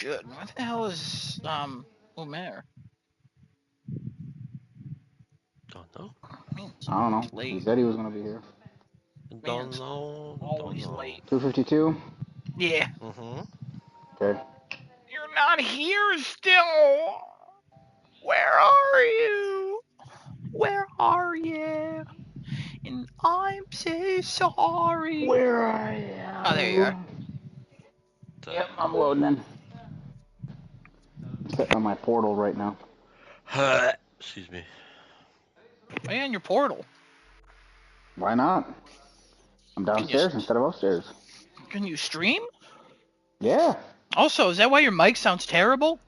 should. What the hell is Omer? Don't know. Man, I don't know. it's late. He said he was gonna be here. Don't know. Always Don't know. late. 2:52. Yeah. Okay. You're not here still. Where are you? Where are you? And I'm so sorry. Where are you? Oh, there you are. Yep, I'm loading in. I'm setting on my portal right now. Excuse me. Why are you on your portal? Why not? I'm downstairs instead of upstairs. Can you stream? Yeah. Also, is that why your mic sounds terrible?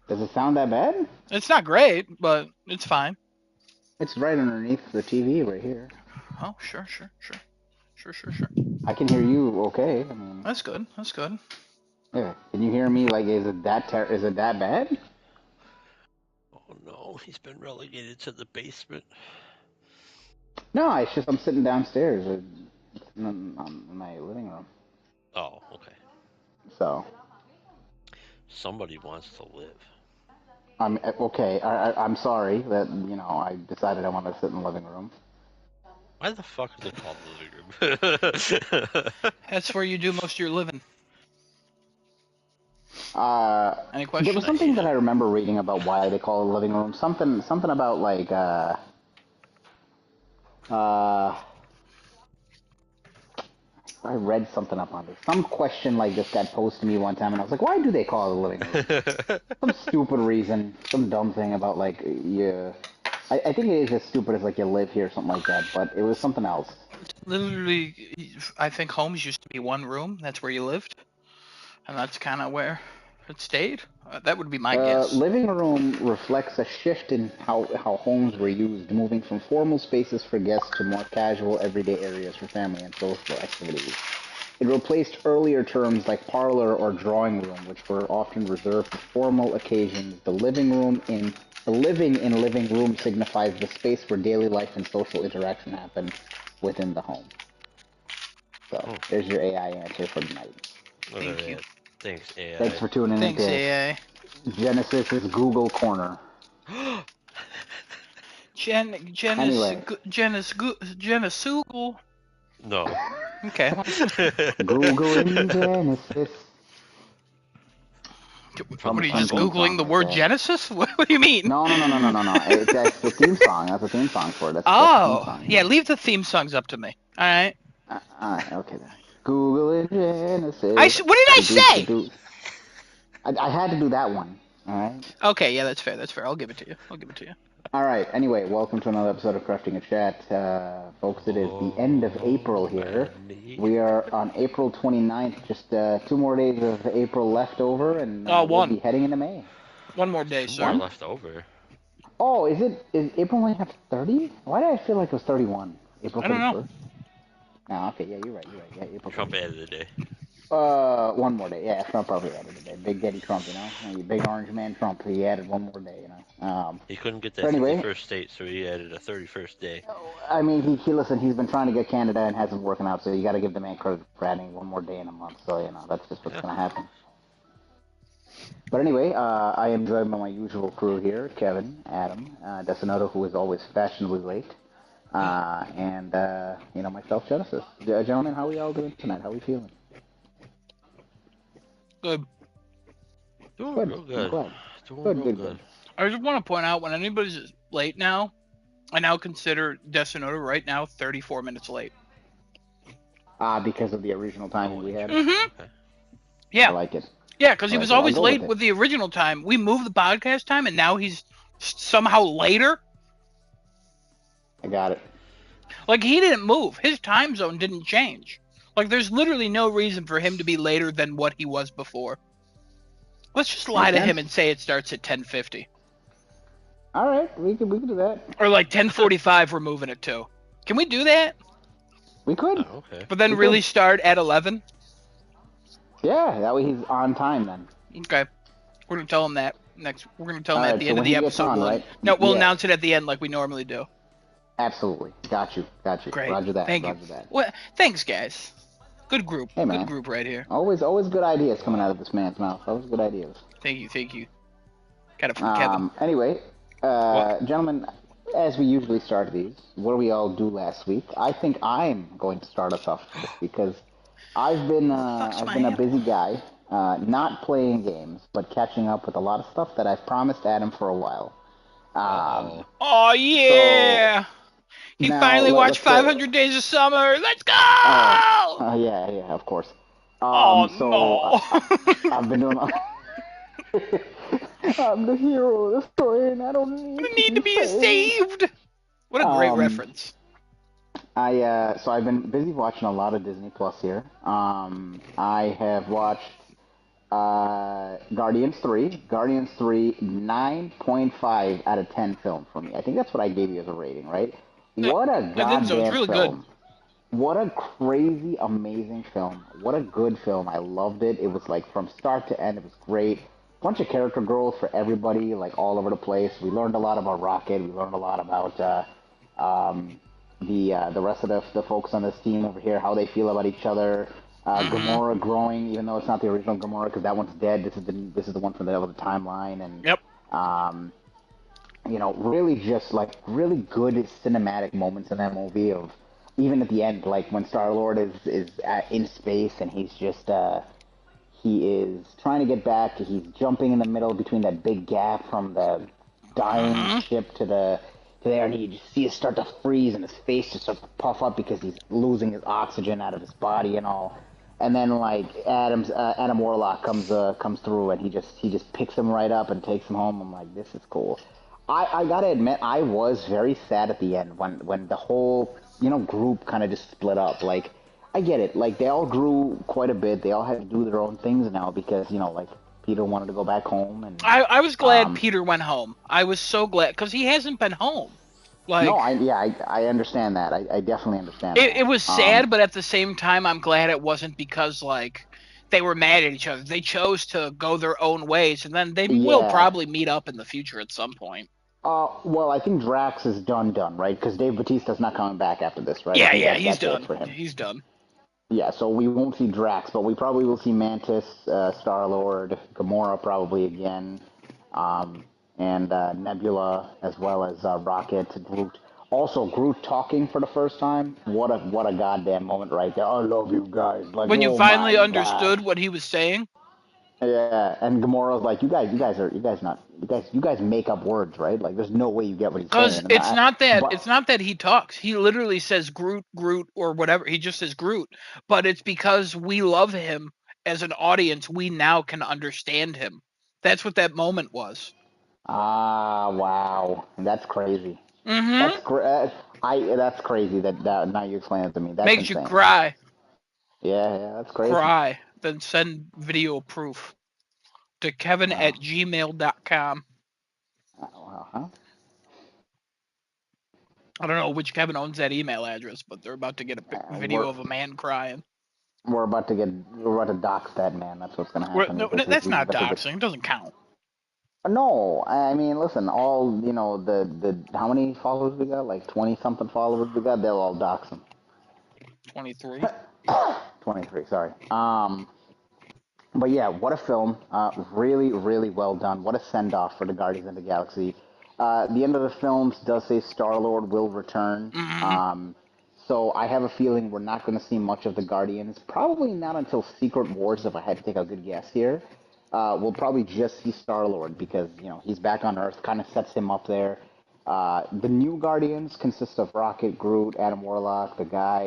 Does it sound that bad? It's not great, but it's fine. It's right underneath the TV right here. Oh, sure. I can hear you okay. I mean, That's good. yeah. Can you hear me? Like, is it that bad? Oh no, he's been relegated to the basement. No, it's just I'm sitting downstairs in my living room. Oh, okay. So. Somebody wants to live. I'm okay. I'm sorry that I decided I wanted to sit in the living room. Why the fuck is it called living room? That's where you do most of your living. Any questions? There was something that I remember reading about why they call it a living room. Something about like I read something up on this. Some question like this got posed to me one time, and I was like, why do they call it a living room? Some stupid reason, some dumb thing about like you. I think it is as stupid as like you live here or something like that, but it was something else. Literally, I think homes used to be one room. That's where you lived, and that's kind of where it stayed. That would be my guess. Living room reflects a shift in how homes were used, moving from formal spaces for guests to more casual, everyday areas for family and social activities. It replaced earlier terms like parlor or drawing room, which were often reserved for formal occasions. The living in living room signifies the space where daily life and social interaction happen within the home. So, there's your AI answer for tonight. Thank you. Thanks, AI. Thanks for tuning in to AI. Genesis's Google Corner. Genesis Google. No. Okay. Googling Genesis. What are you just Googling the word Genesis? What do you mean? No. That's the theme song. That's the theme song for it. That's oh, the theme song, yeah. Leave the theme songs up to me. All right. All right. Okay then. Googling Genesis. What did I say? I had to do that one. All right. Okay. Yeah, that's fair. I'll give it to you. All right. Anyway, welcome to another episode of Crafting a Chat, folks. It is the end of April here. We are on April 29th. Just 2 more days of April left over, and we'll be heading into May. 1 more day, sir. More left over. Oh, is April only have 30? Why did I feel like it was 31? April 31st? I don't know. No, okay, yeah, you're right. Yeah, April. Trump added a day. 1 more day. Yeah, Trump probably added a day. Big Daddy Trump, you big orange man Trump. He added 1 more day, He couldn't get that 51st state, so he added a 31st day. I mean, listen. He's been trying to get Canada and hasn't working out. So you got to give the man credit for adding 1 more day in a month. So that's just what's gonna happen. But anyway, I am joined by my usual crew here: Kevin, Adam, Desinoto, who is always fashionably late, and myself, Genesis. Gentlemen, how are we all doing tonight? How are we feeling? Good. Doing real good. Good. I just want to point out, when anybody's late now, I now consider Desinoto right now 34 minutes late. Because of the original timing we had? Mm-hmm. Okay. Yeah. I like it. Yeah, because he was always late with the original time. We moved the podcast time, and now he's somehow later. I got it. Like, he didn't move. His time zone didn't change. Like, there's literally no reason for him to be later than what he was before. Let's just lie to him and say it starts at 10:50. All right, we can do that. Or like 10:45, we're moving it to. Can we do that? We could. Oh, okay. But then really start at 11? Yeah, that way he's on time then. Okay. We're going to tell him that next. We're going to tell him at the end of the episode. Right? No, we'll announce it at the end like we normally do. Absolutely. Got you. Great. Roger that. Thank you. Well, thanks, guys. Good group. Hey, man. Good group right here. Always good ideas coming out of this man's mouth. Always good ideas. Thank you. Got it from Kevin. Anyway, gentlemen, as we usually start these, what do we all do last week? I think I'm going to start us off because I've been a busy guy, not playing games, but catching up with a lot of stuff that I've promised Adam for a while. Oh yeah! So, he now, finally watched let's go. 500 Days of Summer. Let's go! Yeah, of course. No! I've been doing. I'm the hero of the story, and I don't need to be saved. What a great reference. So I've been busy watching a lot of Disney Plus here. I have watched Guardians 3. Guardians 3, 9.5 out of 10 film for me. I think that's what I gave you as a rating, right? What a goddamn really film. Good. What a crazy, amazing film. What a good film. I loved it. It was like from start to end, it was great. Bunch of character growth for everybody, like all over the place. We learned a lot about Rocket. We learned a lot about the rest of the folks on this team over here, how they feel about each other. Gamora growing, even though it's not the original Gamora, because that one's dead. This is the one from the other timeline, and yep. Really just like really good cinematic moments in that movie. Of even at the end, like when Star-Lord is in space and he's just he is trying to get back. He's jumping in the middle between that big gap from the dying ship to there, and you just see it start to freeze, and his face just starts to puff up because he's losing his oxygen out of his body and all. And then like Adam Warlock comes through, and he just picks him right up and takes him home. I'm like, this is cool. I gotta admit, I was very sad at the end when the whole group kind of just split up. Like, I get it. Like, they all grew quite a bit. They all had to do their own things now because like Peter wanted to go back home, and I was glad Peter went home. I was so glad because he hasn't been home. Like, no, I understand that. I definitely understand. It was sad, but at the same time, I'm glad it wasn't because like they were mad at each other. They chose to go their own ways, and then they will probably meet up in the future at some point. Well, I think Drax is done, right? Because Dave Bautista's not coming back after this, right? Yeah, he's done. For him. He's done. Yeah, so we won't see Drax, but we probably will see Mantis, Star-Lord, Gamora probably again, and Nebula, as well as Rocket, Groot. Also, Groot talking for the first time. What a goddamn moment right there. I love you guys. Like, when you finally understood what he was saying. Yeah, and Gamora's like, you guys make up words, right? Like, there's no way you get what he's saying. Because it's not that he talks. He literally says Groot, or whatever. He just says Groot. But it's because we love him as an audience. We now can understand him. That's what that moment was. Ah, wow, that's crazy. Mm-hmm. That's crazy. That now you explain it to me. That makes insane. You cry. Yeah, that's crazy. Cry. Then send video proof to kevin@gmail.com. I don't know which Kevin owns that email address, but they're about to get a video of a man crying. We're about to dox that man. That's what's going to happen. No, that's not doxing. It doesn't count. No, I mean, listen, all, the how many followers we got? Like 20-something followers we got? They'll all dox him. 23. 23, sorry. But yeah, what a film. Really, really well done. What a send-off for the Guardians of the Galaxy. The end of the film does say Star-Lord will return. Mm-hmm. So I have a feeling we're not going to see much of the Guardians. Probably not until Secret Wars, if I had to take a good guess here. We'll probably just see Star-Lord because, he's back on Earth, kind of sets him up there. The new Guardians consist of Rocket, Groot, Adam Warlock, the guy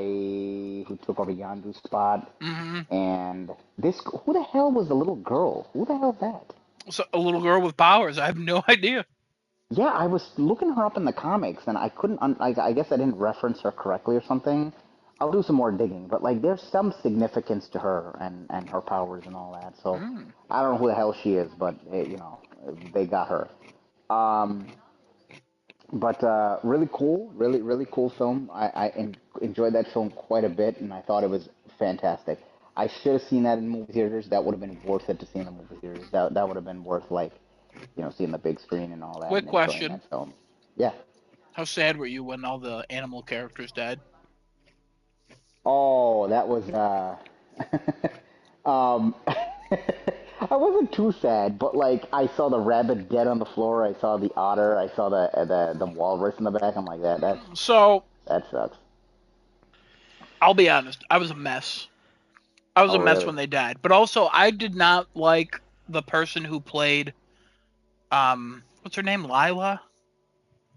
who took over Yondu's spot, and who the hell was the little girl? Who the hell is that? So, a little girl with powers. I have no idea. Yeah, I was looking her up in the comics, and I couldn't. I guess I didn't reference her correctly or something. I'll do some more digging, but like, there's some significance to her and her powers and all that. So I don't know who the hell she is, but they got her. But really cool, really cool film. I enjoyed that film quite a bit, and I thought it was fantastic. I should have seen that in movie theaters. That would have been worth it to see in the movie theaters. That would have been worth seeing the big screen and all that. Quick question. That film. Yeah. How sad were you when all the animal characters died? Oh, that was um, I wasn't too sad, but like I saw the rabbit dead on the floor. I saw the otter. I saw the walrus in the back. I'm like So that sucks. I'll be honest, I was a mess. I was Oh a mess really? when they died. But also, I did not like the person who played, what's her name, Lila?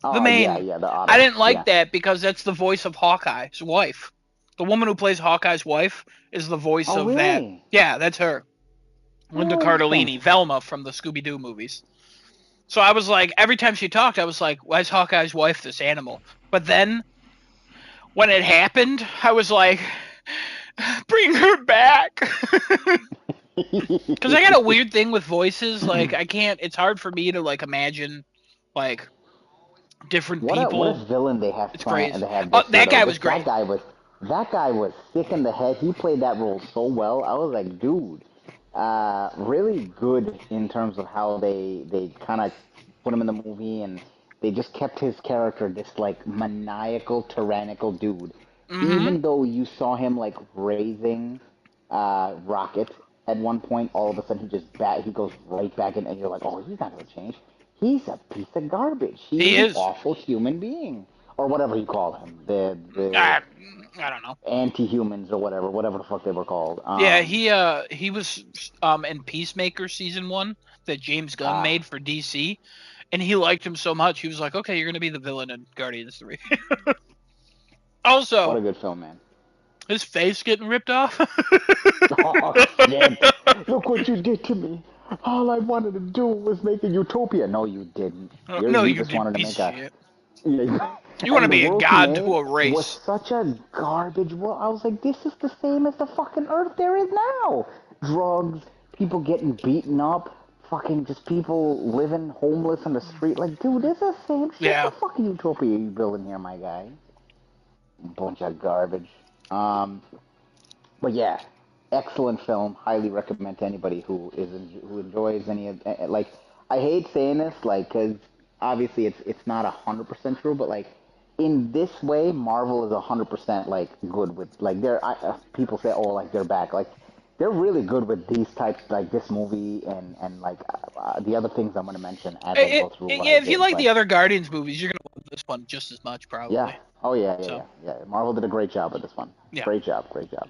The Oh yeah, main. yeah, the I otter. didn't like Yeah. that because that's the voice of Hawkeye's wife. The woman who plays Hawkeye's wife is the voice Oh of that. really? Yeah, that's her. Linda Oh, interesting. Cardellini, Velma from the Scooby-Doo movies. So I was like, every time she talked, I was like, why is Hawkeye's wife this animal? But then when it happened, I was like, bring her back. Because I got a weird thing with voices. Like, I can't, it's hard for me to, like, imagine, like, different What a people. villain they have It's planned crazy. they have Oh, this year that though. guy This was great. that guy was sick in the head. He played that role so well. I was like, dude, really good in terms of how they kind of put him in the movie, and they just kept his character this like maniacal, tyrannical dude. Mm-hmm. Even though you saw him like raising Rocket at one point, all of a sudden he goes right back in, and you're like, oh, he's not gonna change. He's a piece of garbage. He He is an is. awful human being, or whatever you call him, the I, I don't know. anti-humans or whatever the fuck they were called. Yeah, he was in Peacemaker season 1 that James Gunn Ah, made for DC, and he liked him so much he was like, okay, you're gonna be the villain in Guardians 3. what Also, a good film, man. his face getting ripped off. Oh shit! Look what you did to me. All I wanted to do was make a utopia. No, you didn't. No, You you just did wanted to piece make of a. shit. Yeah. You want to And the be a world he god made to a was race. such a garbage world. I was like, this is the same as the fucking Earth there is now. Drugs, people getting beaten up, fucking just people living homeless on the street. Like, dude, this is the same shit. Yeah. What fucking utopia you building here, my guy? Bunch of garbage. Um, but yeah, excellent film. Highly recommend to anybody who enjoys any of like. I hate saying this, like, because obviously it's not 100% true, but like in this way, Marvel is 100% like good with like people say, oh, like they're back, like they're really good with these types, like this movie and like the other things I'm gonna mention as I go through what I Yeah, if you did, like but the other Guardians movies, you're gonna love this one just as much, yeah, probably. oh yeah, yeah, So, yeah, yeah. Marvel did a great job with this one. yeah. Great job, great job.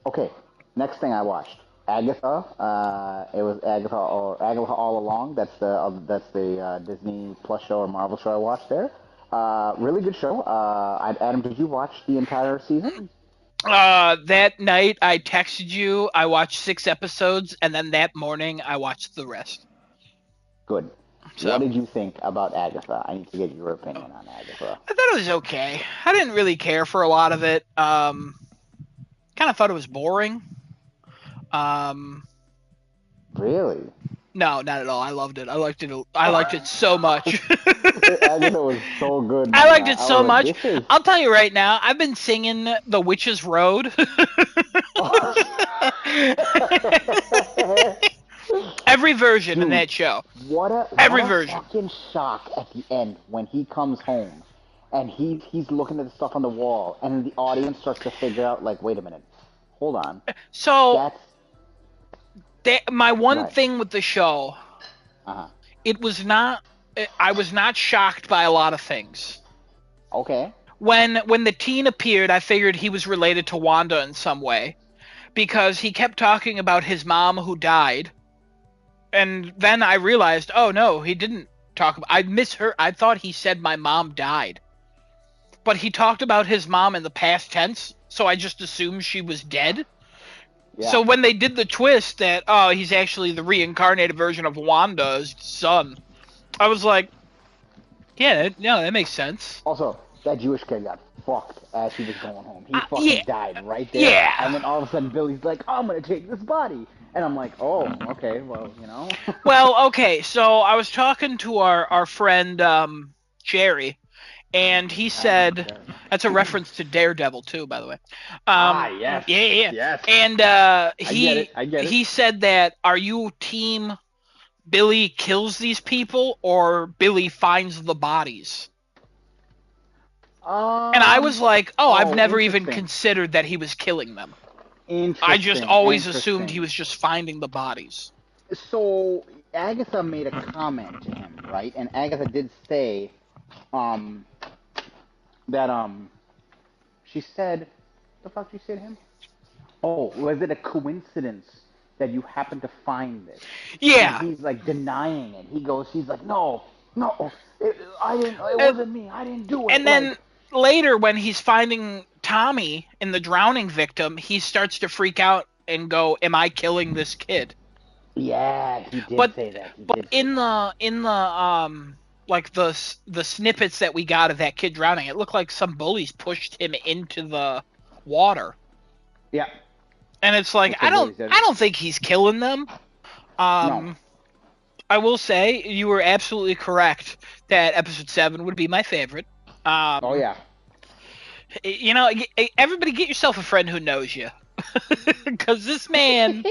Okay, next thing I watched, Agatha. It was Agatha All Along. That's the Disney Plus show or Marvel show I watched there. Really good show. Adam, did you watch the entire season? That night I texted you. I watched 6 episodes, and then that morning I watched the rest. Good. What So, did you think about Agatha? I need to get your I opinion on Agatha. thought it was okay. I didn't really care for a lot of it. Kind of thought it was boring. Um, Really? no, not at all. I loved it. I liked it. I liked it so much. Agatha was so good, I man. liked it I so was like, much. this is. I'll tell you right now. I've been singing "The Witch's Road." Every version in Dude, that show. what Every a version. fucking shock at the end when he comes home and he's looking at the stuff on the wall and the audience starts to figure out like, wait a minute, hold on, So that's my one right. thing with the show, Uh huh. it was not. I was not shocked by a lot of things. Okay. When the teen appeared, I figured he was related to Wanda in some way because he kept talking about his mom who died, and then I realized, oh no, he didn't talk about. I misheard. I thought he said my mom died, but he talked about his mom in the past tense, so I just assumed she was dead. Yeah. So when they did the twist that he's actually the reincarnated version of Wanda's son, I was like, yeah, that makes sense. Also, that Jewish kid got fucked as he was going home. He Yeah, fucking died right there. yeah. And then all of a sudden, Billy's like, I'm gonna take this body. And I'm like, oh, okay, well, you know. Well, okay, so I was talking to our friend Jerry, and he said that's a reference to Daredevil too, by the way. Yes. Yeah, yeah. Yes. And I get it. he said that are you team Billy kills these people or Billy finds the bodies? And I was like, I've never even interesting. considered that he was killing them. I just always Interesting. assumed he was just finding the bodies. So Agatha made a comment to him, right? And Agatha did say, um, that she said, the fuck did she say to him? Oh, was it a coincidence that you happened to find this? And Yeah. he's like denying it. He's like, no, I didn't. It And, wasn't me. I didn't do it. and then Like, later, when he's finding Tommy in the drowning victim, he starts to freak out and go, "Am I killing this kid?" yeah, he did But say that. He but did say in the like the snippets that we got of that kid drowning, it looked like some bullies pushed him into the water. yeah. And it's like That's what bullies did. I don't think he's killing them. No. I will say you were absolutely correct that episode 7 would be my favorite. Oh yeah. You know, everybody get yourself a friend who knows you. Because this man,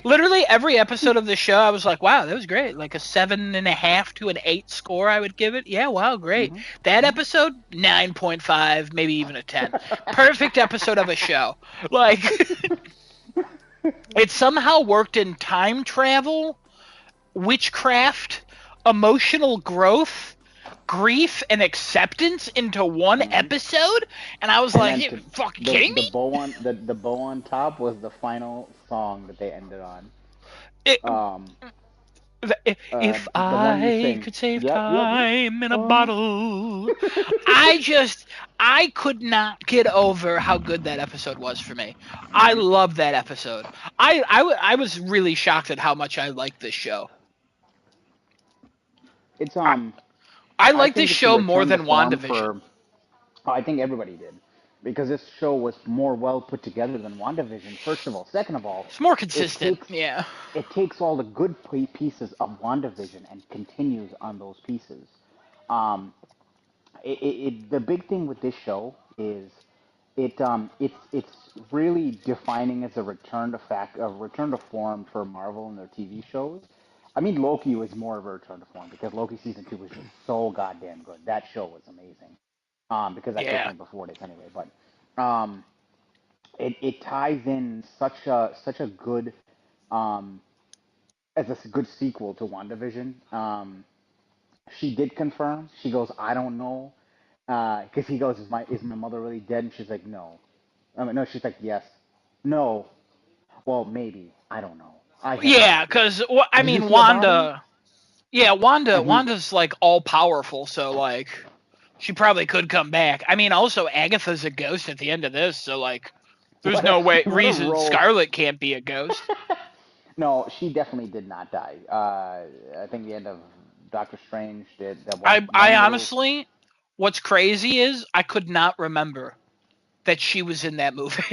literally every episode of the show, I was like, wow, that was great. Like a 7.5 to an 8 score, I would give it. Yeah, wow, great. Mm-hmm. That episode, 9.5, maybe even a 10. Perfect episode of a show. Like, it somehow worked in time travel, witchcraft, emotional growth, grief, and acceptance into one episode, and I was like, "You fucking kidding me?" The bow on top was the final song that they ended on. If the one you I sing. could save Yep. time in a bottle, I could not get over how good that episode was for me. I love that episode. I was really shocked at how much I liked this show. It's I like think this it's a show more return than to form WandaVision. I think everybody did, because this show was more well put together than WandaVision. First of all, second of all, It's more consistent. Yeah. It takes all the good pieces of WandaVision and continues on those pieces. Um, the big thing with this show is it's really defining as a return to form for Marvel and their TV shows. I mean, Loki was more of a return to form because Loki season 2 was just so goddamn good. That show was amazing. Because that Yeah. came before this anyway. But it ties in such a good um, as a good sequel to WandaVision. She did confirm. She goes, I don't know, because he goes, is my mother really dead? And she's like, no. I mean, no. She's like, yes, no. Well, maybe. I don't know. I have no Yeah, idea." because I Did you mean, see her body? Wanda. Yeah, And he, Wanda's like all powerful, so like she probably could come back. I mean, also Agatha's a ghost at the end of this, so like there's no what a reason role. Scarlet can't be a ghost. No, she definitely did not die. I think the end of Doctor Strange did that one. I Little, honestly, what's crazy is I could not remember that she was in that movie.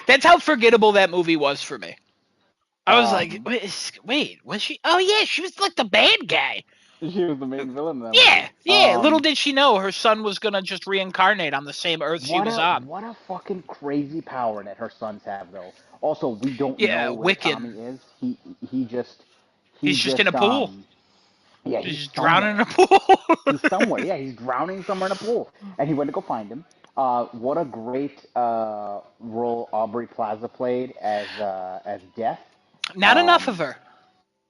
That's how forgettable that movie was for me. I was like, wait, was she? Oh yeah, she was like the bad guy. She was the main villain. Then. Yeah. Little did she know her son was gonna just reincarnate on the same Earth she was on. What a fucking crazy power that her sons have, though. Also, we don't know where Wicked. Tommy is. He's just in a pool. Yeah, he's drowning in a pool. He's somewhere. Yeah, he's drowning somewhere in a pool, and he went to go find him. What a great role Aubrey Plaza played as Death. Not enough of her.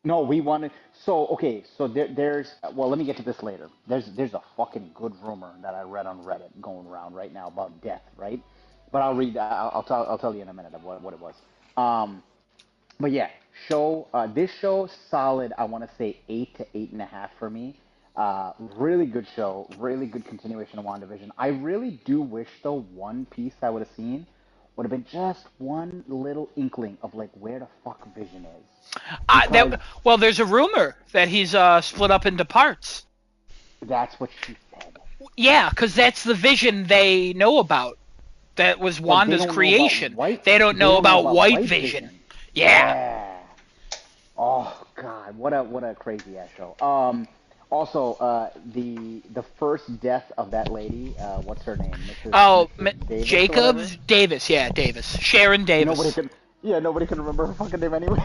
No, we wanted. So okay, so there's. Well, let me get to this later. There's a fucking good rumor that I read on Reddit going around right now about Death, right? But I'll read. I'll tell you in a minute of what it was. But yeah, this show solid. I want to say 8 to 8.5 for me. Really good show. Really good continuation of WandaVision. I really do wish though one piece I would have seen would have been just one little inkling of like where the fuck Vision is. Well, there's a rumor that he's split up into parts. That's what she said. Yeah, because that's the Vision they know about. That was Wanda's creation. They don't know about White Vision. Yeah. Oh God, what a crazy ass show. Also, the first death of that lady, what's her name? Mrs. Jacobs? Davis, yeah, Davis. Sharon Davis. Nobody can remember her fucking name anyway.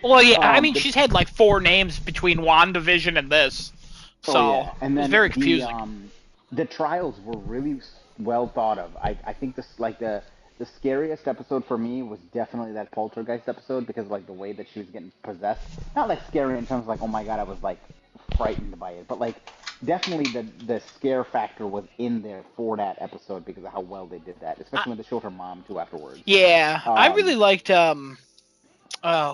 Well, yeah, I mean, she's had like 4 names between WandaVision and this. So, and then it's very confusing. The trials were really well thought of. I think this like the scariest episode for me was definitely that poltergeist episode because like the way that she was getting possessed. Not like scary in terms of like oh my god I was like frightened by it, but like definitely the scare factor was in there for that episode because of how well they did that, I, especially when they showed her mom too afterwards. yeah, I really Um, liked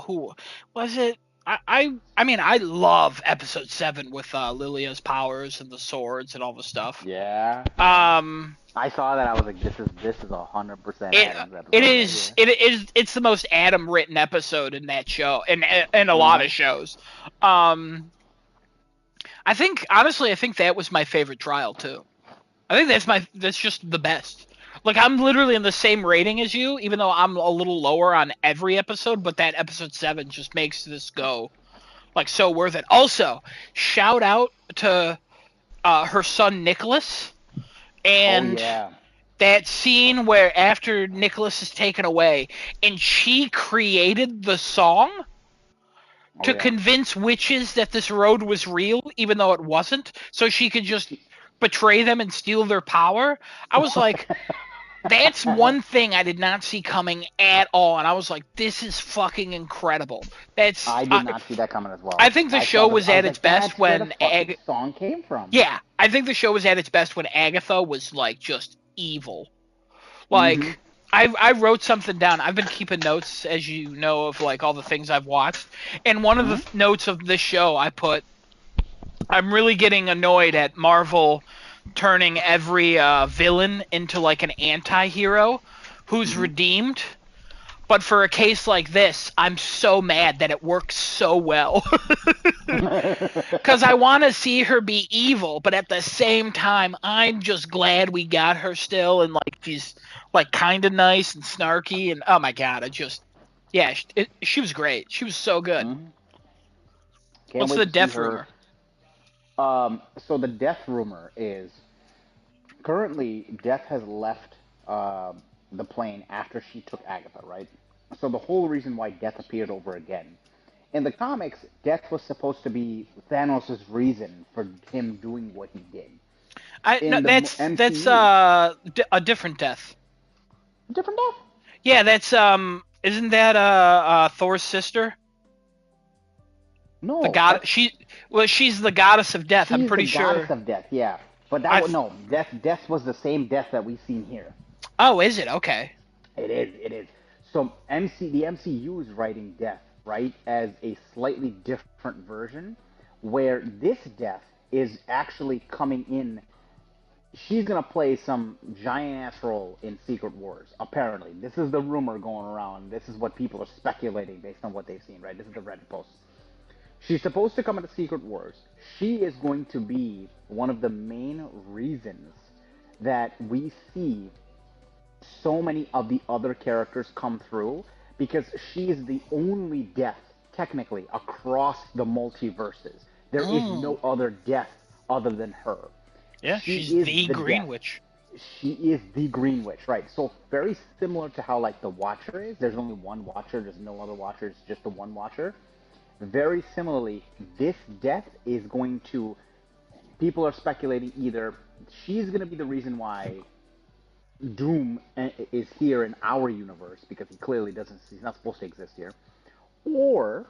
who was it? I mean I love episode 7 with Lilia's powers and the swords and all the stuff. yeah, yeah. Um, I saw that I was like, this is 100% it Adam's it episode right is here. it's the most Adam written episode in that show and a lot Uh-huh. of shows. Um, I think honestly I think that was my favorite trial too. I think that's just the best. Like I'm literally in the same rating as you, even though I'm a little lower on every episode, but that episode 7 just makes this go like so worth it. Also, shout out to her son Nicholas Oh and yeah. that scene where after Nicholas is taken away and she created the song Oh to yeah. convince witches that this road was real, even though it wasn't, so she could just betray them and steal their power. I was like, that's one thing I did not see coming at all, and I was like, this is fucking incredible. That's I did not see that coming as well. I think the I show saw this. was I at was its like, best that's where the when fucking song came from. yeah, I think the show was at its best when Agatha was like just evil. Like Mhm. I wrote something down. I've been keeping notes, as you know, of like all the things I've watched. And one of the notes of this show I put, I'm really getting annoyed at Marvel turning every villain into like an anti-hero who's redeemed. But for a case like this, I'm so mad that it works so well. Because I want to see her be evil, but at the same time, I'm just glad we got her still, and like she's like kind of nice and snarky, and oh my god, yeah, she was great. She was so good. Mhm. Can't What's wait the to see death her. rumor? So the death rumor is currently Death has left the plane after she took Agatha, right? So the whole reason why Death appeared over again. In the comics, Death was supposed to be Thanos' reason for him doing what he did. No, In the that's MCU, a different death. different Death. Yeah, that's isn't that Thor's sister? The No, god that's she's the goddess of death. I'm she's the pretty goddess sure. of death. Yeah, but I that was no Death. Death was the same Death that we've seen here. Oh, is it? Okay. It is. It is. So the MCU is writing Death right as a slightly different version, where this Death is actually coming in. She's gonna play some giant ass role in Secret Wars. Apparently, this is the rumor going around. This is what people are speculating based on what they've seen. Right? This is the Reddit post. She's supposed to come into Secret Wars. She is going to be one of the main reasons that we see so many of the other characters come through because she is the only death, technically, across the multiverses. There is no other death other than her. Yeah, She she's is the the Green death. Witch. She is the Green Witch, right? So very similar to how like the Watcher is. There's only one Watcher. There's no other Watcher. It's just the one Watcher. Very similarly, this death is going to. People are speculating either she's going to be the reason why Doom is here in our universe because he clearly doesn't. He's not supposed to exist here, or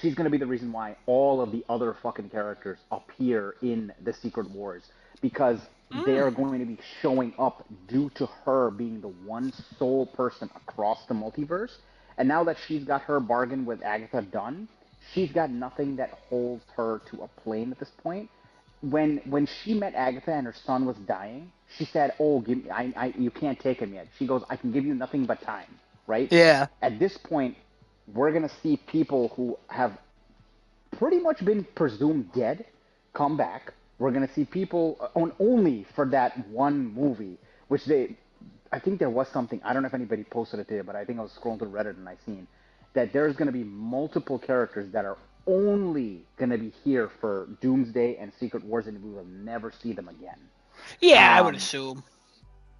she's going to be the reason why all of the other fucking characters appear in the Secret Wars because they are going to be showing up due to her being the one sole person across the multiverse. And now that she's got her bargain with Agatha done, she's got nothing that holds her to a plane at this point. When she met Agatha and her son was dying, she said, "Oh, give me, you can't take him yet." She goes, "I can give you nothing but time." Right? Yeah. At this point, we're gonna see people who have pretty much been presumed dead come back. We're gonna see people on only for that one movie, which I think there was something. I don't know if anybody posted it there, but I think I was scrolling through Reddit and I seen that there's gonna be multiple characters that are only gonna be here for Doomsday and Secret Wars, and we will never see them again. Yeah, I would Um, assume.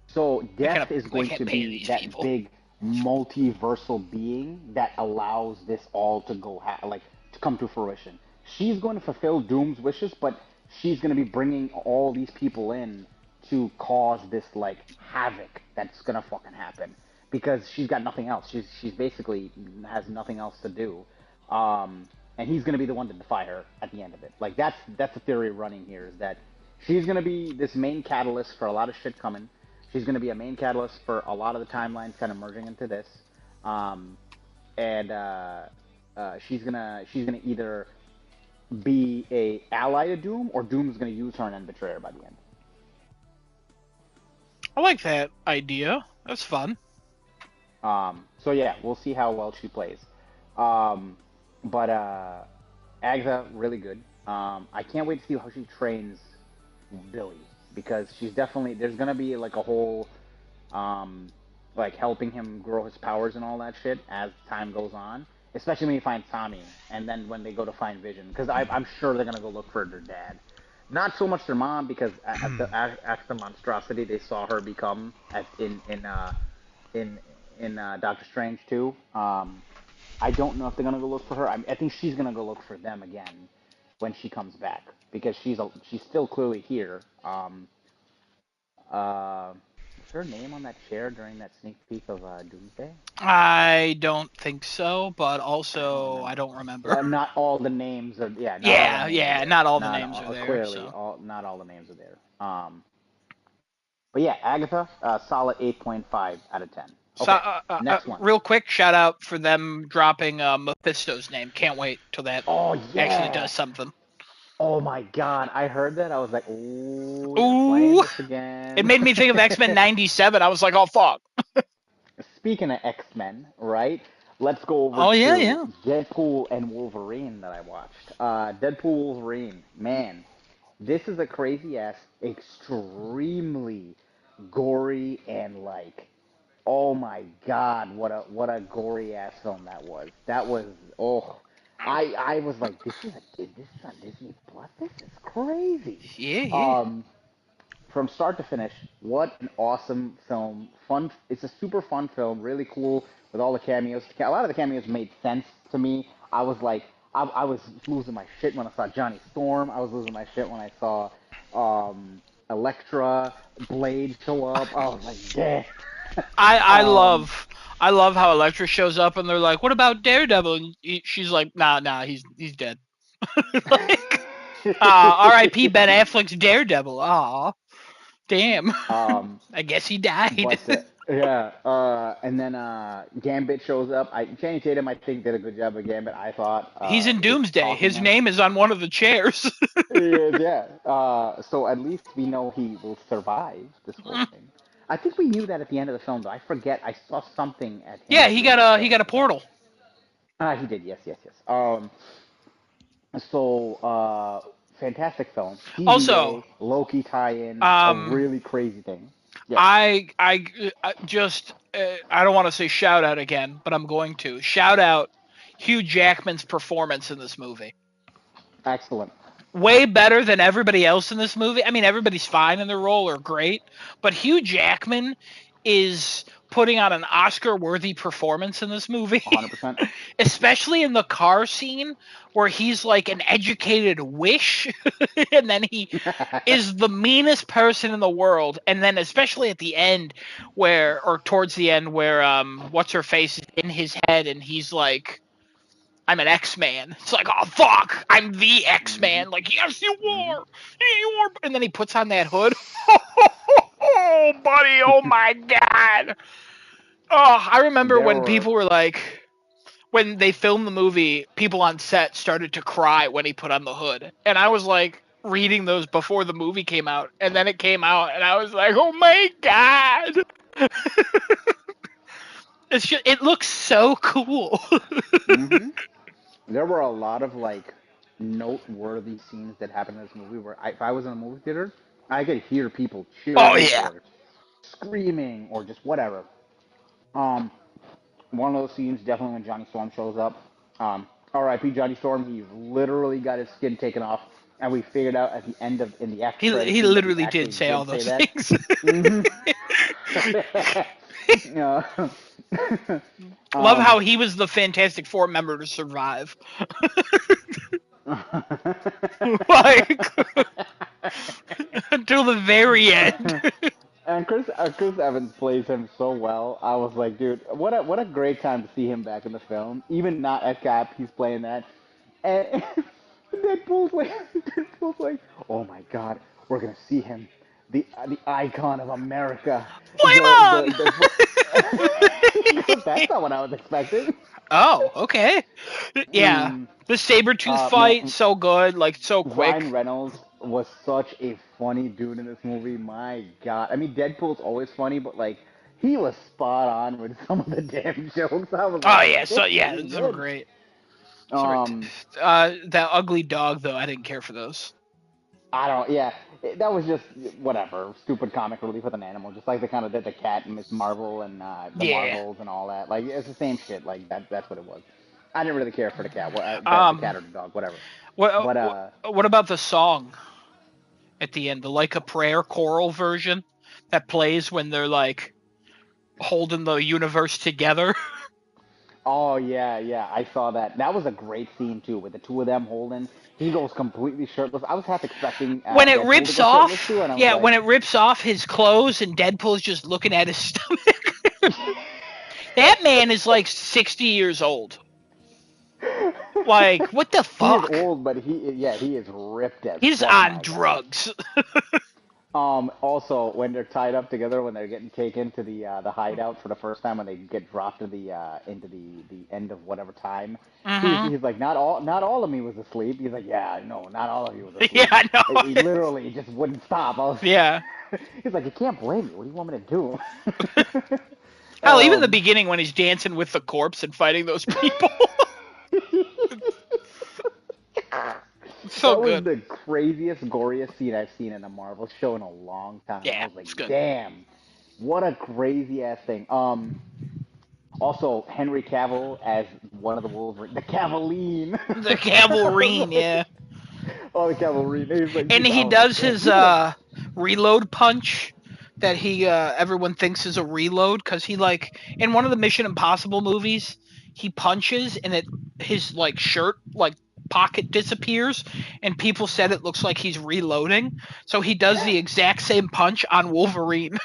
So Death gotta- is we going can't to pay be these that people. big multiversal being that allows this all to go like to come to fruition. She's going to fulfill Doom's wishes, but she's going to be bringing all these people in to cause this like havoc that's gonna fucking happen because she's got nothing else. She's basically has nothing else to do, and he's gonna be the one to defy her at the end of it. Like that's the theory running here is that she's gonna be this main catalyst for a lot of shit coming. She's gonna be a main catalyst for a lot of the timelines kind of merging into this, and she's gonna either be a ally to Doom or Doom's gonna use her and then betray her by the end. I like that idea. That's fun. So yeah, we'll see how well she plays. But Agatha, really good. I can't wait to see how she trains Billy because she's definitely there's gonna be like a whole like helping him grow his powers and all that shit as time goes on. Especially when you find Tommy and then when they go to find Vision, because I'm sure they're gonna go look for their dad. Not so much their mom because after the monstrosity they saw her become in Doctor Strange too. I don't know if they're gonna go look for her. I think she's gonna go look for them again when she comes back because she's still clearly here. Is her name on that chair during that sneak peek of Doomsday? I don't think so, but also I don't remember. Not all the names are Not all the names are there. Clearly, so. not all the names are there. But yeah, Agatha, solid 8.5 out of 10. Okay, next one. Real quick, shout out for them dropping Mephisto's name. Can't wait till that actually does something. Oh my god, I heard that. I was like, ooh, Ooh. This again. It made me think of X-Men 97. I was like, oh, fuck. Speaking of X-Men, right? Let's go over to Deadpool and Wolverine that I watched. Deadpool Wolverine, man, this is a crazy-ass, extremely gory and like, oh my god, what a gory-ass film that was. That was, I was like, this is on Disney Plus. This is crazy. Yeah. From start to finish, what an awesome film! Fun. It's a super fun film. Really cool with all the cameos. A lot of the cameos made sense to me. I was like, I was losing my shit when I saw Johnny Storm. I was losing my shit when I saw Elektra, Blade show up. I was like, yeah. I love how Elektra shows up and they're like, "What about Daredevil?" And she's like, "Nah, he's dead." Like, R.I.P. Ben Affleck's Daredevil. Aw, damn. I guess he died. And then Gambit shows up. Channing Tatum, I think, did a good job of Gambit. I thought he's in Doomsday. His name is on one of the chairs. So at least we know he will survive this whole thing. I think we knew that at the end of the film, though. I forget. I saw something at. Yeah, he got a portal. He did. Yes. Fantastic film. TVA, Also, Loki tie-in, a really crazy thing. Yeah. I just I don't want to say shout out again, but I'm going to shout out Hugh Jackman's performance in this movie. Excellent. Way better than everybody else in this movie. I mean, everybody's fine in their role or great, but Hugh Jackman is putting on an Oscar-worthy performance in this movie. 100%. Especially in the car scene where he's like an educated wish and then he is the meanest person in the world. And then especially at the end towards the end where what's her face is in his head and he's like, I'm an X-Man. It's like, oh, fuck, I'm the X-Man. Like, yes, you are. You are. And then he puts on that hood. Oh, buddy, oh, my God. Oh, I remember when people were like, when they filmed the movie, people on set started to cry when he put on the hood. And I was like, reading those before the movie came out. And then it came out, and I was like, oh, my God. It looks so cool. There were a lot of like noteworthy scenes that happened in this movie where if I was in a movie theater, I could hear people cheering or screaming or just whatever. One of those scenes definitely when Johnny Storm shows up. R.I.P. Johnny Storm. He literally got his skin taken off, and we figured out at the end of in the after. He literally did say all those things. Love how he was the Fantastic Four member to survive. Like, until the very end. And Chris Evans plays him so well. I was like, dude, what a great time to see him back in the film. Even not at Cap, he's playing that. And Deadpool's like, oh my God, we're gonna see him, the icon of America. Flame on! That's not what I was expecting. Oh, okay. Yeah. Mm, The Sabretooth fight, man, so good, like so quick. Ryan Reynolds was such a funny dude in this movie. My God, I mean, Deadpool's always funny, but like, he was spot on with some of the damn jokes. I was Oh like, yeah, so this yeah, is those were good. great. Um, That ugly dog though, I didn't care for those. I don't. Yeah, that was just whatever stupid comic relief with an animal, just like they kind of did the cat and Miss Marvel and the Yeah. Marvels and all that. Like it's the same shit. Like that's what it was. I didn't really care for the cat, the cat Um, or the dog, whatever. what But what about the song at the end, the Like a Prayer choral version that plays when they're like holding the universe together? oh yeah, I saw that. That was a great scene too, with the two of them holding. He goes completely shirtless. I was half expecting When it Deadpool to rips go shirtless off, too, and I was yeah, like, when it rips off his clothes and Deadpool's just looking at his stomach. That man is like 60 years old. Like, what the he is fuck? old, but he is ripped as He's fuck, on my guy. drugs. Also, when they're tied up together, when they're getting taken to the hideout for the first time, when they get dropped to into the end of whatever time, Mm-hmm. he's like, not all of me was asleep. He's like, yeah, no, not all of you was Yeah, asleep. I He know. literally just wouldn't stop. Yeah. He's like, you can't blame me. What do you want me to do? Hell, even the um, beginning when he's dancing with the corpse and fighting those people. So that was good. the craziest, goriest scene I've seen in a Marvel show in a long time. I Yeah, was like, it's good. damn, what a crazy ass thing. Also, Henry Cavill as one of the Wolverine, the Cavaline. The Cavalrine, yeah. Oh, the Cavaline. And he I was like, does damn, his he's like, reload punch that he everyone thinks is a reload because he like in one of the Mission Impossible movies he punches and his like shirt like pocket disappears and people said it looks like he's reloading, so he does the exact same punch on Wolverine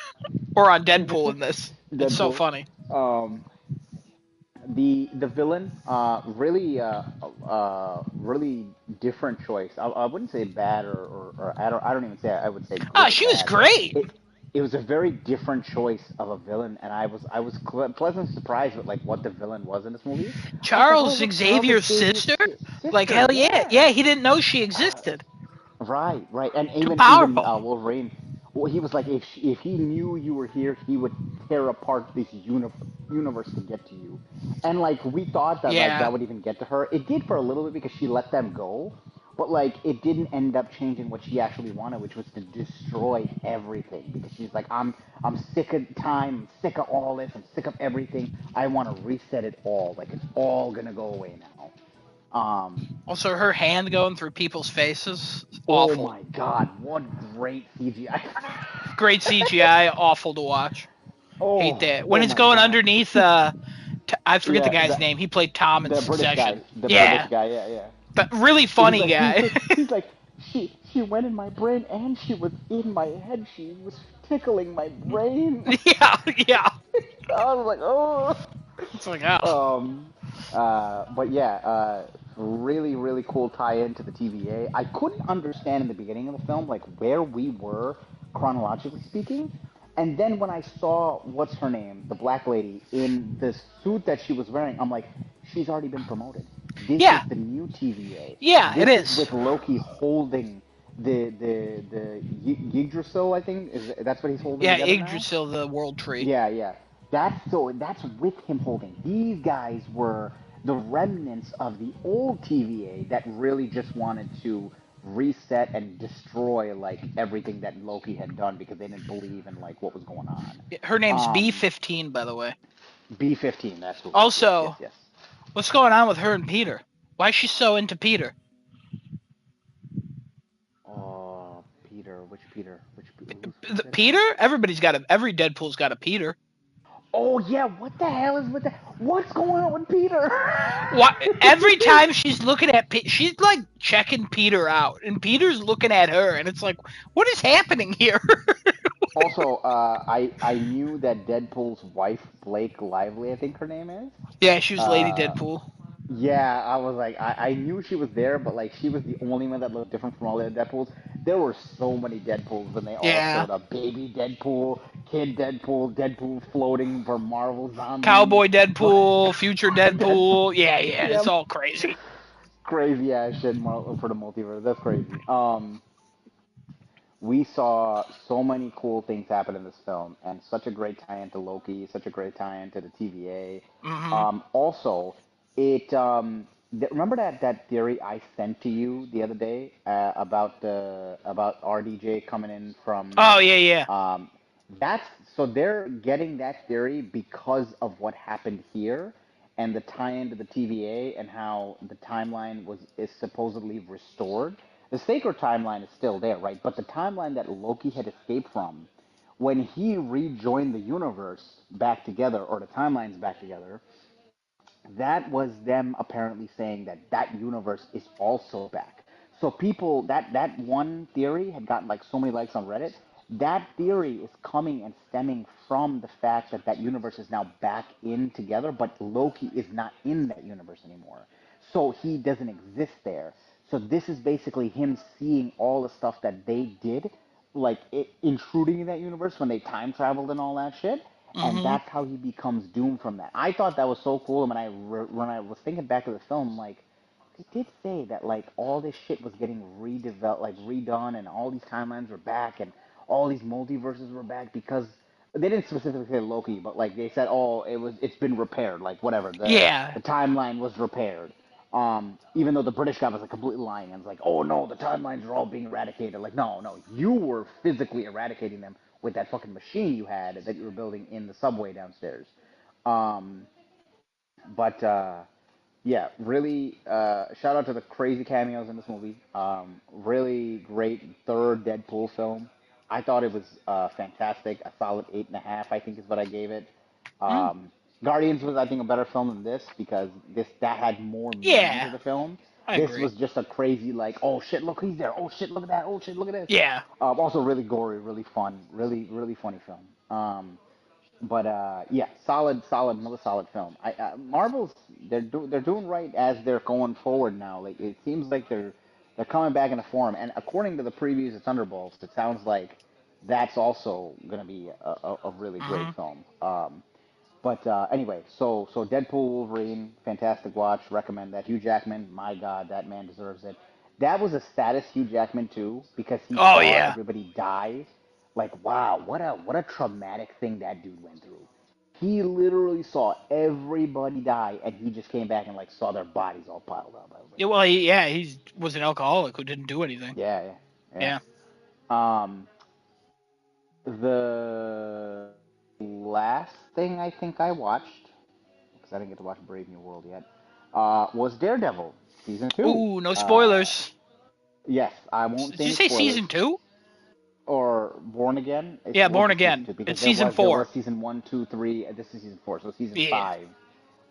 or on Deadpool in this. It's so Deadpool. funny. Um, the villain, really different choice. I wouldn't say bad or I don't even say I would say Ah, good or she was bad. great. It was a very different choice of a villain, and I was pleasantly surprised with like what the villain was in this movie. I was like, oh, Charles look, Xavier's sister? Like sister, hell yeah. Yeah, yeah. he didn't know she existed. Right, and Too even powerful. Wolverine. Well, he was like, if he knew you were here, he would tear apart this universe to get to you. And like we thought that like Yeah. that would even get to her. It did for a little bit because she let them go, but like it didn't end up changing what she actually wanted, which was to destroy everything. Because she's like, I'm sick of time, I'm sick of all this, I'm sick of everything. I want to reset it all. Like it's all gonna go away now. Also, her hand going through people's faces, Oh awful. my God, what great CGI! Great CGI, awful to watch. Hate that. When Oh it's my going God. underneath, I forget the Yeah, guy's name. He played Tom in the British guy, Succession. the Yeah, British guy, yeah. but really He's funny like, guy. he's like, she went in my brain and she was in my head. She was tickling my brain. Yeah, yeah. I was like, oh. It's like, oh. But yeah, really, really cool tie-in to the TVA. I couldn't understand in the beginning of the film, like, where we were, chronologically speaking. And then when I saw, what's her name, the black lady, in the suit that she was wearing, I'm like, she's already been promoted. This is Yeah, the new TVA. yeah, it This is is. with Loki holding the Yggdrasil, I think, that's what he's holding Yeah, together now? Yggdrasil, the World Tree. Yeah. That's with him holding. These guys were the remnants of the old TVA that really just wanted to reset and destroy like everything that Loki had done because they didn't believe in like what was going on. Her name's Um, B-15, by the way. B-15, that's who it is. Also, Yes. what's going on with her and Peter? Why is she so into Peter? Oh, Peter, which Peter? Who's that? Peter? Every Deadpool's got a Peter. Oh yeah, what the hell is with that? What's going on with Peter? Every time she's looking at she's like checking Peter out, and Peter's looking at her, and it's like, what is happening here? Also, I knew that Deadpool's wife, Blake Lively, I think her name is. Yeah, she was Lady Uh, Deadpool. yeah, I was like, I knew she was there, but like she was the only one that looked different from all the other Deadpools. There were so many Deadpools, and they all Yeah, showed up. Baby Deadpool, Kid Deadpool, Deadpool floating for Marvel Zombies. Cowboy Deadpool, Future Deadpool. Deadpool. Yeah, yeah, it's Yep. all crazy. Crazy ass shit for the multiverse. That's crazy. We saw so many cool things happen in this film, and such a great tie into Loki, such a great tie into the TVA. Hmm. Also, it remember that theory I sent to you the other day about RDJ coming in from Oh yeah, yeah. um, that's so they're getting that theory because of what happened here and the tie into the TVA and how the timeline is supposedly restored. The sacred timeline is still there, right? But the timeline that Loki had escaped from, when he rejoined the universe back together, or the timelines back together, that was them apparently saying that that universe is also back. So people that one theory had gotten like so many likes on Reddit. That theory is coming and stemming from the fact that that universe is now back in together, but Loki is not in that universe anymore. So he doesn't exist there. So this is basically him seeing all the stuff that they did, like intruding in that universe when they time traveled and all that shit, and Hmm. that's how he becomes Doom from that. I thought that was so cool. And when I was thinking back of the film, like they did say that like all this shit was getting redeveloped, like redone, and all these timelines were back, and all these multiverses were back because they didn't specifically say Loki, but like they said, oh, it's been repaired, like whatever Yeah, the timeline was repaired. Even though the British guy was like completely lying and was like, oh no, the timelines are all being eradicated. Like, no, no, you were physically eradicating them with that fucking machine you had that you were building in the subway downstairs. Um, but yeah, really, shout out to the crazy cameos in this movie. Really great third Deadpool film. I thought it was fantastic. A solid 8.5, I think, is what I gave it. mm, Um, Guardians was, I think, a better film than this because that had more meaning to yeah. the film. I This agree. was just a crazy like, oh shit, look he's there. Oh shit, look at that. Oh shit, look at this. Yeah. Also, really gory, really fun, really funny film. But yeah, solid, another solid film. Marvel's they're doing right as they're going forward now. Like it seems like they're coming back into form. And according to the previews of Thunderbolts, it sounds like that's also going to be a really great Hmm. film. But anyway, so Deadpool Wolverine, fantastic watch. Recommend that. Hugh Jackman, my God, that man deserves it. That was a status Hugh Jackman too because he Oh saw yeah. everybody die. Like wow, what a traumatic thing that dude went through. He literally saw everybody die, and he just came back and like saw their bodies all piled up. I was like, Yeah. Well, wow, he was an alcoholic who didn't do anything. yeah, yeah, Yeah. yeah. The last thing I think I watched because I didn't get to watch Brave New World yet, was Daredevil season two. Ooh, no Uh, spoilers. yes, I won't Did say you any say spoilers. season 2? Or Born Again. It's Yeah, supposed Born to be season Again. two because It's season there was 4. season one, two, three. And this is season four, so season Yeah. five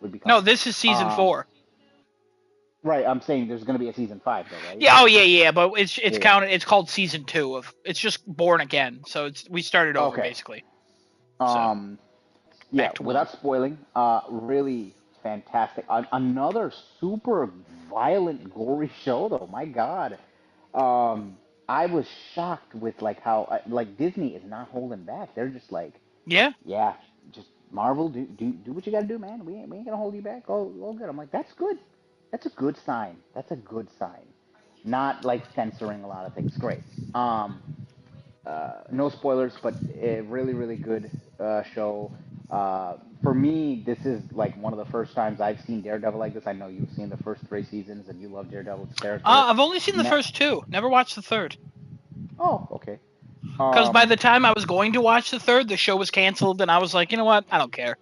would be No, coming. this is season Um, 4. right. I'm saying there's going to be a season five though, right? Yeah. Oh yeah, yeah. But it's Yeah. counted. It's called season 2 of. It's just Born Again. So we started over Okay. basically. So Um, yeah. back to 1. Without spoiling, really fantastic. Another super violent, gory show though. My God. Um, I was shocked with like how like Disney is not holding back. They're just like, Yeah. yeah, just Marvel, do what you gotta do, man. We ain't gonna hold you back. All good. I'm like, that's good. That's a good sign. That's a good sign. Not like censoring a lot of things. Great. Um, no spoilers, but a really good show. For me, this is like one of the first times I've seen Daredevil like this. I know you've seen the first three seasons and you love Daredevil's character. I've only seen the Ne- first 2. Never watched the third. oh, okay. Because by the Um, time I was going to watch the third, the show was canceled, and I was like, you know what? I don't care.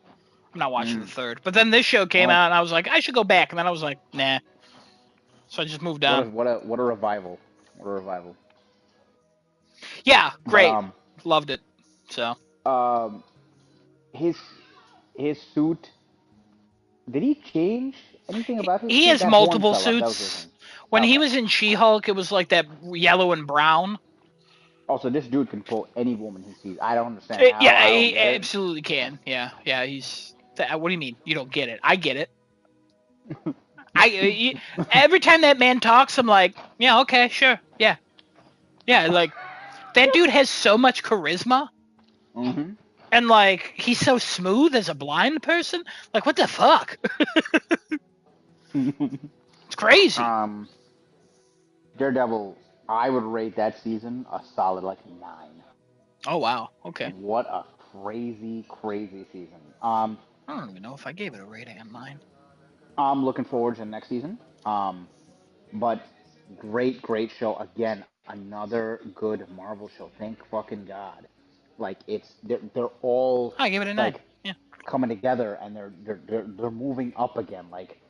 I'm not watching the mm, third. But then this show came well, out, and I was like, I should go back. And then I was like, nah. So I just moved on. what a revival. What a revival. Yeah, But great. Loved it. So um, his his suit, did he change anything about his He suit? has That horn multiple fell off. That was the suits. thing. When he Okay. was in She-Hulk, it was like that yellow and brown. Also, this dude can pull any woman he sees. I don't understand how. Yeah, I don't he get it. absolutely can. Yeah, he's. What do you mean? You don't get it? I get it. Every time that man talks, I'm like, yeah, okay, sure, yeah. Like that dude has so much charisma, Mm-hmm. and like he's so smooth as a blind person. Like, what the fuck? It's crazy. Daredevil, I would rate that season a solid like 9. Oh wow. Okay. What a crazy, crazy season. I don't even know if I gave it a rating on mine. I'm looking forward to the next season. But great, great show. Again, another good Marvel show. Thank fucking God. Like they're all I gave it a 9. like Yeah. coming together and they're moving up again. Like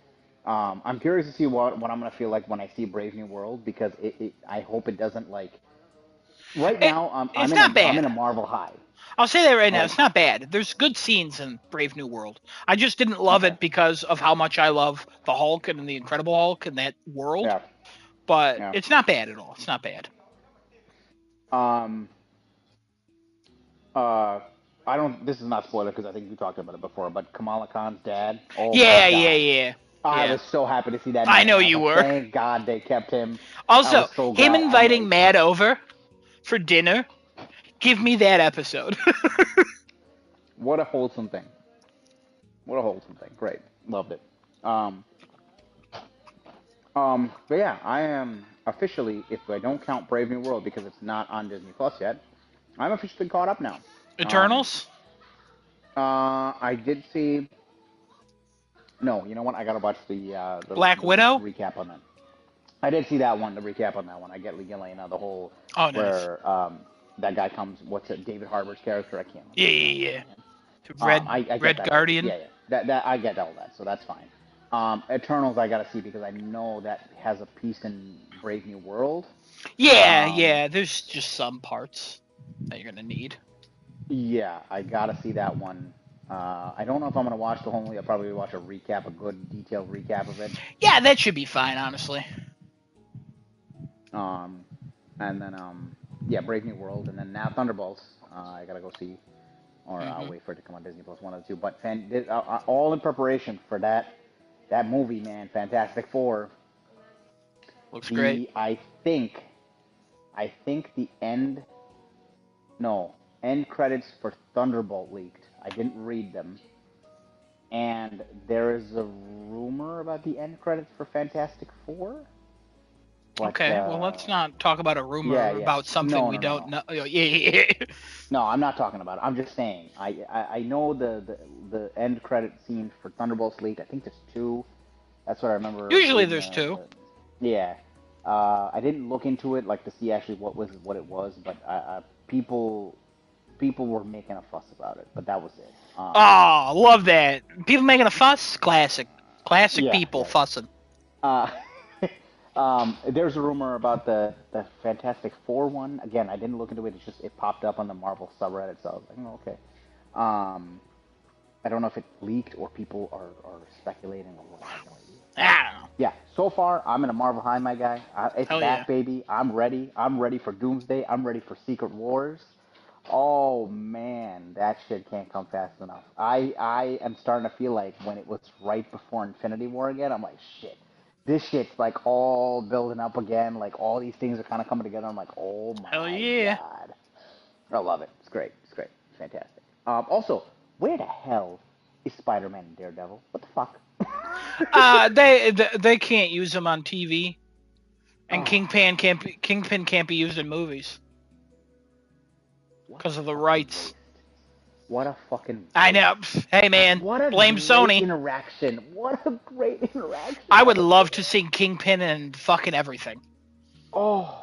I'm curious to see what I'm gonna feel like when I see Brave New World, because I hope it doesn't like. Right now, It's not bad. I'm in a Marvel high. I'll say that right now. Like, It's not bad. There's good scenes in Brave New World. I just didn't love okay. it because of how much I love the Hulk and the Incredible Hulk and that world. Yeah. But Yeah. it's not bad at all. It's not bad. I don't. This is not spoiler because I think you talked about it before. But Kamala Khan's dad. Oh Yeah. my God. I was so happy to see that. I know was you like, were. Thank God they kept him. Also, I was so him glad. inviting Matt over for dinner. Give me that episode. What a wholesome thing. What a wholesome thing. Great. Loved it. But yeah, I am officially, if I don't count Brave New World because it's not on Disney Plus yet, I'm officially caught up now. Eternals? I did see. No, you know what? I gotta watch the Black Widow recap on that. I did see that one. The recap on that one. I get Elena, the whole nice. Where that guy comes. What's it? David Harbour's character. I can't. Yeah. Red I get Red that. Guardian. Yeah. That I get all that, so that's fine. Eternals I gotta see because I know that has a piece in Brave New World. Yeah. There's just some parts that you're gonna need. Yeah, I gotta see that one. I don't know if I'm gonna watch the whole movie. I'll probably watch a recap, a good detailed recap of it. Yeah, that should be fine, honestly. And then yeah, Brave New World, and then now Thunderbolts. I gotta go see, or I'll wait for it to come on Disney Plus, one of the two. But all in preparation for that movie, man. Fantastic Four. Looks great. I think the end credits for Thunderbolt leaked. I didn't read them. And there is a rumor about the end credits for Fantastic Four. But, okay, well, let's not talk about a rumor about something we don't know. Yeah. No, I'm not talking about it. I'm just saying. I know the end credit scene for Thunderbolts leaked. I think there's 2. That's what I remember. Usually there's 2. Yeah. I didn't look into it like to see actually what it was, but people were making a fuss about it. But that was it. Love that. People making a fuss? Classic people fussing. There's a rumor about the Fantastic Four one. Again, I didn't look into it. It's just it popped up on the Marvel subreddit, so I was like, oh, okay. I don't know if it leaked or people are speculating or what. I don't know. Yeah, so far I'm in a Marvel high, my guy. It's Hell back, yeah. baby. I'm ready. I'm ready for Doomsday. I'm ready for Secret Wars. Oh man, that shit can't come fast enough. I am starting to feel like when it was right before Infinity War again, I'm like, shit. This shit's like all building up again. Like all these things are kind of coming together. I'm like, oh my God. I love it. It's great. It's great. It's fantastic. Also, where the hell is Spider-Man and Daredevil? What the fuck? They can't use them on TV, and Kingpin can't be used in movies because of the rights. What a fucking... I know. Hey, man. Blame Sony. What a great interaction. I would love to see Kingpin and fucking everything. Oh,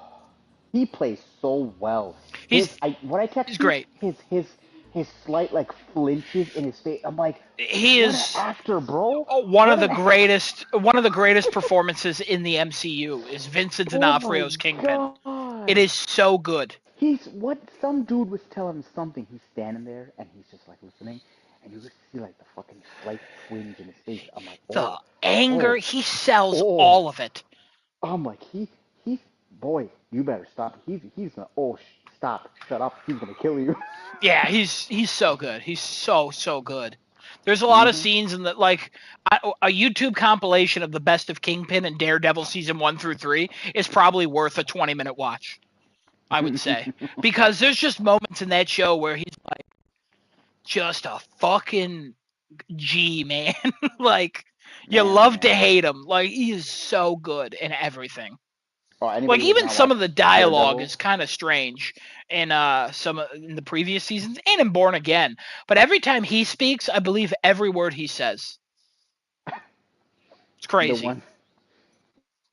he plays so well. He's great. His slight like flinches in his face. I'm like, he what is an actor, bro. One of the greatest performances in the MCU is Vincent D'Onofrio's Kingpin. God. It is so good. Some dude was telling him something. He's standing there and he's just like listening, and you just see like the fucking slight twinge in his face. I'm like, The anger, oh, he sells oh. all of it. I'm like, boy, you better stop. He's gonna, stop, shut up. He's gonna kill you. Yeah, he's so good. He's so good. There's a lot of hmm scenes in that, like a YouTube compilation of the best of Kingpin and Daredevil season 1 through 3 is probably worth a 20-minute watch. I would say, because there's just moments in that show where he's like just a fucking G, man. Like you love to man. hate him. Like he is so good in everything. Oh, Like anybody who's even not some watched of the dialogue Daredevil, is kind of strange in in the previous seasons and in Born Again. But every time he speaks, I believe every word he says. It's the crazy. one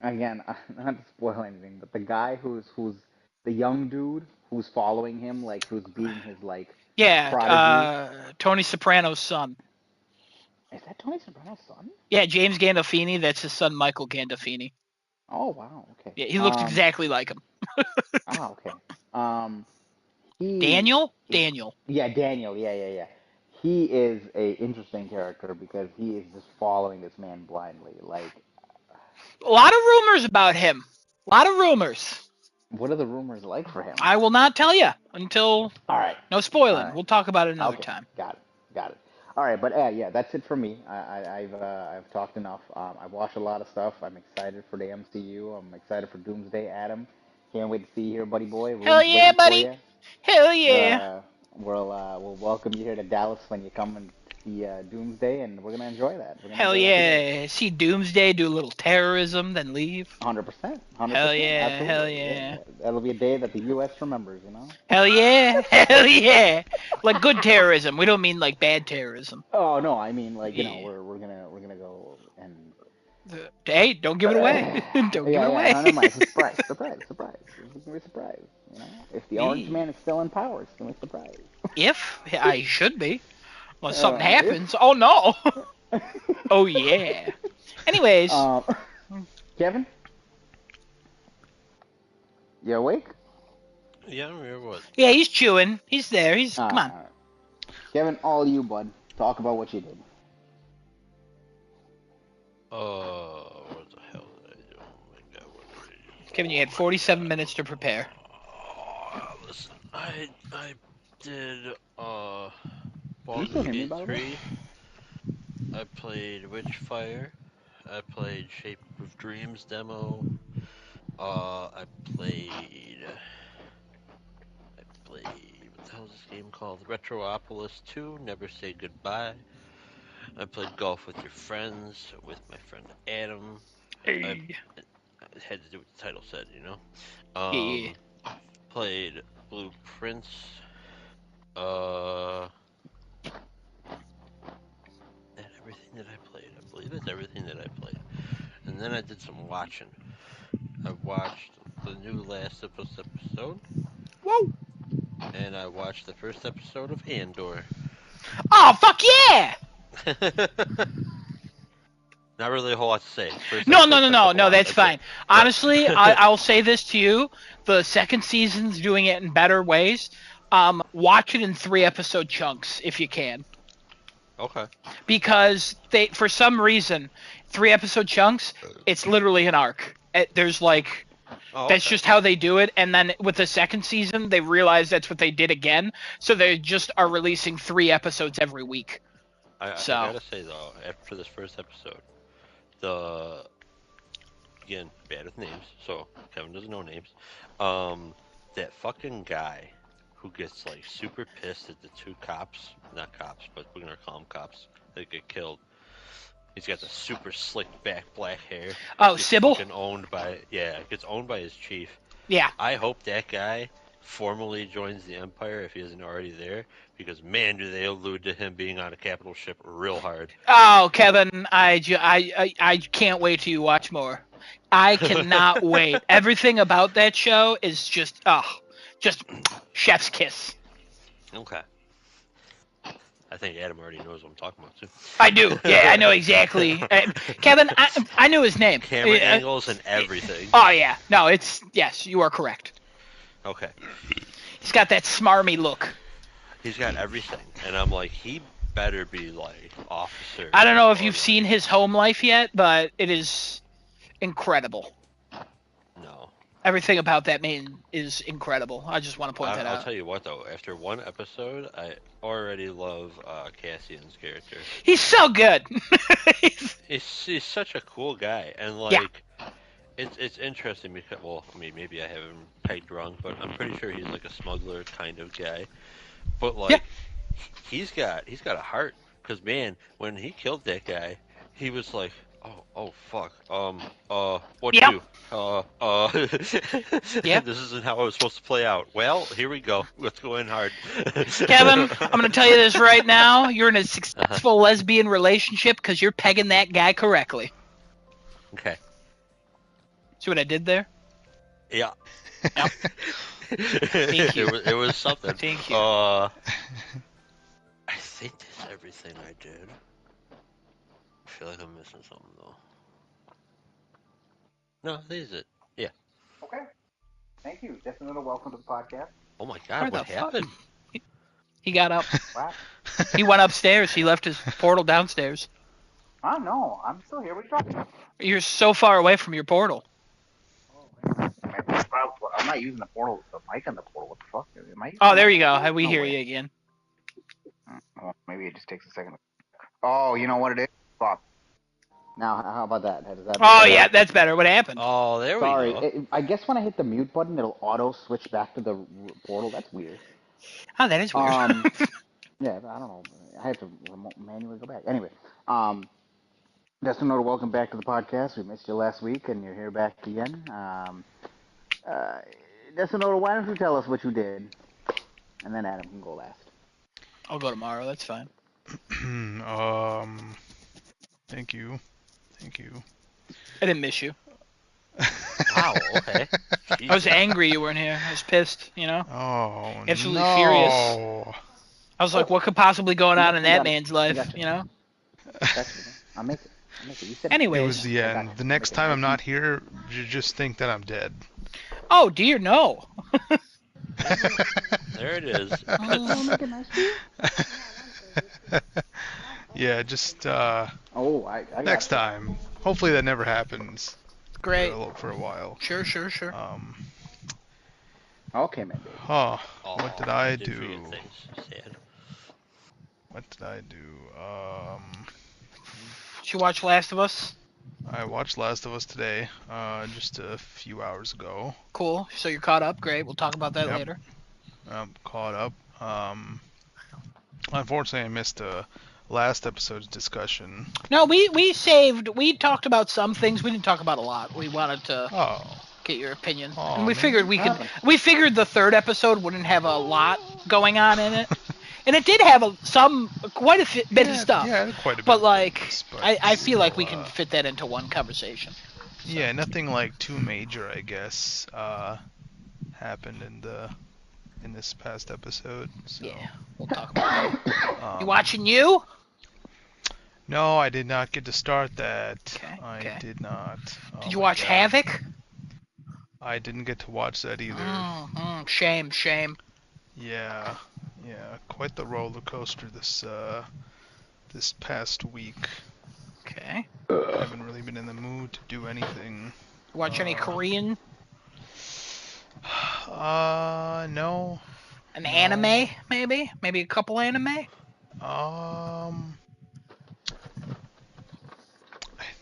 again, not to spoil anything, but the guy who's the young dude who's following him, like who's being his like Yeah, prodigy. Tony Soprano's son. Is that Tony Soprano's son? Yeah, James Gandolfini. That's his son, Michael Gandolfini. Oh wow, okay. Yeah, he looks exactly like him. Okay. Um, he, he, Daniel. yeah, Daniel, yeah. He is a interesting character because he is just following this man blindly. Like, A lot of rumors about him. A lot of rumors. what are the rumors like for him? I will not tell you until All right, no all spoiling. right, We'll talk about it another okay, time. got it. All right, but yeah, that's it for me. I've talked enough. I've watched a lot of stuff. I'm excited for the MCU. I'm excited for Doomsday, Adam. Can't wait to see you here, buddy boy. Hell Room's yeah, waiting for buddy. you. Hell yeah. Uh, we'll welcome you here to Dallas when you come and see Doomsday, and we're gonna enjoy that. We're gonna Hell enjoy that together. yeah. See Doomsday, do a little terrorism, then leave. 100%, Hell 100%, yeah. Hell absolutely. yeah. That'll be a day that the U.S. remembers, you know. Hell yeah. Hell yeah. Like good terrorism. We don't mean like bad terrorism. Oh no, I mean like Yeah. we're gonna go and Hey, don't give it away. Don't give it yeah. away. No, never mind. Surprise. It's gonna be a surprise. You know, if the Orange Yeah. Man is still in power, it's gonna be a surprise. If I should be. Unless something happens. If Oh no. Oh yeah. Anyways, um, Kevin, you awake? Yeah, I'm here. What? yeah, he's chewing. He's there. He's come on. Alright. Kevin, all you, bud. Talk about what you did. What the hell did I do? Oh my god, what did I do? Kevin, you had 47 minutes to prepare. Listen, I did Can you Baldur's still hear me, Gate by the way? 3. I played Witchfire. I played Shape of Dreams demo. I played what the hell is this game called? Retroopolis 2, Never Say Goodbye. I played golf with your friends, with my friend Adam. Hey. It had to do what the title said, you know? Yeah. Played Blueprints. And everything that I played. I believe it's everything that I played. And then I did some watching. I watched the new Last of Us episode. Whoa. And I watched the first episode of Andor. Oh, fuck yeah! Not really a whole lot to say. First No, episode took a no, while. that's it. fine. Honestly, I'll say this to you. The second season's doing it in better ways. Watch it in 3-episode chunks if you can. Okay. Because they, for some reason, 3-episode chunks, it's literally an arc. There's like... Oh, That's okay. just how they do it, and then with the second season, they realize that's what they did again, so they just are releasing 3 episodes every week. I So- gotta say though, after this first episode, again, bad with names, so Kevin doesn't know names. That fucking guy who gets like super pissed at the 2 cops, not cops, but we're gonna call them cops, that get killed. He's got the super slicked back black hair. Oh, Gets Sybil? fucking owned by gets owned by his chief. Yeah. I hope that guy formally joins the Empire if he isn't already there, because man, do they allude to him being on a capital ship real hard. Oh, Kevin, I can't wait till you watch more. I cannot wait. Everything about that show is just chef's kiss. Okay. I think Adam already knows what I'm talking about too. I do. Yeah, I know exactly. Kevin, I knew his name. Camera angles and everything. Oh yeah. No, yes, you are correct. Okay. He's got that smarmy look. He's got everything, and I'm like, he better be like officer. I don't know if or, you've like, seen his home life yet, but it is incredible. No. Everything about that man is incredible. I just want to point that I'll out. tell you what though. After one episode, I already love Cassian's character. He's so good. He's such a cool guy, and Yeah. like it's interesting because I mean maybe I have him pegged wrong, but I'm pretty sure he's like a smuggler kind of guy. But like he's got a heart. Cause man, when he killed that guy, he was like, oh fuck, what Yep. do? Yep. This isn't how it was supposed to play out. Well, here we go. Let's go in hard. Kevin, I'm going to tell you this right now. You're in a successful lesbian relationship because you're pegging that guy correctly. Okay. See what I did there? Yeah. Yep. Thank you. It was something. Thank you. I think that's everything I did. I feel like I'm missing something though. No, that is it. Yeah. Okay. Thank you. Just another welcome to the podcast. Oh my god, Where what the fuck? happened? He got up. Wow. He went upstairs. He left his portal downstairs. Oh no, I'm still here. What are you talking about? You're so far away from your portal. I'm not using the portal. The mic on the portal. What the fuck? Am I? Oh, there you go. We No hear way. you again. Well, maybe it just takes a second. Oh, you know what it is? Fuck. Now, how about that? Does that Oh, yeah, that's better. What happened? Oh, there Sorry, we go. I guess when I hit the mute button, it'll auto switch back to the portal. That's weird. Oh, that is weird. Yeah, I don't know. I had to manually go back. Anyway, just a note of welcome back to the podcast. We missed you last week, and you're here back again. Just a note of why don't you tell us what you did, and then Adam can go last. I'll go tomorrow. That's fine. Thank you. I didn't miss you. Wow, okay. I was angry you weren't here. I was pissed, you know? Oh, Absolutely no. furious. I was like, what could possibly go on in that man's life, Gotcha. you know? I'll make it. You said Anyways. It was the I got end. you. The next time I'm not here, you just think that I'm dead. Oh, dear, no. There it is. I'll make it nice for you. Yeah, just I got next you. time. Hopefully that never happens Great. for a while. Sure. Okay, man. Baby. Oh, Oh, what did I did forget do? things. Sad. What did I do? Did you watch Last of Us? I watched Last of Us today, just a few hours ago. Cool. So you're caught up. Great. We'll talk about that Yep. later. I'm caught up. Unfortunately, I missed last episode's discussion. No, we talked about some things. We didn't talk about a lot. We wanted to Oh, get your opinion. Aw, And we man. figured we figured the third episode wouldn't have a lot going on in it. And it did have quite a bit of stuff. Yeah, quite a bit. But of like, things, but I feel like we still, can fit that into one conversation. Yeah, nothing like too major, I guess, happened in this past episode. So. Yeah, we'll talk about that. You Um, watching you? No, I did not get to start that. Okay, I okay. did not. Oh Did you my watch God. Havoc? I didn't get to watch that either. Shame. Yeah, quite the roller coaster this past week. Okay. I haven't really been in the mood to do anything. Watch any Korean? No. An anime, maybe? Maybe a couple anime? I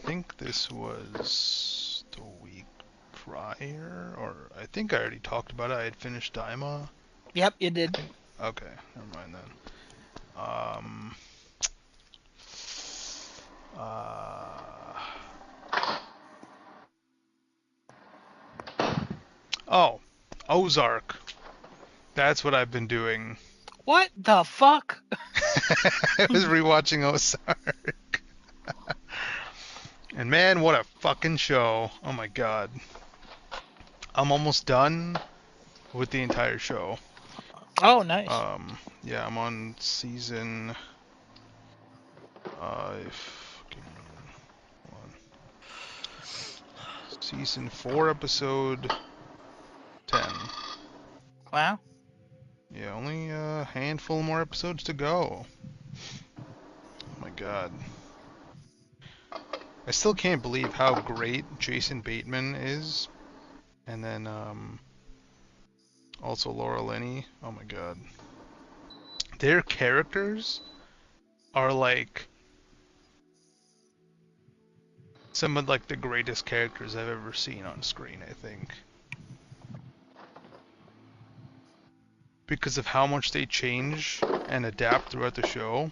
think this was the week prior, or I think I already talked about it. I had finished Daima. Yep, you did. Okay, never mind then. Oh, Ozark. That's what I've been doing. What the fuck? I was rewatching Ozark. And man, what a fucking show. Oh my god. I'm almost done with the entire show. Oh, nice. Yeah, I'm on season... Season 4, episode 10. Wow. Yeah, only a handful more episodes to go. god. I still can't believe how great Jason Bateman is. And then, also Laura Linney. Oh my god. Their characters are like some of like the greatest characters I've ever seen on screen, I think. Because of how much they change and adapt throughout the show.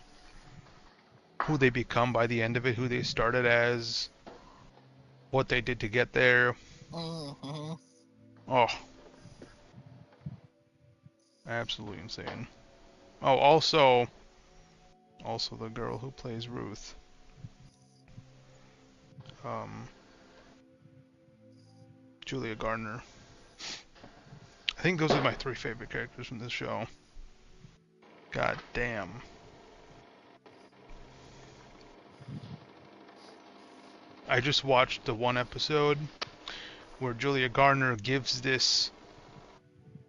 Who they become by the end of it, who they started as, what they did to get there. Mm-hmm. Oh. Absolutely insane. Oh, also the girl who plays Ruth. Julia Gardner. I think those are my 3 favorite characters from this show. God damn. I just watched the one episode where Julia Gardner gives this,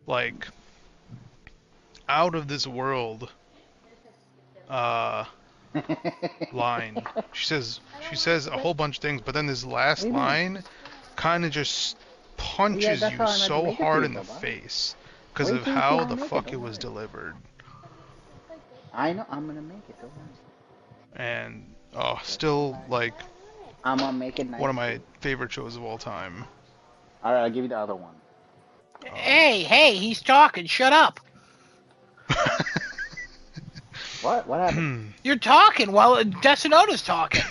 like, out of this world line. She says a whole bunch of things, but then this last line kind of just punches you so hard in the face because of how the fuck it was delivered. I know, I'm gonna make it, don't worry. And still like I'm gonna make it nice. one of my favorite shows of all time. Alright, I'll give you the other one. Hey, he's talking. Shut up. What? What happened? You're talking while Decinota's talking.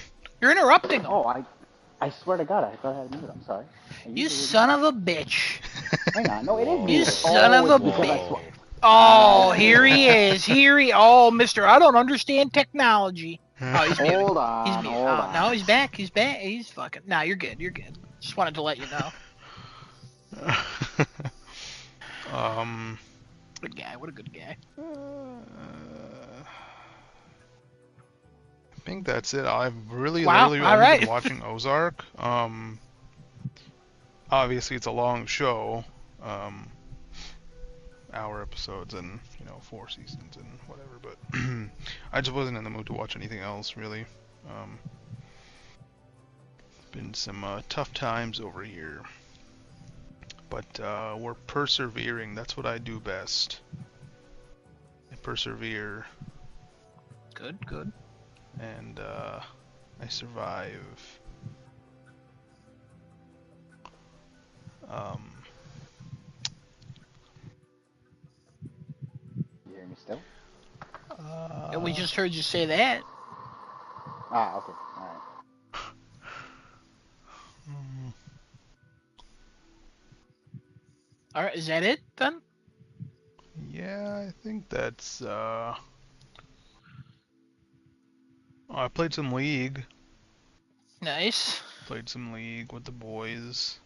You're interrupting him. Oh, I swear to God, I thought I had mute. I'm sorry. You son of a bitch. Hang on, no, it is You muted. son of a it's because I bitch. swear. Oh, here he is. Oh, Mister, I don't understand technology. Oh, he's muted. Hold on, He's muted. hold on. No, he's back. He's back. He's fucking. No, you're good. You're good. Just wanted to let you know. Good guy. What a good guy. I think that's it. I've really Wow, only alright. been watching Ozark. Obviously it's a long show. Hour episodes and 4 seasons and whatever, but I just wasn't in the mood to watch anything else really. Been some tough times over here, but we're persevering. That's what I do best. I persevere. Good. And I survive. You hear me still? And we just heard you say that. Ah, okay. Alright. All right, is that it then? Yeah, I think that's I played some League. Nice. Played some League with the boys.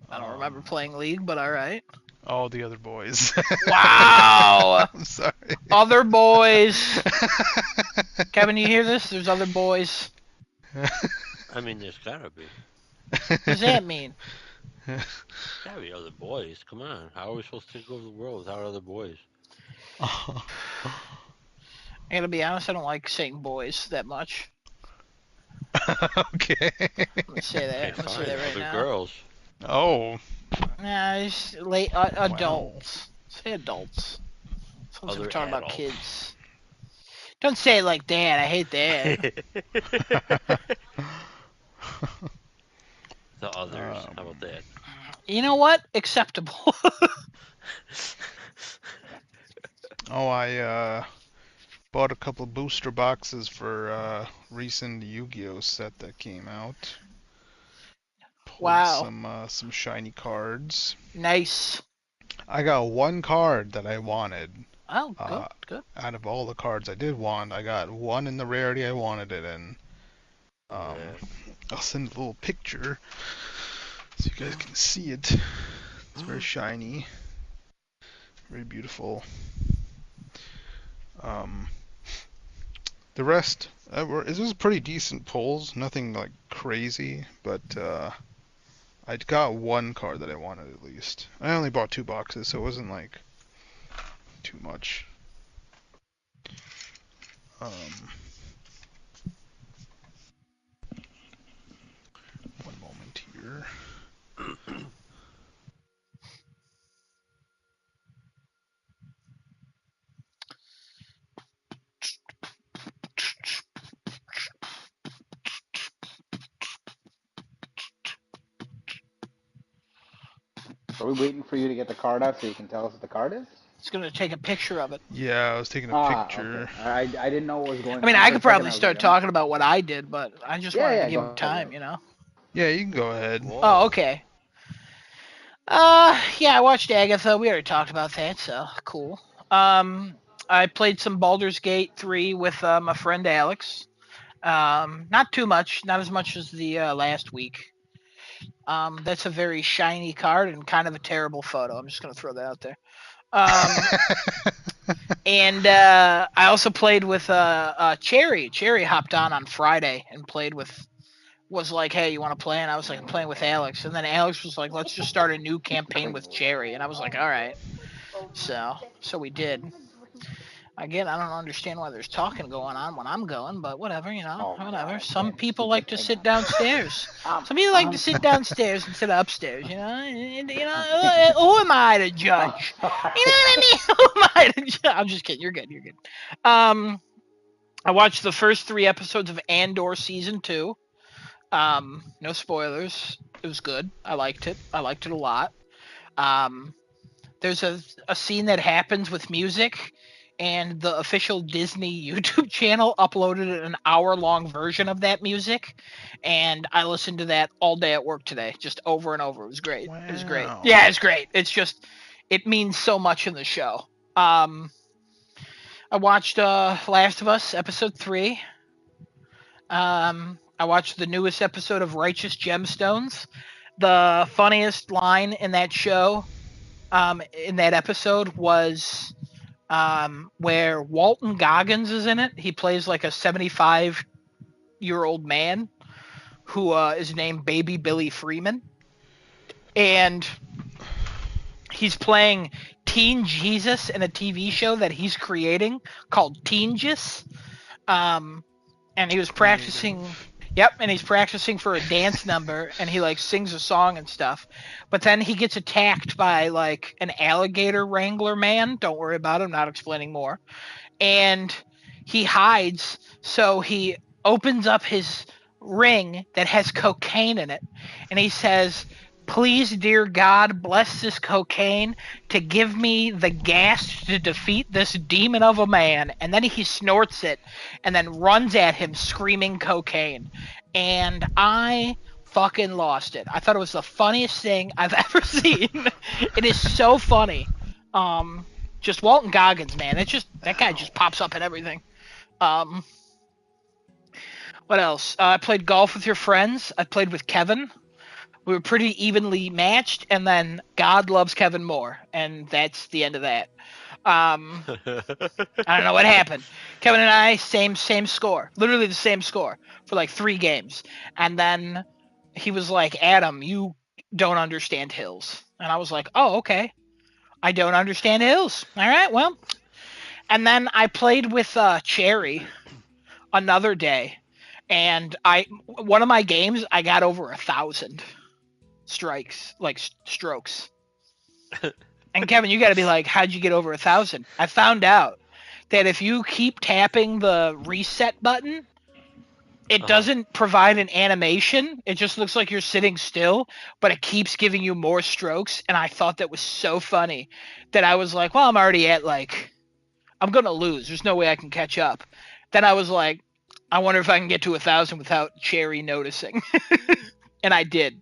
I don't remember playing League, but all right. Oh, the other boys. Wow. I'm sorry. Other boys. Kevin, you hear this? There's other boys. I mean, there's gotta be. What does that mean? Gotta be other boys. Come on. How are we supposed to take over the world without other boys? I gotta be honest, I don't like saying boys that much. Okay. I'm gonna say that. Okay, I'm gonna say fine. that right Other now. girls. Oh. Nah, it's late adults. Say adults. Sounds like we're Other talking about adults. kids. Don't say it like that. I hate that. The others. How about that? You know what? Acceptable. Oh, I bought a couple booster boxes for recent Yu-Gi-Oh set that came out. Pulled Wow. Some shiny cards. Nice. I got one card that I wanted. Oh, good. Out of all the cards I did want, I got one in the rarity I wanted it in. Yeah. I'll send a little picture so you guys can see it. It's very shiny, very beautiful. The rest, it was pretty decent pulls, nothing like crazy, but I got one card that I wanted at least. I only bought 2 boxes, so it wasn't like too much. picture. Are we waiting for you to get the card out so you can tell us what the card is? It's gonna take a picture of it. Yeah, I was taking a Ah, picture. okay. I didn't know what was going I mean, on I for a could second. probably I was start like, talking about what I did, but I just wanted to give go him ahead, time, go you know. Yeah, you can go ahead. Whoa. Oh, okay. Yeah, I watched Agatha. We already talked about that, so cool. I played some Baldur's Gate 3 with my friend Alex. Not too much, not as much as the last week. That's a very shiny card and kind of a terrible photo. I'm just gonna throw that out there. And I also played with Cherry. Cherry hopped on Friday and played with. Was like, hey, you want to play? And I was like, I'm playing with Alex. And then Alex was like, let's just start a new campaign with Cherry. And I was like, all right. So we did. Again, I don't understand why there's talking going on when I'm going, but whatever, you know, Oh, whatever. God, Some again, people stupid like to thing. sit downstairs. Um, Some people like um, to sit downstairs instead of upstairs, you know. And, you know, who am I to judge? You know what I mean? Who am I to judge? I'm just kidding. You're good. You're good. I watched the first 3 episodes of Andor season 2. No spoilers. It was good. I liked it. I liked it a lot. There's a scene that happens with music, and the official Disney YouTube channel uploaded an hour-long version of that music, and I listened to that all day at work today, just over and over. It was great. It was great. Wow. Yeah, it's great. It's just, it means so much in the show. I watched Last of Us episode 3. I watched the newest episode of Righteous Gemstones. The funniest line in that show, in that episode, was where Walton Goggins is in it. He plays like a 75-year-old man who is named Baby Billy Freeman. And he's playing Teen Jesus in a TV show that he's creating called Teen-jis. And he was practicing. Yep, and he's practicing for a dance number, and he like sings a song and stuff. But then he gets attacked by like an alligator wrangler man. Don't worry about it, I'm not explaining more. And he hides, so he opens up his ring that has cocaine in it, and he says, "Please, dear God, bless this cocaine to give me the gas to defeat this demon of a man." And then he snorts it and then runs at him screaming cocaine. And I fucking lost it. I thought it was the funniest thing I've ever seen. It is so funny. Just Walton Goggins, man. It's just, that guy just pops up at everything. What else? I played golf with your friends. I played with Kevin. We were pretty evenly matched, and then God loves Kevin more, and that's the end of that. I don't know what happened. Kevin and I, same score, literally the same score for like 3 games, and then he was like, "Adam, you don't understand hills," and I was like, "Oh, okay, I don't understand hills. All right, well." And then I played with Cherry another day, and one of my games I got over 1,000 strikes, like strokes. And Kevin, you got to be like, how'd you get over 1,000? I found out that if you keep tapping the reset button, it doesn't provide an animation. It just looks like you're sitting still, but it keeps giving you more strokes. And I thought that was so funny that I was like, well, I'm already at like, I'm going to lose. There's no way I can catch up. Then I was like, I wonder if I can get to 1,000 without Cherry noticing. And I did.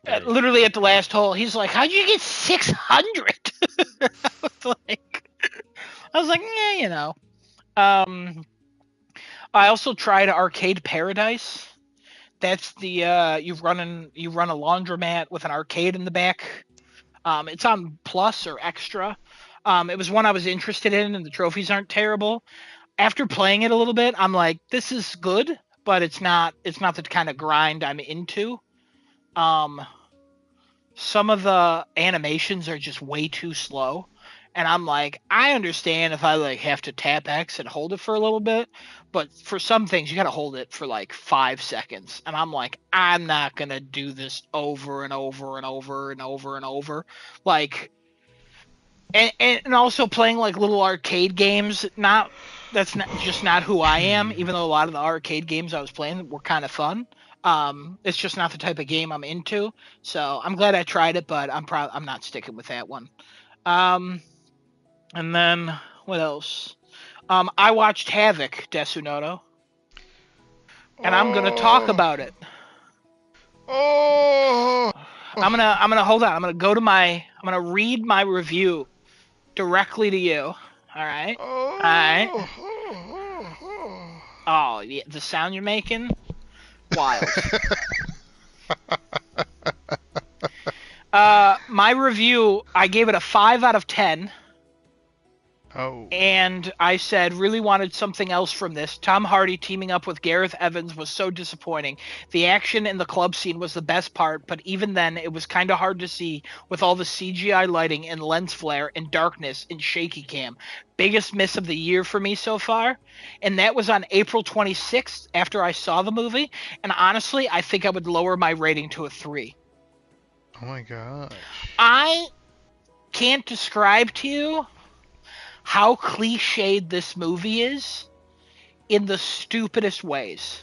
Nice. Literally at the last hole, he's like, "How'd you get 600?" I was like, yeah, you know. I also tried Arcade Paradise. That's the you run a laundromat with an arcade in the back. It's on Plus or Extra. It was one I was interested in, and the trophies aren't terrible. After playing it a little bit, I'm like, this is good, but it's not the kind of grind I'm into. Some of the animations are just way too slow, And I'm like, I understand if I like have to tap X and hold it for a little bit, but for some things you gotta hold it for like 5 seconds. And I'm like, I'm not gonna do this over and over and over and over and over. Like, and also playing like little arcade games. That's not who I am. Even though a lot of the arcade games I was playing were kind of fun. It's just not the type of game I'm into. So I'm glad I tried it, but I'm not sticking with that one. Um, and then what else? I watched Havoc, Desunoto, and I'm gonna talk about it. Oh. I'm gonna hold on. I'm gonna read my review directly to you. All right. All right. Oh, yeah, the sound you're making, wild. My review, I gave it a 5 out of 10. Oh. And I said, really wanted something else from this. Tom Hardy teaming up with Gareth Evans was so disappointing. The action in the club scene was the best part, but even then, it was kind of hard to see with all the CGI lighting and lens flare and darkness and shaky cam. Biggest miss of the year for me so far. And that was on April 26th after I saw the movie. And honestly, I think I would lower my rating to a 3. Oh my gosh. I can't describe to you how cliched this movie is in the stupidest ways.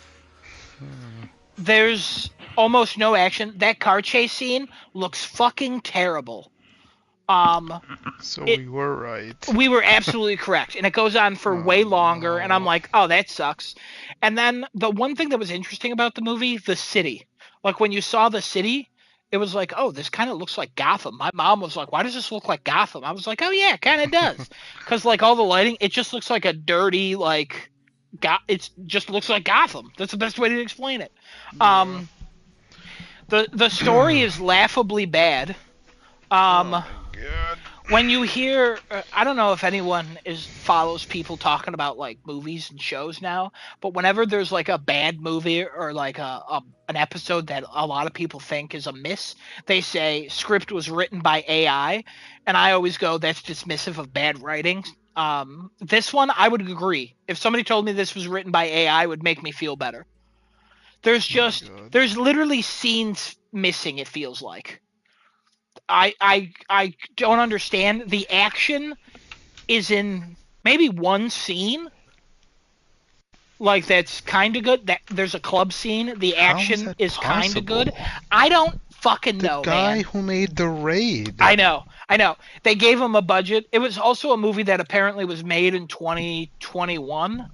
There's almost no action. That car chase scene looks fucking terrible. So we were right. We were absolutely correct. And it goes on for way longer, and I'm like, oh, that sucks. And then the one thing that was interesting about the movie, the city. Like when you saw the city, it was like, oh, this kind of looks like Gotham. My mom was like, why does this look like Gotham? I was like, oh yeah, it kind of does. Because like all the lighting, it just looks like a dirty, like, it just looks like Gotham. That's the best way to explain it. The story is laughably bad. God. When you hear, I don't know if anyone follows people talking about like movies and shows now, but whenever there's like a bad movie or like an episode that a lot of people think is a miss, they say script was written by AI, and I always go, that's dismissive of bad writing. This one, I would agree. If somebody told me this was written by AI, it would make me feel better. There's literally scenes missing, it feels like. I don't understand. The action is in maybe one scene. Like that's kind of good. That there's a club scene. The action is kind of good. I don't fucking know, man. The guy who made The Raid. I know. They gave him a budget. It was also a movie that apparently was made in 2021.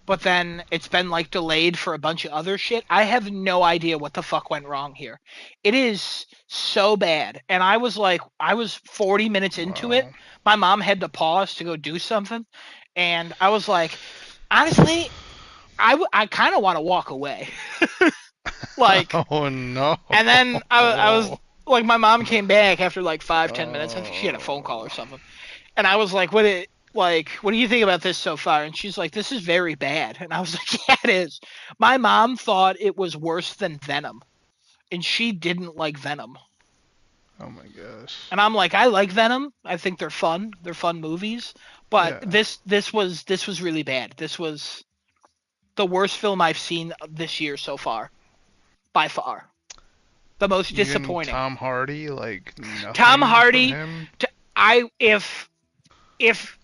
But then it's been like delayed for a bunch of other shit. I have no idea what the fuck went wrong here. It is so bad. And I was 40 minutes into it. My mom had to pause to go do something. And I was like, honestly, I kind of want to walk away. Like, oh no. And then I was like, my mom came back after like 5-10 minutes. I think she had a phone call or something. And I was like, what do you think about this so far? And she's like, this is very bad. And I was like, yeah, it is. My mom thought it was worse than Venom. And she didn't like Venom. Oh my gosh. And I'm like, I like Venom. I think they're fun. They're fun movies. But Yeah. this was really bad. This was the worst film I've seen this year so far. By far. The most Even disappointing. Tom Hardy, like nothing Tom Hardy, from him? if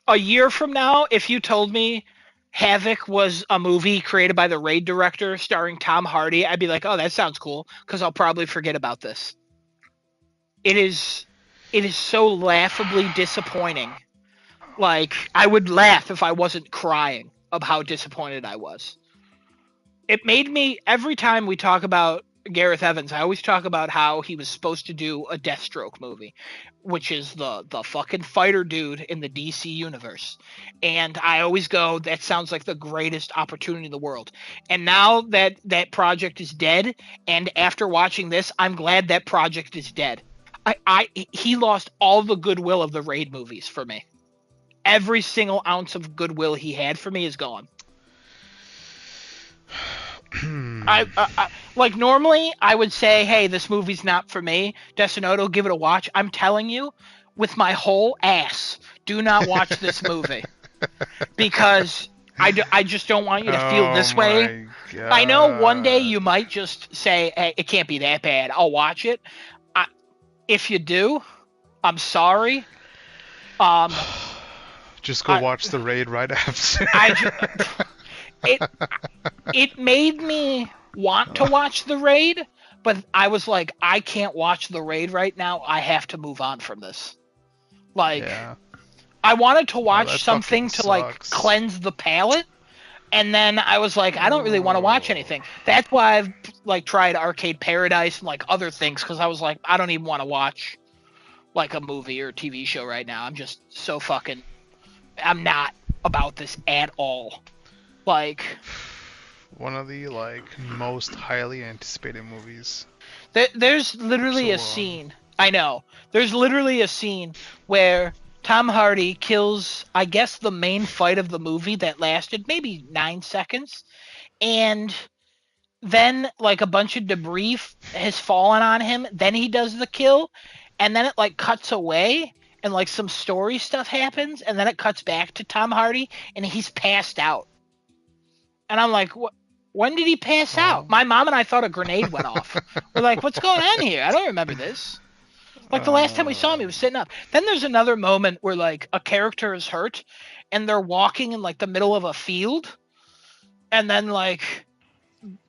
a year from now, if you told me Havoc was a movie created by the Raid director starring Tom Hardy, I'd be like, oh, that sounds cool, because I'll probably forget about this. It is so laughably disappointing. Like, I would laugh if I wasn't crying of how disappointed I was. It made me, every time we talk about Gareth Evans, I always talk about how he was supposed to do a Deathstroke movie, which is the fucking fighter dude in the DC universe. And I always go, that sounds like the greatest opportunity in the world. And now that project is dead, and after watching this, I'm glad that project is dead. He lost all the goodwill of the Raid movies for me. Every single ounce of goodwill he had for me is gone. I like normally I would say, hey, this movie's not for me. Desunoto, give it a watch. I'm telling you, with my whole ass, do not watch this movie because I just don't want you to feel this way. God. I know one day you might just say, hey, it can't be that bad. I'll watch it. If you do, I'm sorry. Just go watch The Raid right after. It made me want to watch The Raid, but I was like, I can't watch The Raid right now. I have to move on from this. Like, Yeah. I wanted to watch that something fucking to like sucks. cleanse the palate, and then I was like, I don't really want to watch anything. That's why I've like tried Arcade Paradise and like other things, because I was like, I don't even want to watch like a movie or a TV show right now. I'm just so fucking, I'm not about this at all. Like, one of the like most highly anticipated movies. there's literally So a long. scene. I know. There's literally a scene where Tom Hardy kills, I guess, the main fight of the movie that lasted maybe 9 seconds, and then like a bunch of debris has fallen on him. Then he does the kill, and then it like cuts away, and like some story stuff happens, and then it cuts back to Tom Hardy, and he's passed out. And I'm like, what? When did he pass out? My mom and I thought a grenade went off. We're like, what's going on here? I don't remember this. Like the last time we saw him, he was sitting up. Then there's another moment where like a character is hurt, and they're walking in like the middle of a field, and then like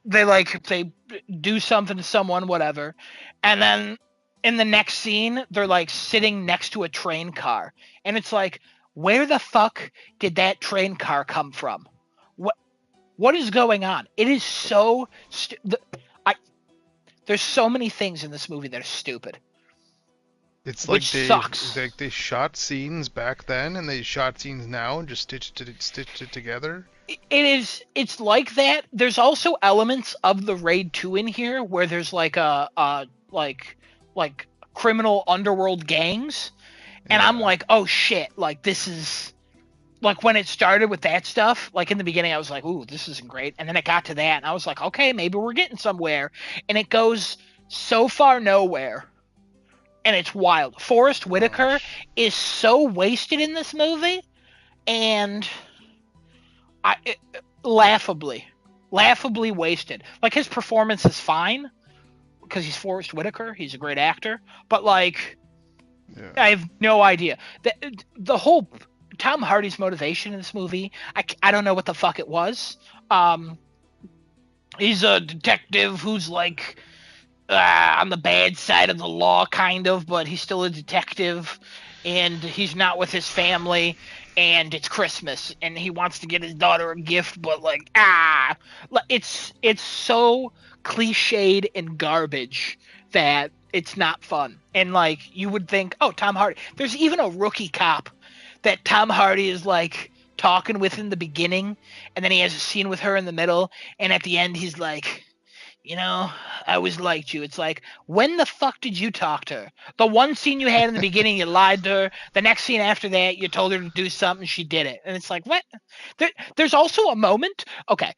they do something to someone, whatever, and then in the next scene they're like sitting next to a train car, and it's like, where the fuck did that train car come from? What is going on? It is so there's so many things in this movie that are stupid. It's Which like sucks. they shot scenes back then and they shot scenes now and just stitched it together. It's like that. There's also elements of the Raid 2 in here where there's like like criminal underworld gangs, and I'm like, oh shit, like this is like when it started with that stuff, like in the beginning I was like, ooh, this isn't great, and then it got to that and I was like, okay, maybe we're getting somewhere, and it goes so far nowhere. And it's wild. Forrest Whitaker is so wasted in this movie, and laughably wasted. Like his performance is fine because he's Forrest Whitaker. He's a great actor, but like, I have no idea. The whole Tom Hardy's motivation in this movie, I don't know what the fuck it was. He's a detective who's like on the bad side of the law, kind of, but he's still a detective, and he's not with his family, and it's Christmas, and he wants to get his daughter a gift, but like, it's so cliched and garbage that it's not fun. And like, you would think, oh, Tom Hardy. There's even a rookie cop that Tom Hardy is like talking with in the beginning, and then he has a scene with her in the middle, and at the end he's like, you know, I always liked you. It's like, when the fuck did you talk to her? The one scene you had in the beginning, you lied to her. The next scene after that, you told her to do something, she did it. And it's like, what? There's also a moment. Okay.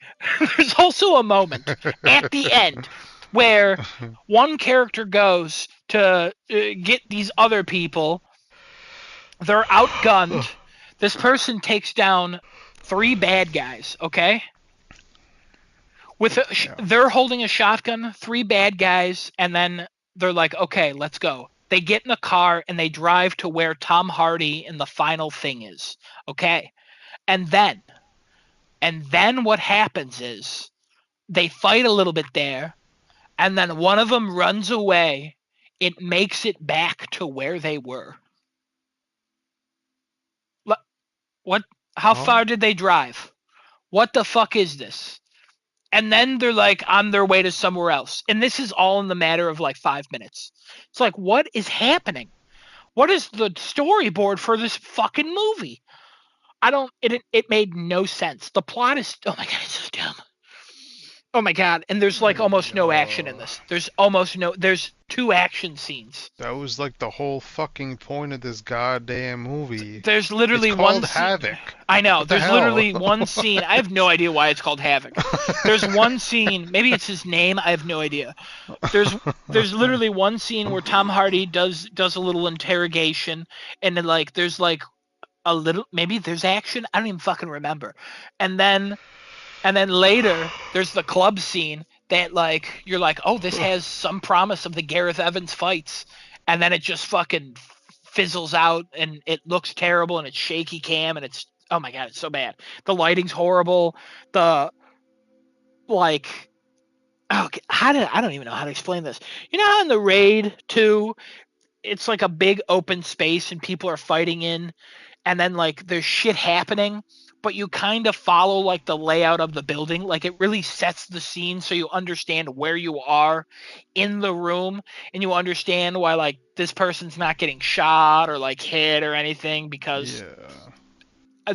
There's also a moment at the end where one character goes to get these other people. They're outgunned. This person takes down 3 bad guys, okay? They're holding a shotgun, 3 bad guys, and then they're like, okay, let's go. They get in a car and they drive to where Tom Hardy in the final thing is, okay? And then what happens is they fight a little bit there, and then one of them runs away. It makes it back to where they were. What? How far did they drive? What the fuck is this? And then they're like on their way to somewhere else. And this is all in the matter of like 5 minutes. It's like, what is happening? What is the storyboard for this fucking movie? It made no sense. The plot is, oh my god, it's so dumb. Oh my god! And there's like almost no action in Oh. this. There's almost no. There's 2 action scenes. That was like the whole fucking point of this goddamn movie. There's It's literally one called scene. Havoc. I know. What the There's hell? literally one scene. I have no idea why it's called Havoc. There's one scene. Maybe it's his name. I have no idea. There's literally one scene where Tom Hardy does a little interrogation, and then like there's like a little, maybe there's action. I don't even fucking remember. And then later there's the club scene that like you're like, oh, this has some promise of the Gareth Evans fights, and then it just fucking fizzles out and it looks terrible and it's shaky cam and it's, oh my god, it's so bad. The lighting's horrible. The like, oh, I don't even know how to explain this. You know how in the Raid 2 it's like a big open space and people are fighting in, and then like there's shit happening, but you kind of follow like the layout of the building. Like it really sets the scene so you understand where you are in the room, and you understand why like this person's not getting shot or like hit or anything, because Yeah.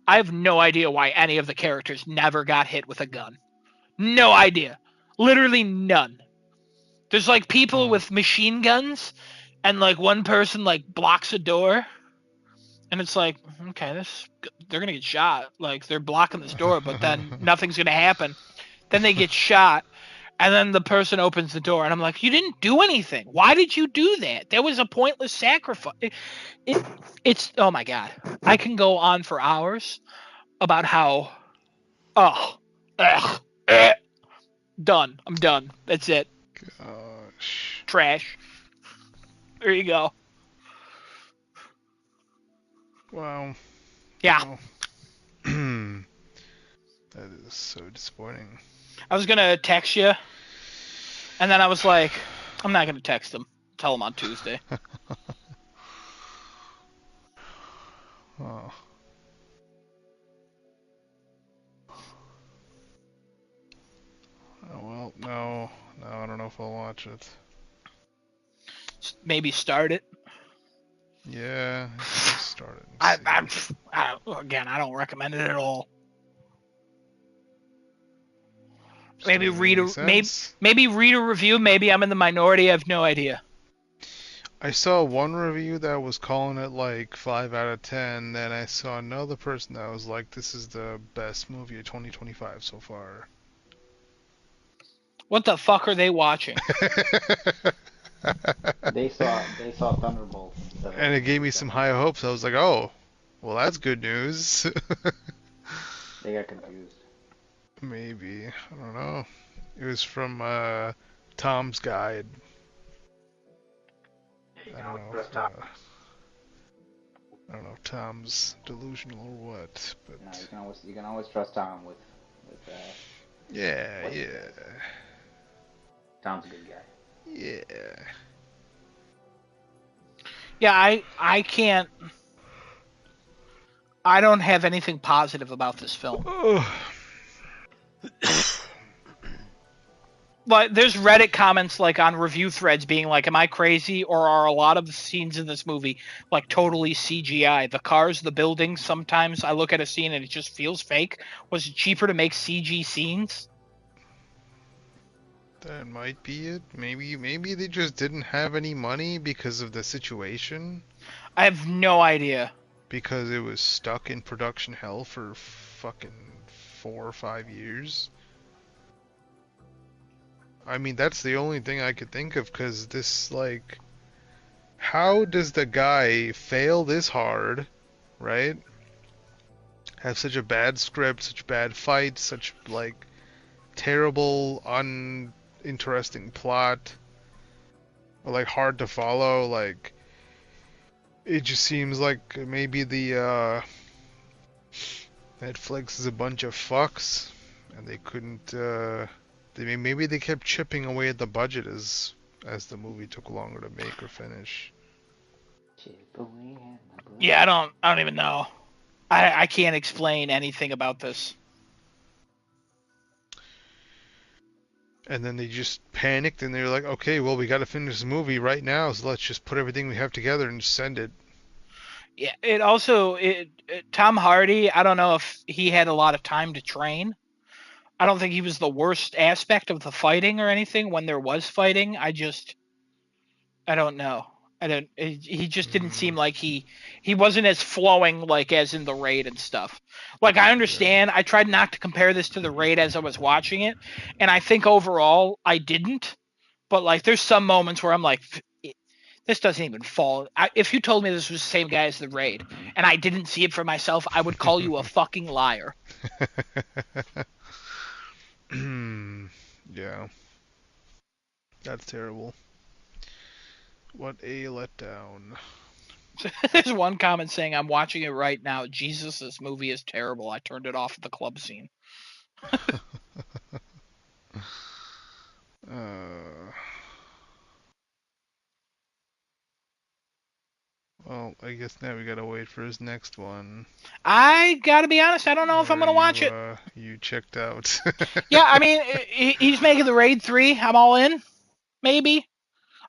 I have no idea why any of the characters never got hit with a gun. No idea. Literally none. There's like people with machine guns, and like one person like blocks a door, and it's like, okay, they're gonna get shot. Like they're blocking this door, but then nothing's gonna happen. Then they get shot, and then the person opens the door, and I'm like, you didn't do anything. Why did you do that? That was a pointless sacrifice. It's oh my god. I can go on for hours about how, oh, ugh, done. I'm done. That's it. Gosh. Trash. There you go. Wow. Yeah. Wow. That is so disappointing. I was gonna text you, and then I was like, I'm not gonna text them. Tell them on Tuesday. Oh. Oh, well, no, I don't know if I'll watch it. Maybe start it. Yeah, I should start it. And see. Again, I don't recommend it at all. Just Maybe doesn't read make a any sense. maybe read a review. Maybe I'm in the minority. I have no idea. I saw one review that was calling it like 5 out of 10, then I saw another person that was like, this is the best movie of 2025 so far. What the fuck are they watching? They saw Thunderbolts instead of. And it gave me some high hopes. I was like, oh, well, that's good news. They got confused. Maybe. I don't know. It was from Tom's Guide. I don't know if Tom's delusional or what, but No, you can always trust Tom with yeah, what he yeah, says. Tom's a good guy. yeah. Yeah, I can't. I don't have anything positive about this film. But there's Reddit comments like on review threads being like, am I crazy, or are a lot of the scenes in this movie like totally CGI? The cars, the buildings, sometimes I look at a scene and it just feels fake. Was it cheaper to make CG scenes? That might be it. Maybe they just didn't have any money because of the situation. I have no idea. Because it was stuck in production hell for fucking 4 or 5 years. I mean, that's the only thing I could think of, because this, like, how does the guy fail this hard, right? Have such a bad script, such bad fights, such, like, terrible, uninteresting plot, or, like, hard to follow, like, it just seems like maybe the, Netflix is a bunch of fucks, and they couldn't, maybe they kept chipping away at the budget as the movie took longer to make or finish. Yeah, I don't even know. I can't explain anything about this. And then they just panicked and they were like, okay, well, we got to finish this movie right now, so let's just put everything we have together and send it. Yeah, it also Tom Hardy, I don't know if he had a lot of time to train, I don't think he was the worst aspect of the fighting or anything when there was fighting. I don't know. He just didn't seem like he wasn't as flowing like as in the Raid and stuff. Like I understand, I tried not to compare this to the Raid as I was watching it, and I think overall I didn't. But like there's some moments where I'm like, this doesn't even fall. If you told me this was the same guy as the Raid and I didn't see it for myself, I would call you a fucking liar. Yeah. That's terrible. What a letdown. There's one comment saying, I'm watching it right now. Jesus, this movie is terrible. I turned it off at the club scene. Well, I guess now we gotta wait for his next one. I gotta be honest, I don't know if I'm Or gonna watch it. You checked out. Yeah, I mean, he's making the Raid 3. I'm all in. Maybe.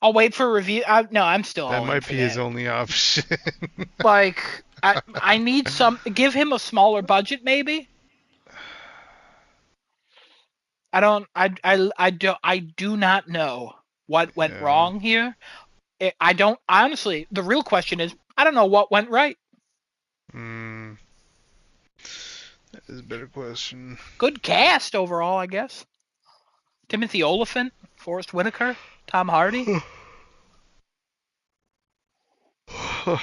I'll wait for a review. No, I'm still That all in might for be that. his only option. Like, I need some. Give him a smaller budget, maybe. I do not know what went Yeah. wrong here. I don't honestly. The real question is, I don't know what went right. That is a better question. Good cast overall, I guess. Timothy Olyphant, Forrest Whitaker, Tom Hardy. Ugh.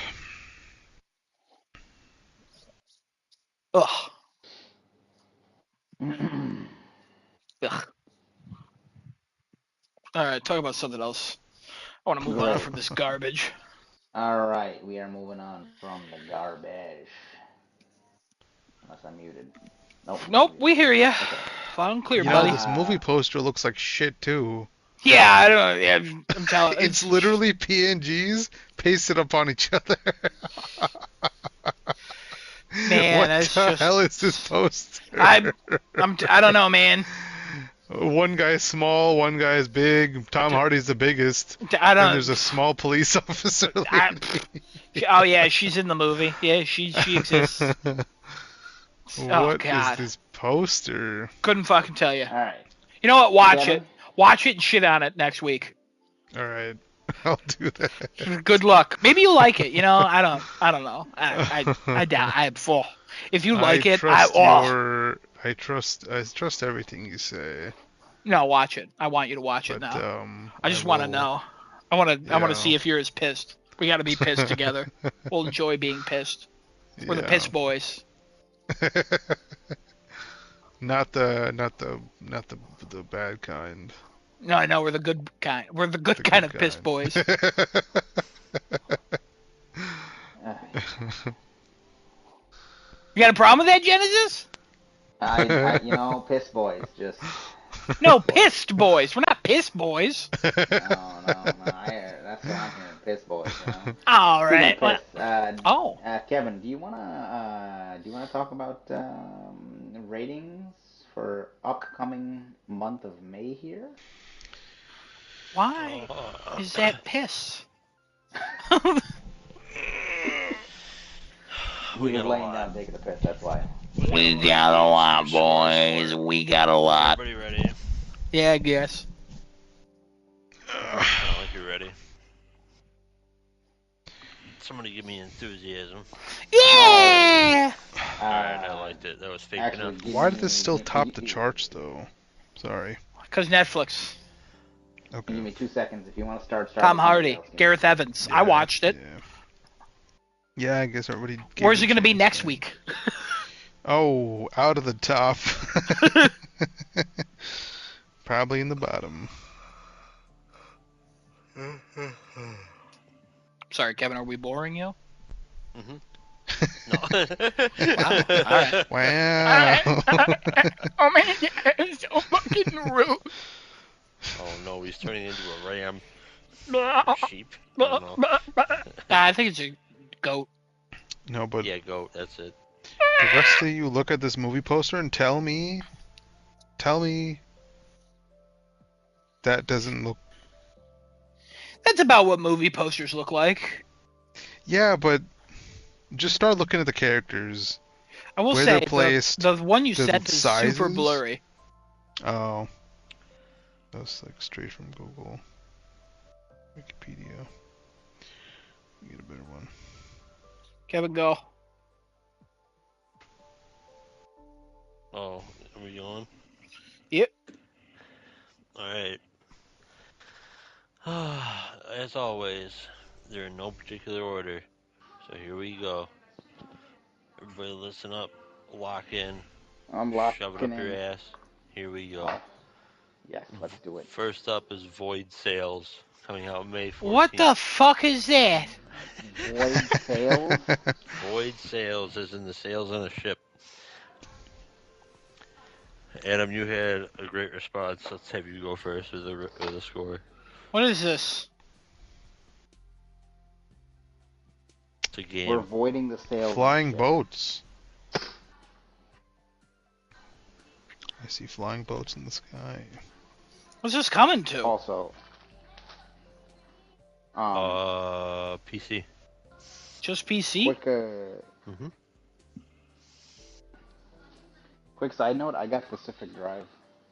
Ugh. All right, talk about something else. I want to move on Right. from this garbage. Alright, we are moving on from the garbage. Unless I'm muted. Nope, we hear you. Okay. Loud and clear, You know, buddy. this movie poster looks like shit too. Yeah, I don't. Yeah, I'm telling. It's literally PNGs pasted upon each other. Man, what that's the just. hell is this poster? I don't know, man. One guy's small, one guy's big. Tom Hardy's the biggest. I And don't. there's a small police officer. Oh yeah, she's in the movie. Yeah, she exists. Oh What God, is this poster? couldn't fucking tell you. Alright. You know what? Watch Kevin? it. Watch it and shit on it next week. All right, I'll do that. Good luck. Maybe you like it. You know, I don't know. I doubt. I'm full. If you like it, I trust everything you say. No, watch it. I want you to watch it But now. I just want to know. I want to see if you're as pissed. We got to be pissed together. We'll enjoy being pissed. We're the piss boys. Not the bad kind. No, I know we're the good kind. We're the good The kind good of piss kind. boys. You got a problem with that, Genesis? Piss boys, just... No, pissed boys. We're not piss boys. No, that's what I'm hearing, piss boys, you know? All right. Speaking of piss, Kevin, do you wanna talk about ratings for upcoming month of May here? Why is that piss? We were laying down taking a piss, that's why. We got a lot, boys. We got a lot. Everybody ready? Yeah, I guess. I don't like you're ready. Somebody give me enthusiasm. Yeah. Alright, I liked it. That was fake enough. Why did this still top the charts though? Sorry. Because Netflix. Give Okay. me 2 seconds if you want to start. Tom Hardy, Gareth Evans. I watched it. Yeah, I guess everybody. Where's it going to be next week? Oh, out of the top. Probably in the bottom. Sorry, Kevin. Are we boring you? No. Wow. All right. Wow. Oh man, it's so fucking rude. Oh no, he's turning into a ram. Sheep. I don't Nah, know. I think it's a goat. No, but Yeah, goat, that's it. the rest of you look at this movie poster and tell me that doesn't look. That's about what movie posters look like. Yeah, but just start looking at the characters. I will Where say they're placed, the one you the sent is sizes. super blurry. Oh, that's like straight from Google. Wikipedia. Get a better one. Kevin, go. Oh, are we on? Yep. Alright. As always, they're in no particular order. So here we go. Everybody listen up, lock in, I'm shove it locking up your in. ass. Here we go. Oh, yes, let's do it. First up is Void Sales, coming out May 14th. What the fuck is that? Void sales? Void Sales is in the sales on a ship. Adam, you had a great response. Let's have you go first with a score. What is this? It's a game. We're avoiding the sales. Flying ship. boats. I see flying boats in the sky. What's this coming to? Also, PC. Just PC? quick, Mm-hmm. quick side note, I got Pacific Drive,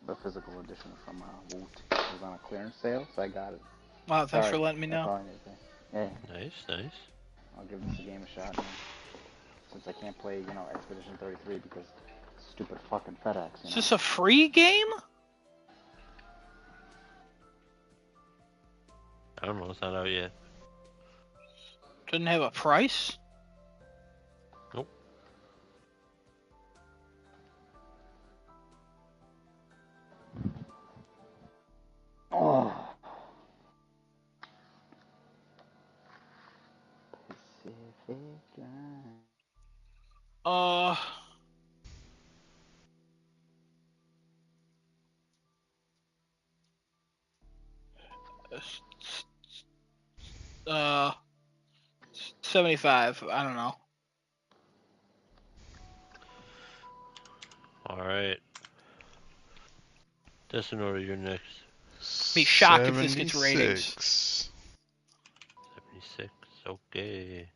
the physical edition from Woot. It was on a clearance sale, so I got it. Wow, thanks Sorry, for letting me that's know. all I need to say. Yeah, Nice, nice. I'll give this a game a shot, man. Since I can't play, Expedition 33 because stupid fucking FedEx, Is this a free game? I don't know, it's not out yet. Doesn't have a price? Nope. Oh. Pacific Drive. Uh... Uh... 75. I don't know. Alright. Desinora, you're next. Be shocked if this gets ratings. 76, okay.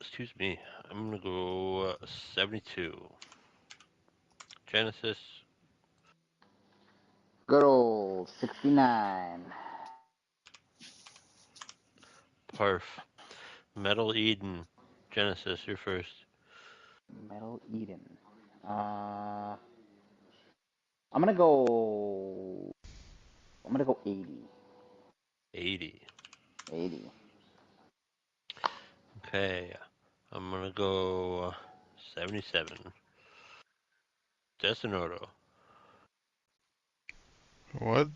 Excuse me. I'm gonna go 72. Genesis. Good old 69. Parf. Metal Eden. Genesis, you're first. Metal Eden. I'm gonna go 80. 80. 80. Okay. I'm gonna go 77. Desinoro. What?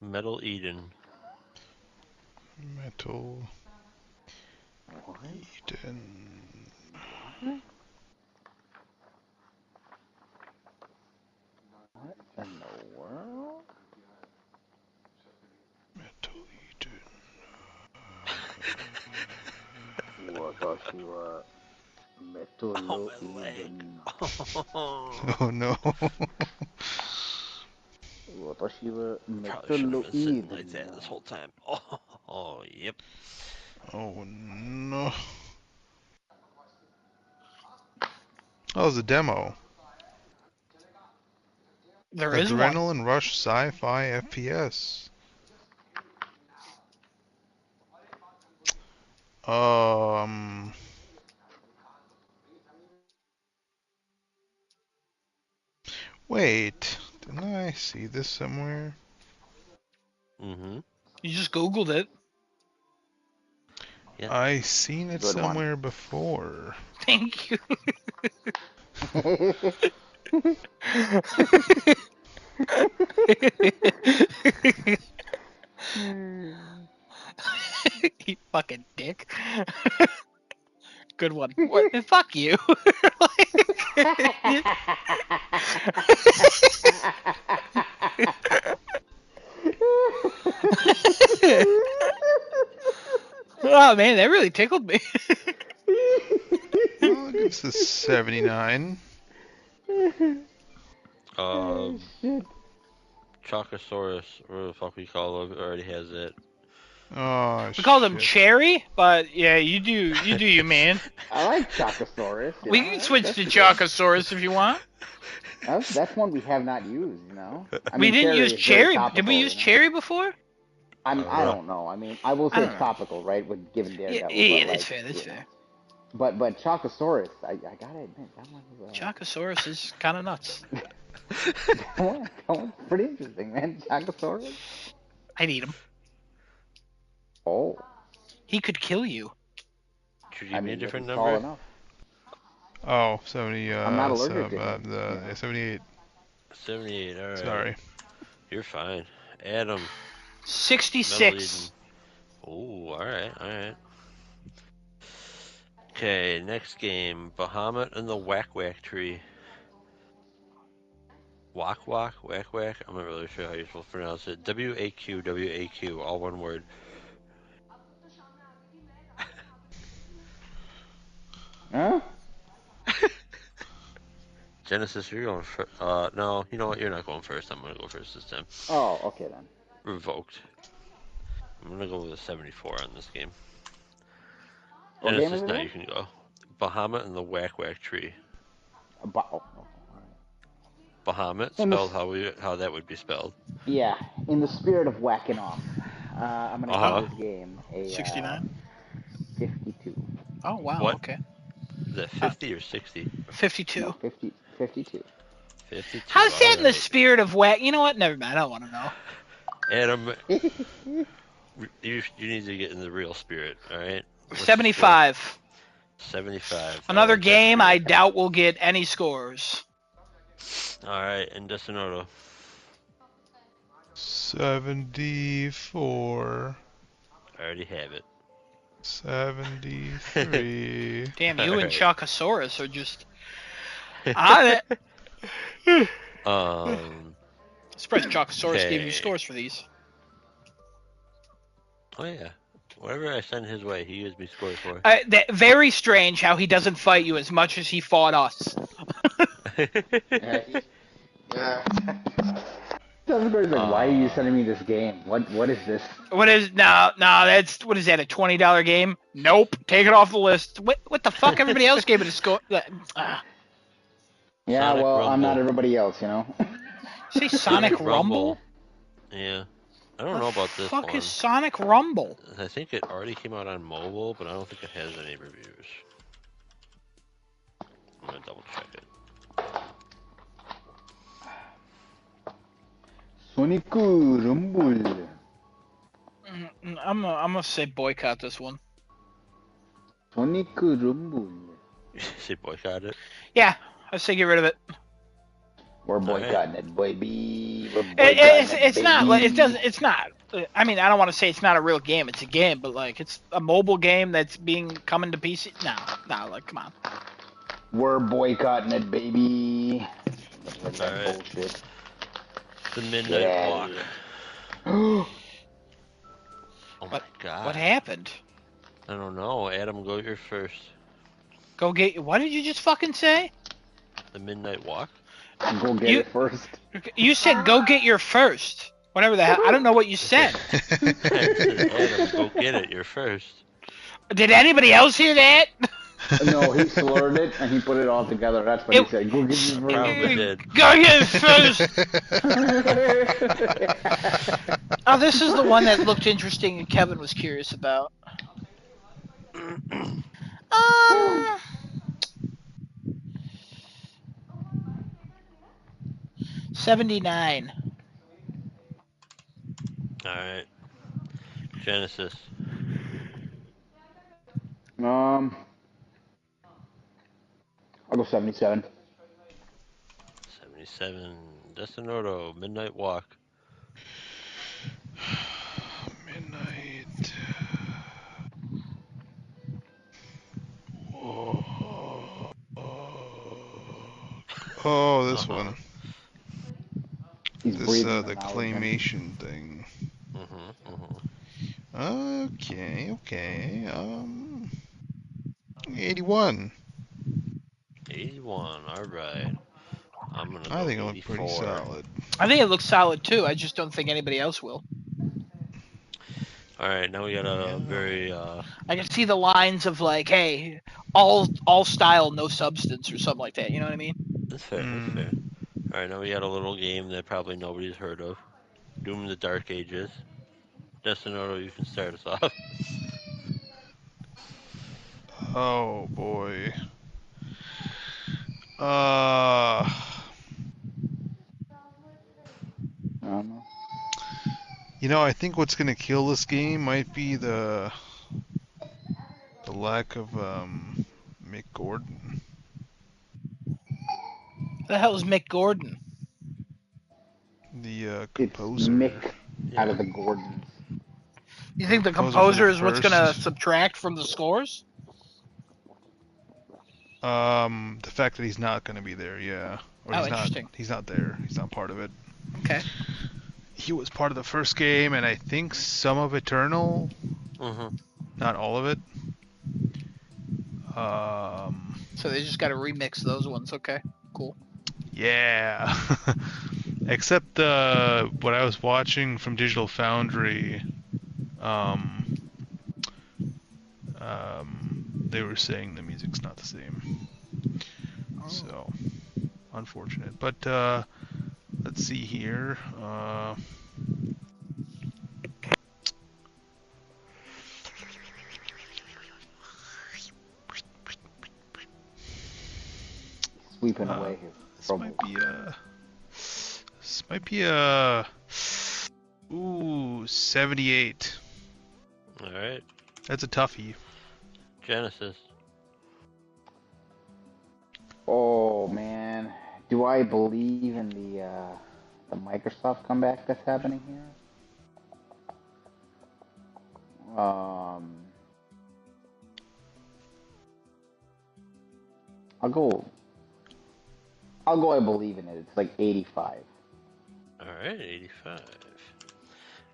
Metal Eden. Metal What? Eden. What in the world? Metal Eden. 私はメト Oh, ロ my イド leg. ン。 Oh no. 私はメ Probably ト should have ロ been イ sitting ド like ン。 that this whole time. Oh, yep. Oh no. Oh, it's a demo. There is one. Adrenaline Rush Sci-Fi FPS. Wait, didn't I see this somewhere? Mm-hmm. You just Googled it. Yeah. I seen it Good one. somewhere before. Thank you. You fucking dick. Good one. What? Fuck you. Oh man, that really tickled me. Well, I guess it's 79. Shit. Chocosaurus, or whatever the fuck we call it, already has it. Oh, We called him shit. Cherry, but yeah, you do you, man. I like Chocosaurus. You We know, can that's- switch that's to good. Chocosaurus if you want. That's one we have not used. You know. I We mean, didn't cherry use is very cherry. Did topical, we use you know? cherry before? I don't I know. don't know. I mean, I will I say don't it's know. topical, right? With given Yeah, Daredevil, yeah, but that's like, fair. That's you know. fair. But Chocosaurus, I gotta admit that one was Chocosaurus is kind of nuts. that one's pretty interesting, man. Chocosaurus. I'd eat him. Oh, He could kill you. Should you I give me a mean, if different he's tall number? enough. Oh, 70, I'm not allergic to him, the, you know. 78. 78. All right. Sorry. You're fine. Adam. Metal 66. Eden. Oh, all right, all right. Okay, next game. Bahamut and the Whack Whack Tree. Whack Whack? Whack Whack? I'm not really sure how you're supposed to pronounce it. W-A-Q, W-A-Q, all one word. Huh? Genesis, you're going first. No, you know what? You're not going first. I'm going to go first this time. Oh, okay then. Revoked. I'm going to go with a 74 on this game. What game Genesis, is it now again? you can go. Bahamut and the Whack Whack Tree. Oh, Bahamut, In the spelled how that would be spelled. yeah, in the spirit of whacking off, I'm gonna Uh-huh. give this game a 69. 52. Oh wow. What? Okay. Is that 50 or 60? 52. No, 52. 52. How's that in the alright. spirit of whack? You know what? Never mind. I don't want to know. Adam, you need to get in the real spirit, alright? What's the 75. score? 75. Another like that game I spirit. doubt will get any scores. Alright, and Destinoto. 74. I already have it. 73. Damn, you and Alright. Chocosaurus are just on it. Surprised Chocosaurus gave you Okay. scores for these. Oh yeah. Whatever I send his way, he gives me scores for. Very strange how he doesn't fight you as much as he fought us. Yeah. Everybody's like, why are you sending me this game? What is this? What is no? That's what is that? A $20 game? Nope. Take it off the list. What the fuck? Everybody else gave it a score. Yeah, Sonic well, I'm not Rumble. everybody else, you know. Say Sonic Rumble? Yeah. I don't know about this What the fuck one. is Sonic Rumble? I think it already came out on mobile, but I don't think it has any reviews. I'm gonna double check it. Sonic Rumble. I'm gonna say boycott this one. Sonic Rumble. Say boycott it. Yeah, I say get rid of it. We're Alright. boycotting it, baby. We're boycotting It's it, not like it baby. doesn't. It's not. I mean, I don't want to say it's not a real game. It's a game, but like it's a mobile game that's being coming to PC. No, like come on. We're boycotting it, baby. That Alright. bullshit. The Midnight Yeah. Walk. Oh my god. What happened? I don't know. Adam, go your first. Go get. What did you just fucking say? The Midnight Walk? Go get it first. You said go get your first. Whatever the hell. I don't know what you said. I said, Adam, go get it. You're first. Did anybody else hear that? No, he slurred it and he put it all together. That's what he said. Go get it Probably did. Go get it first. Oh, this is the one that looked interesting and Kevin was curious about. 79. Alright. Genesis. I'll go 77. 77. Destinoto. Midnight Walk. Midnight. Oh, this one. He's This breathing the acknowledgement. claymation thing. Okay. 81. 81. Alright. I'm gonna go I think it looked 84. pretty solid. I think it looks solid too. I just don't think anybody else will. All right, now we got a very I can see the lines of like, hey, all style, no substance, or something like that. You know what I mean? That's fair. That's fair. All right, now we got a little game that probably nobody's heard of. Doom: The Dark Ages. Destinoto, you can start us off. Oh boy. I don't know. You know, I think what's gonna kill this game might be the lack of Mick Gordon. Who the hell is Mick Gordon? The It's composer. Mick Yeah. out of the Gordons. You think the Composer for composer the is what's gonna first- subtract from the scores? The fact that he's not gonna be there, yeah. Or Oh, he's not. interesting. He's not there. He's not part of it. Okay. He was part of the first game, and I think some of Eternal, Mm-hmm. not all of it. So they just got to remix those ones. Okay. Cool. Yeah. Except what I was watching from Digital Foundry, they were saying the music's not the same. So, unfortunate. But let's see here. Sweeping away his This troubles. might be a 78. All right. That's a toughie. Genesis. Oh man, do I believe in the Microsoft comeback that's happening here? I'll go. I believe in it. It's like 85. All right, 85.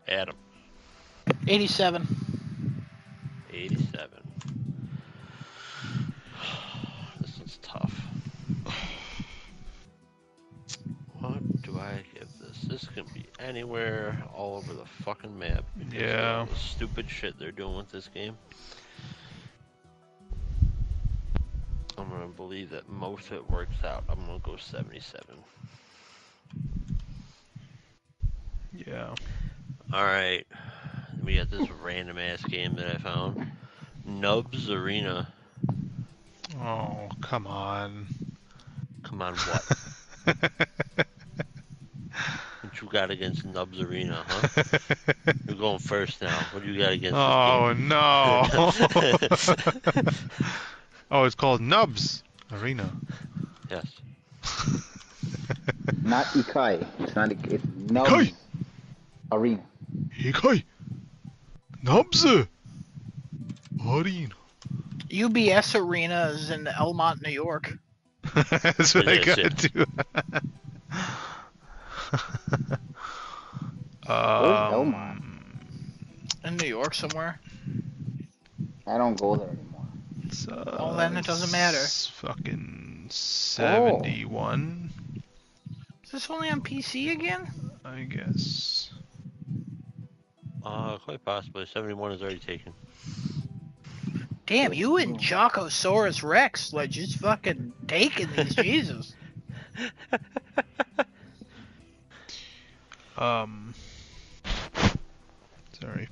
Adam. 87. 87. This one's tough. What do I give this? This can be anywhere, all over the fucking map. Because of Yeah. all the stupid shit they're doing with this game. I'm gonna believe that most of it works out. I'm gonna go 77. Yeah. Alright. We got this random ass game that I found. Nubs Arena. Oh, come on. Come on, what? What you got against Nubs Arena, huh? You're going first now. What do you got against Oh, this game? no. Oh, it's called Nubs Arena. Yes. Not Ikai. It's not. It's Nubs Ikai! Arena. Ikai! Nubs Arena. UBS Arena is in Elmont, New York. That's what It I is, gotta do. Where's Elmont? In New York somewhere. I don't go there anymore. Well, then it doesn't matter. It's fucking 71, Is this only on PC again? I guess. Quite possibly. 71 is already taken. Damn, you and Jockosaurus Rex, like, just fucking taking these, Jesus. Sorry.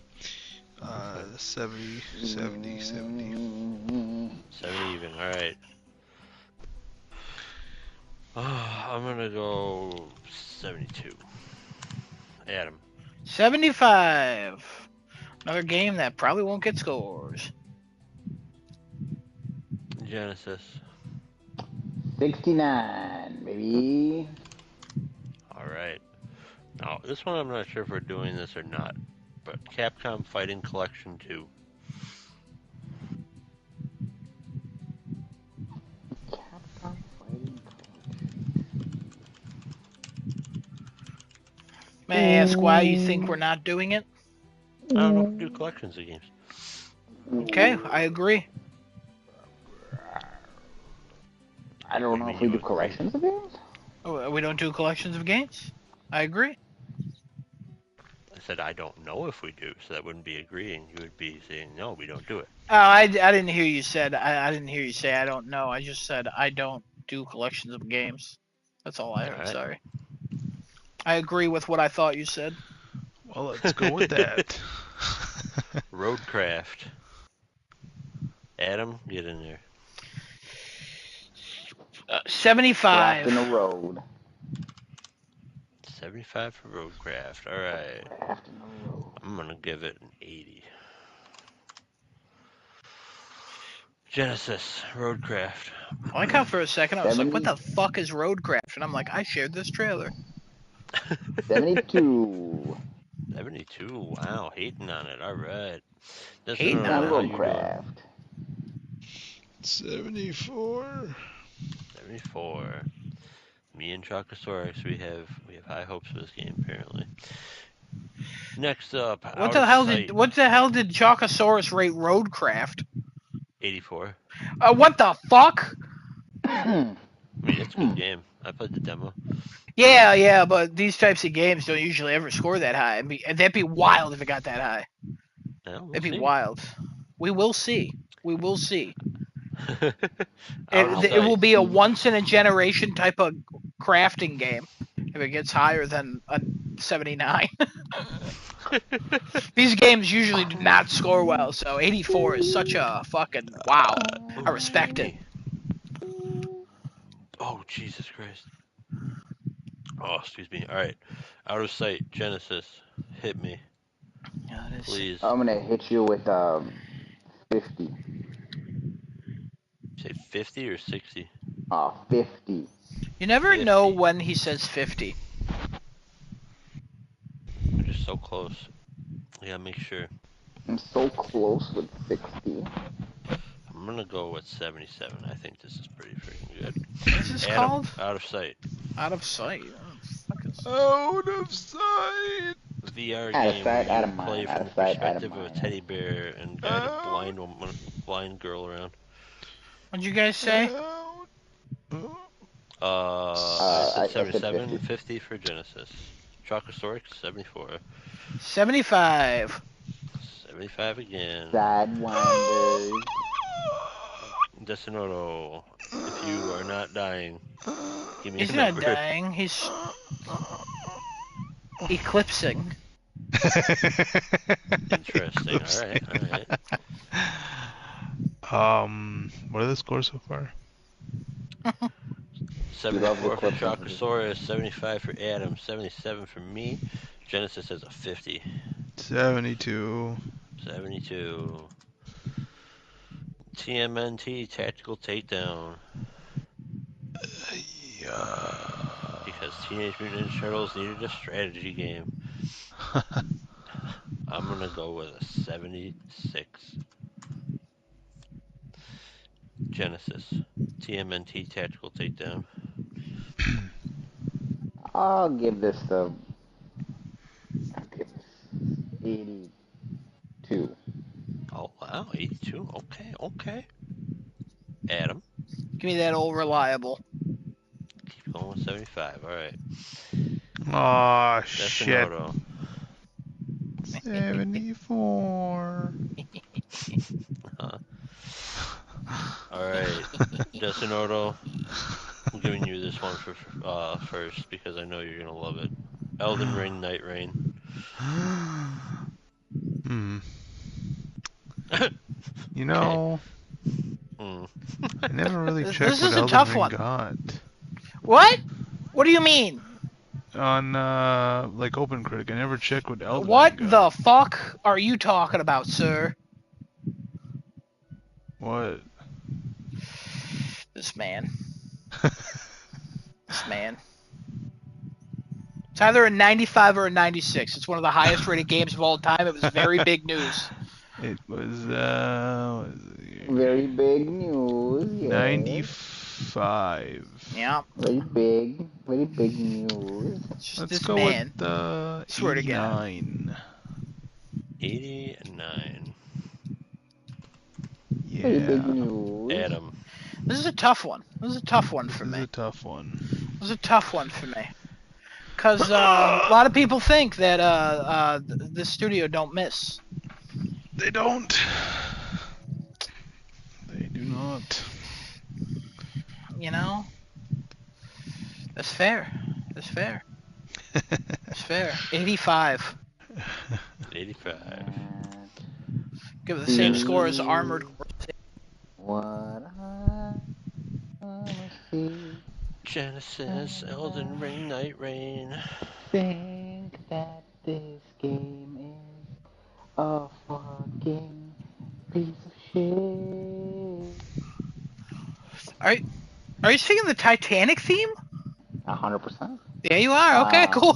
70. 70 even. Alright. I'm gonna go 72. Adam. 75. Another game that probably won't get scores. Genesis. 69, baby. Alright. Now, this one I'm not sure if we're doing this or not, but Capcom Fighting Collection 2. Capcom Fighting May I ask why you think we're not doing it? I don't know if we do collections of games. Okay, I agree. I don't know if we do collections of games. Oh, we don't do collections of games? I agree. I said I don't know if we do, so that wouldn't be agreeing. You would be saying no, we don't do it. Oh, I didn't hear you said. I didn't hear you say I don't know. I just said I don't do collections of games. That's all I heard. Alright. Sorry. I agree with what I thought you said. Well, let's go with that. Roadcraft. Adam, get in there. 75. Craft in the road. 75 for Roadcraft. Alright. Craft in the road. I'm gonna give it an 80. Genesis, Roadcraft. I like how for a second I was like, 70. what the fuck is Roadcraft? And I'm like, I shared this trailer. 72. 72. Wow, hating on it. Alright. Hating On on Roadcraft. 74. 74. Me and Chocosaurus, we have high hopes for this game apparently. Next up, What the hell did Chocosaurus rate Roadcraft? 84. What the fuck? I mean, it's a good game. I played the demo. Yeah, but these types of games don't usually ever score that high. That'd be wild if it got that high. Yeah, we'll It'd be see. wild. We will see. We will see. Outer It will Sight. be a once in a generation type of crafting game if it gets higher than a 79. These games usually do not score well, so 84 is such a fucking wow. I respect it. Oh, Jesus Christ. Oh, excuse me. Alright. Out of Sight, Genesis. Hit me, please. I'm gonna hit you with 50. Say 50 or 60? 50. You never 50. know when he says 50. We're just so close. Yeah, make sure. I'm so close with 60. I'm gonna go with 77. I think this is pretty freaking good. What is this Adam, called? Out of Sight. Out of sight. Out of sight. VR Out of game sight, where out you of mind, play out from of the sight, out of perspective of a mind. teddy bear and guide a blind woman, blind girl around. What'd you guys say? I I said said 77, 50. 50 for Genesis. Chocosaurus, 74. 75. 75 again. Sidewinder. Decinoto, if you are not dying, give me He's a not number. dying. He's eclipsing. Interesting. Alright. What are the scores so far? 74 for clips. Chocosaurus, 75 for Adam, 77 for me. Genesis has a 50. 72. 72. TMNT, Tactical Takedown. Yeah. Because Teenage Mutant Ninja Turtles needed a strategy game. I'm gonna go with a 76. Genesis, TMNT, Tactical Takedown. I'll give this 82. Oh wow, 82. Okay. Adam, Give me that old reliable. keep going with 75. All right. Aw, shit. Decinoto. 74. All right, Decinoto. I'm giving you this one for first because I know you're gonna love it. Elden Ring, Night Rain. You know, Mm. I never really This checked is what a Elden tough Ring one. got What? What do you mean? on like OpenCritic. I never checked what Elden What Ring the got. fuck are you talking about, sir? What? This man. This man. It's either a 95 or a 96. It's one of the highest rated games of all time. It was very big news. It was Very big news. Yeah. 95. Yeah. Very big news. It's just Let's this go man. with Swear to God. 89. 89. Very big Yeah. news. Adam. This is a tough one. This is a tough one for This is me. a tough one. This is a tough one for me. because a lot of people think that this studio don't miss. They don't. They do not. You know, that's fair. That's fair. That's fair. 85. 85. Give it the same See score as Armored. what I wanna see. Genesis, Elden Ring, Night Rain. Think that this game is a fucking piece of shit. Are you singing the Titanic theme? 100%. Yeah, you are. Okay, cool.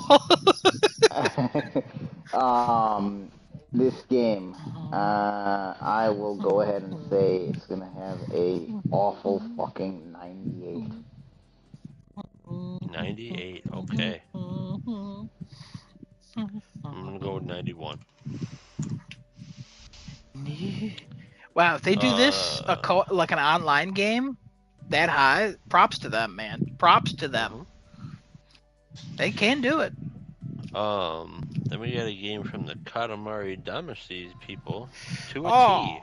This game, I will go ahead and say it's gonna have a awful fucking 98. 98, okay. I'm gonna go with 91. Wow, if they do this like an online game that high, props to them, man. Props to them. They can do it. Then we got a game from the Katamari Damacy people to a T. Oh.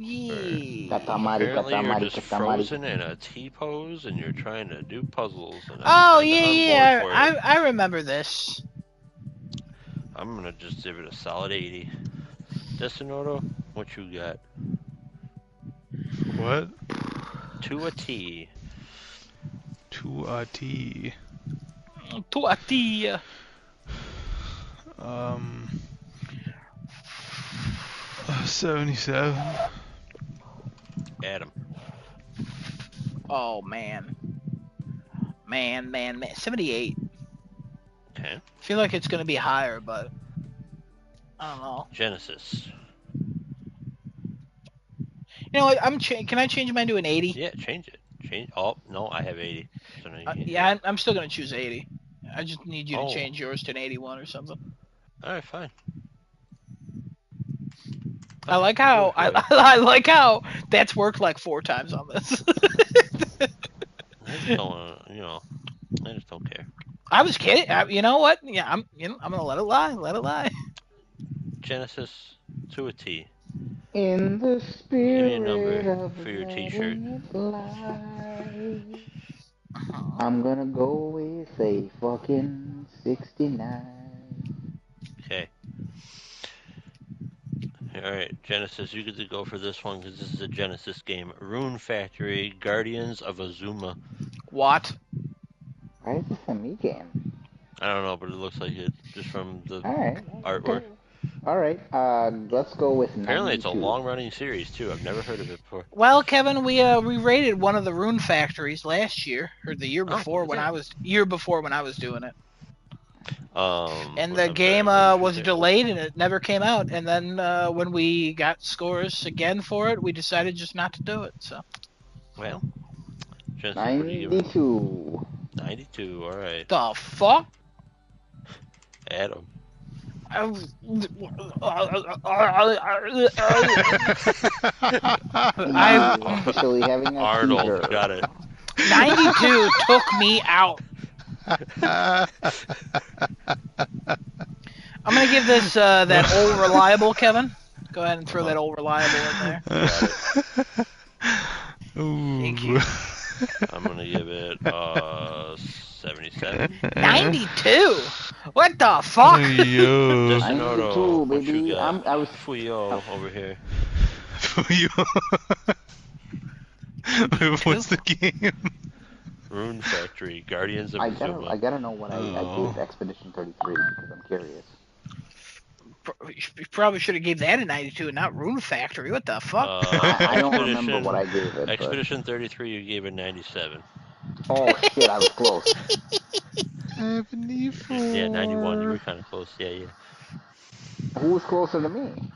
Yeah. Apparently you're just frozen in a T pose and you're trying to do puzzles. And Oh I'm kinda on yeah, board for it. I remember this. I'm gonna just give it a solid 80. Destinoto, what you got? What? To a T. To a T. To a T. 77. Adam. Oh man. Man. 78. Okay. I feel like it's gonna be higher, but I don't know. Genesis. You know what? Can I change mine to an 80? Yeah, change it. Oh, no, I have 80. So now you can't Yeah, I'm still gonna choose 80. I just need you to Oh. change yours to an 81 or something. Alright, fine. I like how I like how that's worked like 4 times on this. I just don't wanna, I just don't care. I was kidding. You know what? Yeah, I'm gonna let it lie. Let it lie. Genesis to a T. In the Give me a spirit number of for your t-shirt. letting it lie, I'm gonna go with a fucking 69. Okay. Alright, Genesis, you get to go for this one because this is a Genesis game. Rune Factory, Guardians of Azuma. What? Why is this a me game? I don't know, but it looks like it just from the Alright. artwork. Alright, let's go with 92. Apparently it's a long-running series, too. I've never heard of it before. Well, Kevin, we rated one of the Rune Factories last year or the year before when I was doing it. And the game was delayed and it never came out. And then when we got scores again for it, we decided just not to do it. So. Well, Genesis, what do you give it? 92. 92, alright. The fuck? Adam. I'm officially having a Arnold, seizure. got it. 92 took me out. I'm gonna give this that old reliable, Kevin. Go ahead and throw that old reliable in there. Thank you. I'm gonna give it 77. 92. What the fuck? Yo. Destinoto, what baby. you got? I was Fuyo over here. What's the game? Rune Factory, Guardians of Azuma. I gotta know what I gave Expedition 33 because I'm curious. You probably should have gave that a 92 and not Rune Factory. What the fuck? I don't remember what I gave it. Expedition 33, you gave it 97. Oh shit, I was close. 74. Yeah, 91, you were kind of close. Yeah. Who was closer to me?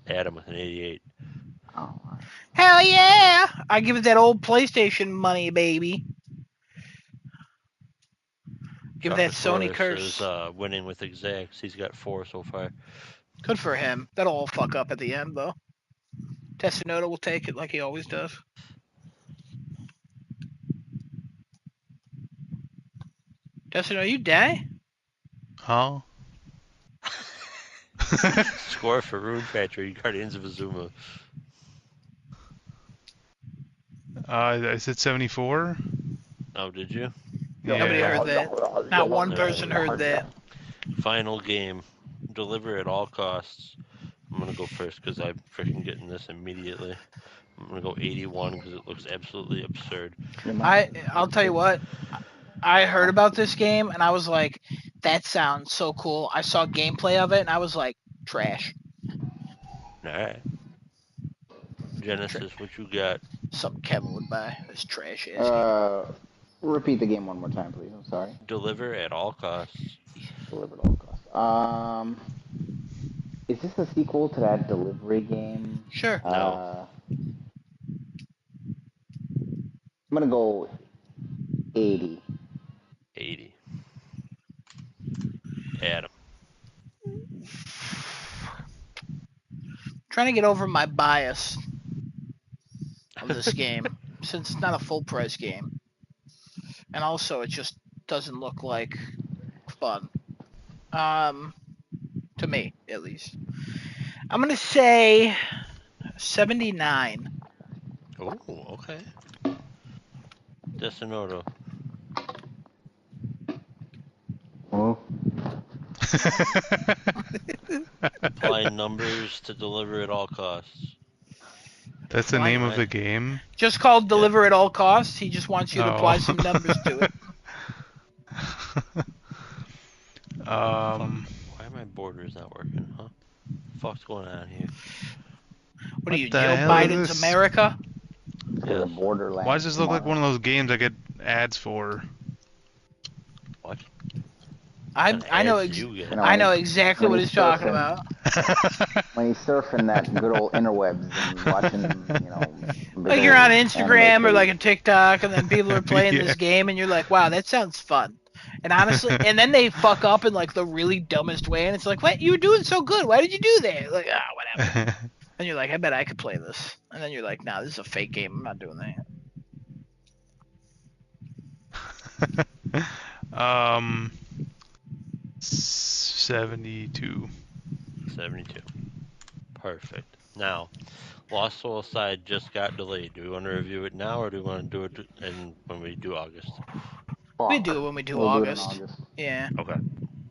Adam with an 88. Oh. Hell yeah! I give it that old PlayStation money, baby. Give that Sony curse. Is winning with exacts. He's got 4 so far. Good for him. That'll all fuck up at the end, though. Testanoda will take it like he always does. Destiny, you die? Huh? Score for Rune Factory, Guardians of Azuma. I said 74. Oh, did you? Nobody Yeah. heard that. Not one person heard that. Final game. Deliver at all costs. I'm gonna go first because I'm freaking getting this immediately. I'm gonna go 81 because it looks absolutely absurd. I'll tell you what. I heard about this game and I was like, that sounds so cool. I saw gameplay of it and I was like, trash. Alright. Genesis, what you got? Something Kevin would buy. This trash ass game. Repeat the game one more time, please. I'm sorry. Deliver at all costs. Delivered all costs. Is this a sequel to that delivery game? Sure. No. I'm gonna go 80. 80. Adam. Trying to get over my bias of this game since it's not a full price game. And also it just doesn't look like fun. To me, at least. I'm gonna say 79. Oh, okay. Desinoto. Oh. Apply numbers to deliver at all costs. That's the Why name of not? the game. Just called deliver at all costs. He just wants you to apply Oh. some numbers to it. Why are my borders not working, huh? Fuck's going on here? What are you, the Joe hell is Biden's this? America? The Yes. Borderlands. Why does this look like one of those games I get ads for? What? I know Ads you get. I know exactly when what he's he's talking surfing. about. When he's surfing that good old interwebs and watching, Like big you're on old Instagram anime or like a pages. TikTok, and then people are playing Yeah. this game, and you're like, "Wow, that sounds fun." And honestly, and then they fuck up in like the really dumbest way, and it's like, "What? You were doing so good. Why did you do that?" Like, whatever. And you're like, "I bet I could play this." And then you're like, "Nah, this is a fake game. I'm not doing that." 72. 72. Perfect. Now, Lost Soul Aside just got delayed. Do we want to review it now, or do we want to do it when we do August? Fuck. We do it when we do We'll August. Do it in August. Yeah. Okay.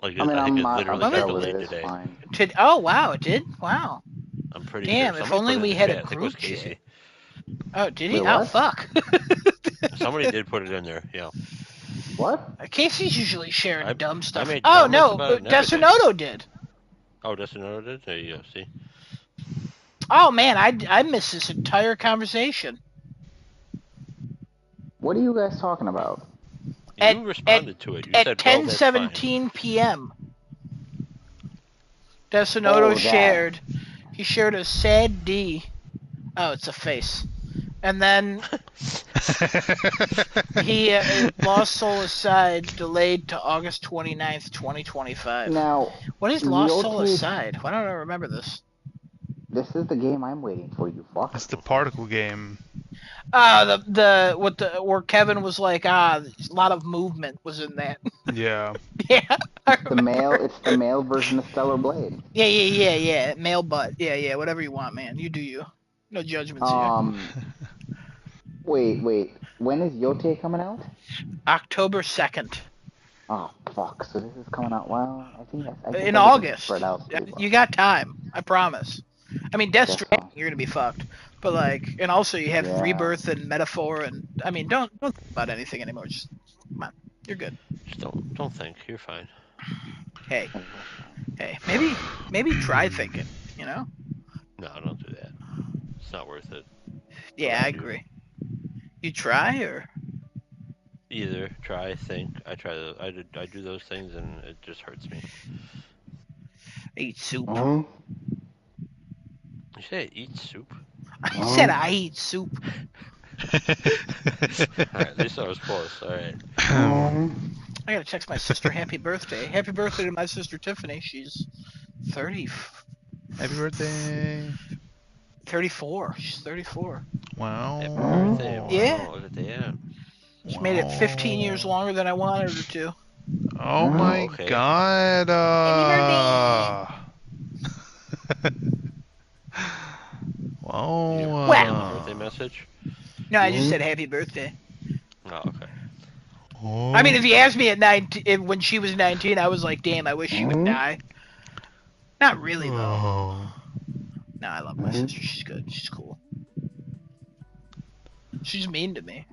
Like, I mean, think it I'm literally I'm got chill with delayed it. It's today. fine. Oh wow, it did. Wow. I'm pretty Damn, sure. if Somebody only put it we in the had a chat. I think it was group chat. Casey. Oh, did he? Wait, Oh what? fuck. Somebody did put it in there. Yeah. What? Casey's usually sharing dumb stuff. made Oh comments no, about it and everything. Desinoto did. Oh, Desinoto did. There you go. See. Oh man, I missed this entire conversation. What are you guys talking about? You responded to it. You At said, "Well, that's fine." 10:17 p.m. Desinoto that. shared. He shared a sad D. Oh, it's a face. And then he Lost Soul Aside delayed to August 29th, 2025. Now, What is Lost Soul Yote- Aside? Why don't I remember this? This is the game I'm waiting for, you fuck. It's the particle game. Where Kevin was like, a lot of movement was in that. Yeah. Yeah. I It's remember. the male version of Stellar Blade. Yeah. Male butt. Yeah. Whatever you want, man. You do you. No judgments here. Wait. When is Yote coming out? October 2nd. Oh fuck! So this is coming out. Well, I think In I August. Spread out too, You got time. I promise. I mean, Death That's Stranding, fine. you're gonna be fucked. But like, and also you have Yeah. Rebirth and Metaphor, and I mean, don't think about anything anymore. Just come on, you're good. Just don't think. You're fine. Hey, maybe try thinking. You know? No, don't do that. It's not worth it. Yeah, What I I do. agree. You try or Either try, think. I do those things and it just hurts me. eat soup. Uh-huh. You say eat soup? I said I eat soup. Alright, at least I was close. Alright. Uh-huh. I gotta text my sister happy birthday. Happy birthday to my sister Tiffany. She's 30, Happy birthday. 34. She's 34. Wow. Happy birthday. Wow, Yeah. look at that. She made it 15 years longer than I wanted her to. Oh my okay. god. Wow. Well- Birthday message? No, I just said happy birthday. Oh, okay. Oh. I mean, if you asked me at 19, when she was 19, I was like, damn, I wish she would die. Not really, though. Oh. No, I love my sister. She's good. She's cool. She's mean to me.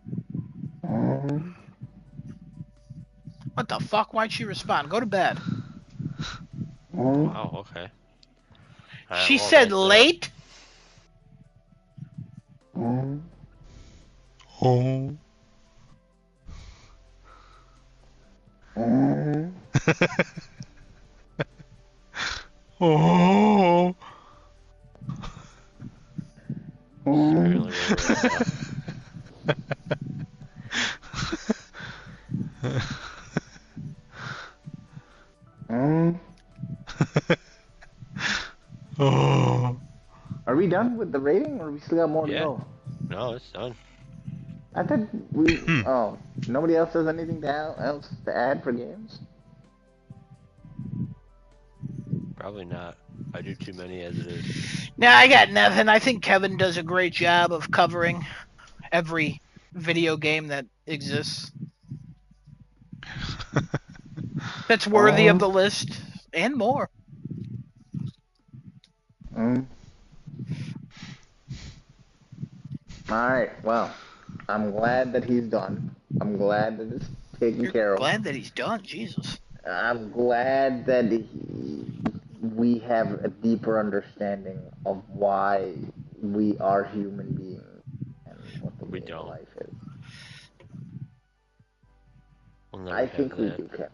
What the fuck? Why'd she respond? Go to bed. Wow, okay. She Well, said that's, late? Oh. Oh. Really, Oh. Are we done with the rating, or we still got more to Yeah. go? No, it's done. I thought we. Oh, nobody else has anything else to add for games? Probably not. I do too many as it is. No, I got nothing. I think Kevin does a great job of covering every video game that exists. That's worthy of the list and more. Alright, well, I'm glad that he's done. I'm glad that it's taken care You're of. glad that he's done, Jesus. I'm glad that we have a deeper understanding of why we are human beings and what the We meaning of don't. life is. We'll never I have think we that. do, Kevin.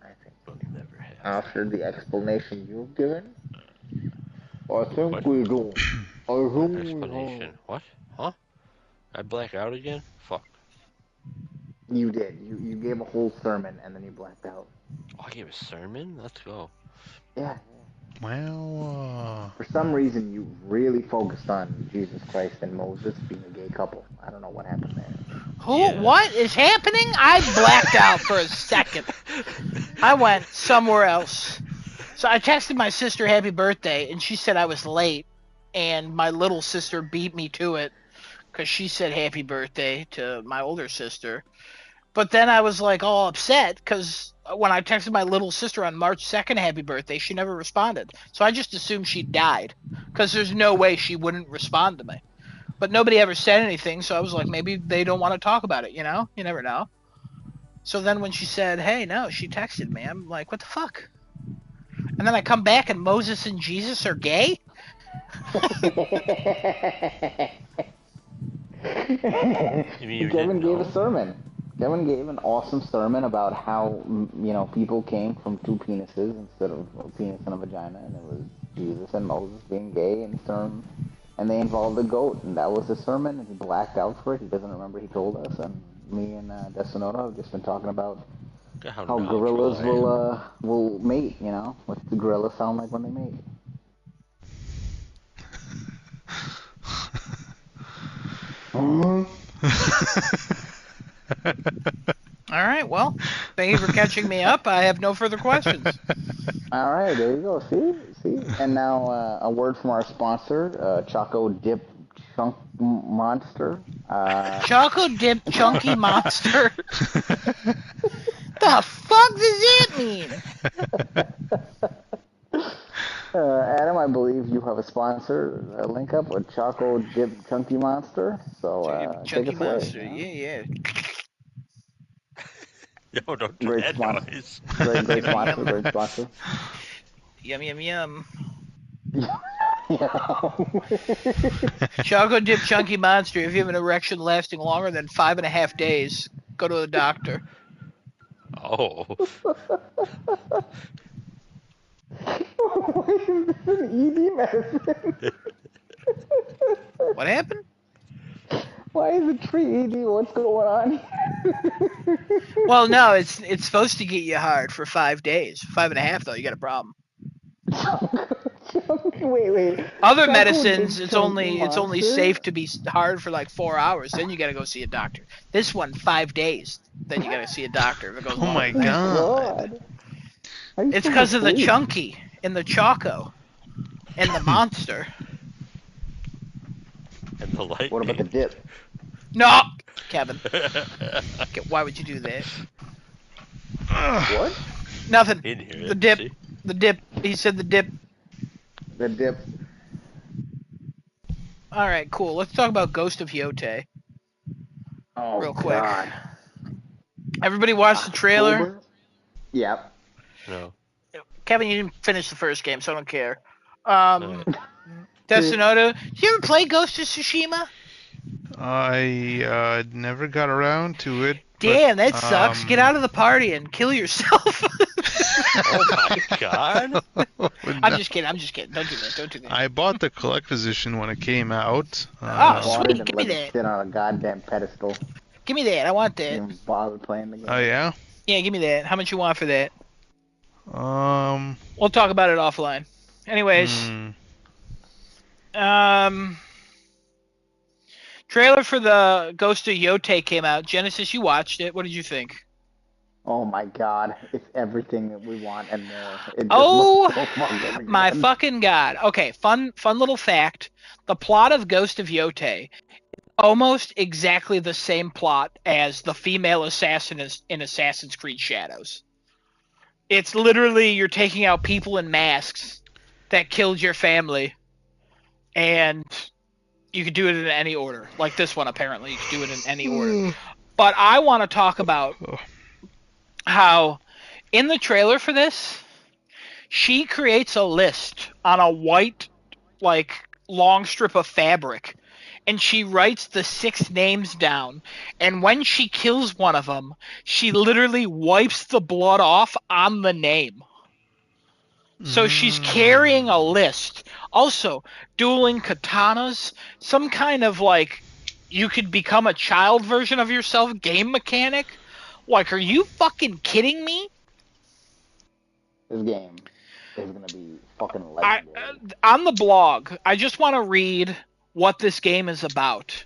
I think We'll never have after the explanation you've given, I think What? we do. What explanation? What? Huh? I black out again? Fuck. You did. You gave a whole sermon and then you blacked out. Oh, I gave a sermon? Let's go. Yeah. Well, For some reason, you really focused on Jesus Christ and Moses being a gay couple. I don't know what happened there. Who? Yeah. What is happening? I blacked out for a second. I went somewhere else. So I texted my sister happy birthday, and she said I was late, and my little sister beat me to it because she said happy birthday to my older sister. But then I was like all upset because when I texted my little sister on March 2nd happy birthday, she never responded. So I just assumed she died because there's no way she wouldn't respond to me. But nobody ever said anything, so I was like, maybe they don't want to talk about it, you know? You never know. So then when she said, hey, no, she texted me. I'm like, what the fuck? And then I come back and Moses and Jesus are gay? You mean you Kevin didn't gave know? a sermon. Kevin gave an awesome sermon about how, people came from two penises instead of a penis and a vagina, and it was Jesus and Moses being gay and they involved a goat, and that was his sermon, and he blacked out for it. He doesn't remember he told us, and me and Desonoto have just been talking about Look at how how knowledgeable gorillas I am. will mate, what the gorillas sound like when they mate. All right, well, thank you for catching me up. I have no further questions. All right, there you go. See? And now a word from our sponsor, Choco Dip Chunk Monster. Choco Dip Chunky Monster? The fuck does that mean? Adam, I believe you have a sponsor link up with Choco Dip Chunky Monster. So Chunky take us away. Monster, yeah. Yo, don't do Great that sponsor. noise. Great sponsor. Great sponsor. Yum. Yeah. Choco Dip Chunky Monster. If you have an erection lasting longer than 5.5 days, go to the doctor. Oh. Why is this an ED medicine? What happened? Why is it tree ED? What's going on? Well, no, it's supposed to get you hard for 5 days. 5.5 though, you got a problem. Wait. Other Choco medicines, Big it's Chunky only Monster? safe to be hard for like 4 hours. Then you gotta go see a doctor. This one, 5 days. Then you gotta see a doctor if it goes Oh my longer than that. god. How are you It's supposed to because of the sleep? chunky and the choco and the monster. And the light. What about the dip? No, Kevin. Why would you do that? What? Nothing. In here. The dip. See? The dip. He said the dip. The dip. All right, cool. Let's talk about Ghost of Yotei. Oh, Real quick. God. Everybody watched the trailer. October? Yep. No. Kevin, you didn't finish the first game, so I don't care. No. Destinoto, did you ever play Ghost of Tsushima? I never got around to it. Damn, that sucks. Get um, out of the party and kill yourself. Oh my god. I'm just kidding. Don't do that. I bought the collector's edition when it came out. Oh, Bought sweet. it and Give me let it that. sit on a goddamn pedestal. Give me that. I want that. Didn't even bother playing the game. Oh yeah. Yeah, give me that. How much you want for that? Um. We'll talk about it offline. Anyways, trailer for the Ghost of Yotei came out. Genesis, you watched it. What did you think? Oh my god, it's everything that we want and more. It just Oh, looks so fucking my good. fucking god. Okay, fun little fact. The plot of Ghost of Yotei is almost exactly the same plot as the female assassin in Assassin's Creed Shadows. It's literally you're taking out people in masks that killed your family, and you could do it in any order. Like this one, apparently. You could do it in any order. But I want to talk about how in the trailer for this, she creates a list on a white, like, long strip of fabric, and she writes the 6 names down, and when she kills one of them, she literally wipes the blood off on the name. So she's carrying a list. Also, dueling katanas, some kind of, like, you could become a child version of yourself game mechanic. Like, are you fucking kidding me? This game is gonna be fucking legendary. On the blog, I just want to read what this game is about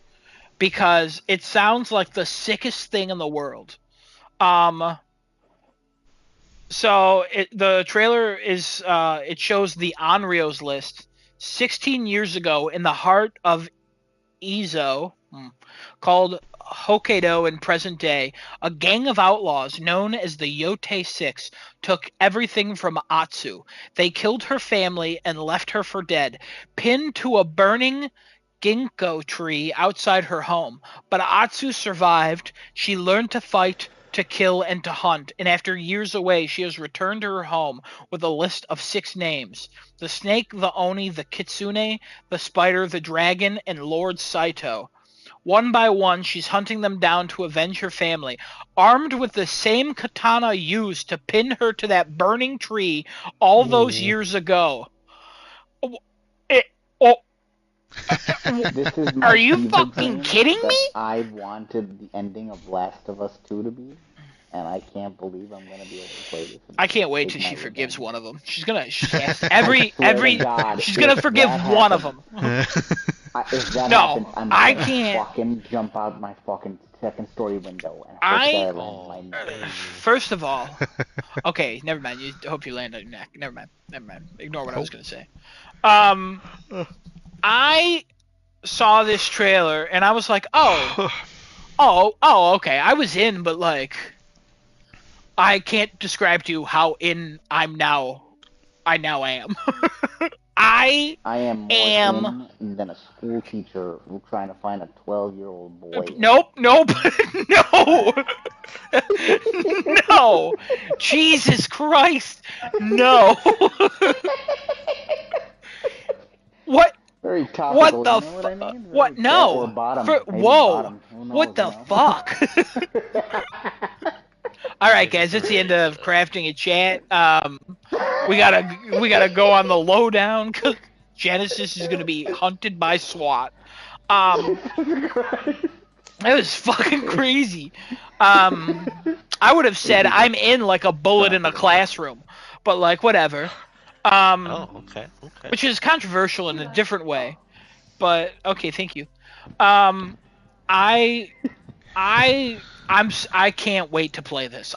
because it sounds like the sickest thing in the world. So the trailer is it shows the Onryo's list 16 years ago in the heart of Izo, called Hokkaido in present day. A gang of outlaws known as the Yotei Six took everything from Atsu. They killed her family and left her for dead, pinned to a burning ginkgo tree outside her home. But Atsu survived. She learned to fight, to kill, and to hunt, and after years away, she has returned to her home with a list of 6 names. The snake, the oni, the kitsune, the spider, the dragon, and Lord Saito. One by one, she's hunting them down to avenge her family, armed with the same katana used to pin her to that burning tree all those years ago. This is my Are you fever fucking dream kidding that me? I wanted the ending of Last of Us 2 to be, and I can't believe I'm gonna be able to play this. I can't wait till Take she my forgives revenge. one of them. She's gonna every swear to God, she's gonna if forgive that one of happens- them. If that No, happens, I'm I gonna can't. fucking jump out my fucking second story window and hope I- that I land my neck. First of all, okay, never mind. You hope you land on your neck. Never mind. Ignore what I was gonna say. I saw this trailer and I was like, oh, okay. I was in, but like, I can't describe to you how in I now am. I am more in than a school teacher who's trying to find a 12-year-old boy. Nope, no, no, Jesus Christ, no. What? Very topical. What you the know what I mean? What? Very No. or bottom. Maybe Whoa. bottom. Who knows, What the you know? fuck? All right, guys, that's the end of crafting a chat. We gotta go on the lowdown because Genesis is gonna be hunted by SWAT. That was fucking crazy. I would have said I'm in like a bullet in a classroom, but like whatever. Oh, okay. which is controversial in a different way. But okay, thank you. Um, I I can't wait to play this.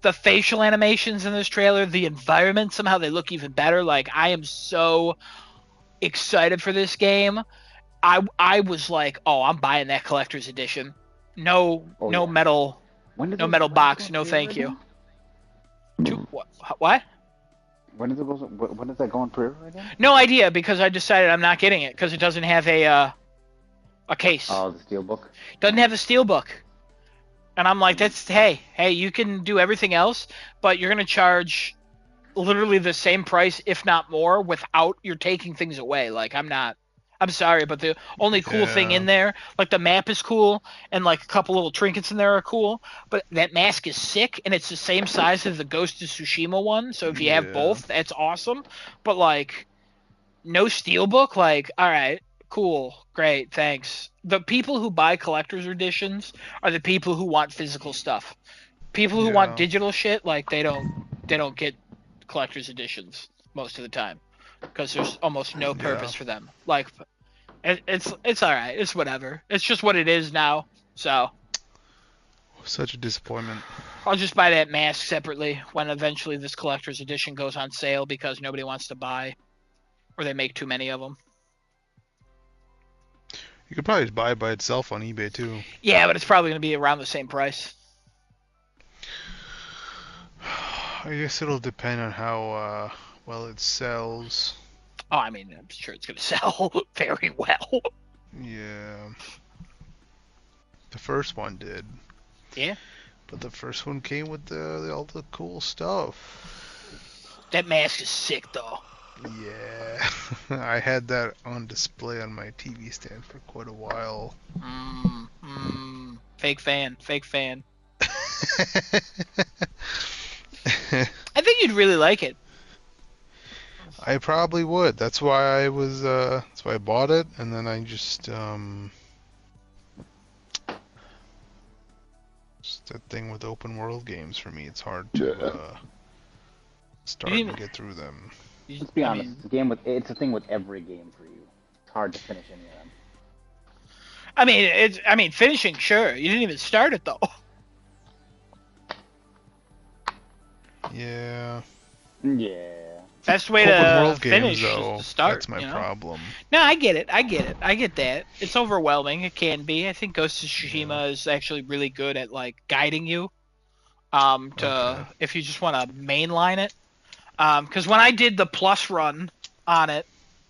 The facial animations in this trailer, the environment, somehow they look even better. Like I am so excited for this game. I was like, oh, I'm buying that collector's edition. No Oh, no yeah. metal When does no it- metal when does it box, go no on thank pre-order you. again? What? When does it go? When does that go on pre-order again? No idea because I decided I'm not getting it because it doesn't have a case. Oh, the steelbook. Doesn't have a steelbook. And I'm like, that's hey, you can do everything else, but you're gonna charge literally the same price, if not more, without you're taking things away. Like I'm sorry, but the only cool thing Yeah. in there, like the map is cool, and like a couple little trinkets in there are cool, but that mask is sick, and it's the same size as the Ghost of Tsushima one. So if you have Yeah. both, that's awesome. But like, no steelbook, like, all right, cool, great, thanks. The people who buy collector's editions are the people who want physical stuff. People who want Yeah. digital shit, like they don't get collector's editions most of the time because there's almost no purpose for them. Like it's all right, it's whatever. It's just what it is now. So Such a disappointment. I'll just buy that mask separately when eventually this collector's edition goes on sale because nobody wants to buy, or they make too many of them. You could probably just buy it by itself on eBay too. Yeah, but it's probably going to be around the same price. I guess it'll depend on how well it sells. Oh, I mean, I'm sure it's going to sell very well. Yeah. The first one did. Yeah. But the first one came with all the cool stuff. That mask is sick, though. Yeah. I had that on display on my TV stand for quite a while. Fake fan. I think you'd really like it. I probably would. That's why that's why I bought it, and then I just that thing with open world games for me. It's hard to start You and didn't- get through them. Let's be I honest. mean, It's a thing with every game for you. It's hard to finish any of them. I mean, finishing, sure. You didn't even start it though. Yeah. Yeah. Best way Open to world finish games, is though. to start. That's my you know? problem. No, I get it. I get that. It's overwhelming. It can be. I think Ghost of Tsushima is actually really good at like guiding you. Okay. If you just want to mainline it. Because when I did the plus run on it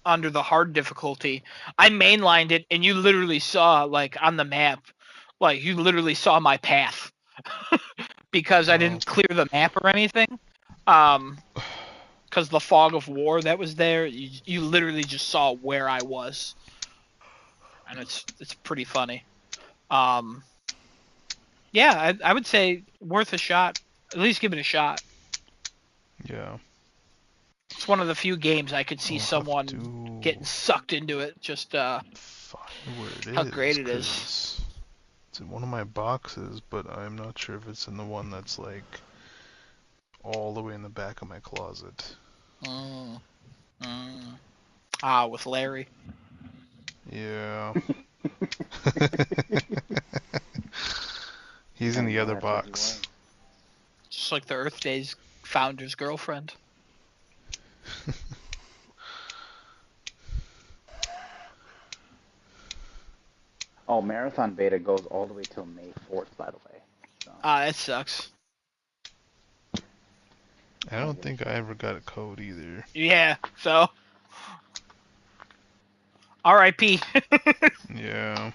under the hard difficulty, I mainlined it, and you literally saw like on the map, like you literally saw my path because I didn't clear the map or anything. Because the fog of war that was there, you literally just saw where I was, and it's pretty funny. Yeah, I would say worth a shot. At least give it a shot. Yeah. It's one of the few games I could see I'll have someone to getting sucked into it. Just find where it how is, great it is. 'cause it's in one of my boxes, but I'm not sure if it's in the one that's like all the way in the back of my closet. With Larry. Yeah. He's in the other box. Just like the Earth Day's founder's girlfriend. Oh, Marathon Beta goes all the way till May 4th, by the way. So. That sucks. I don't think I ever got a code either. Yeah, so. R.I.P. Yeah.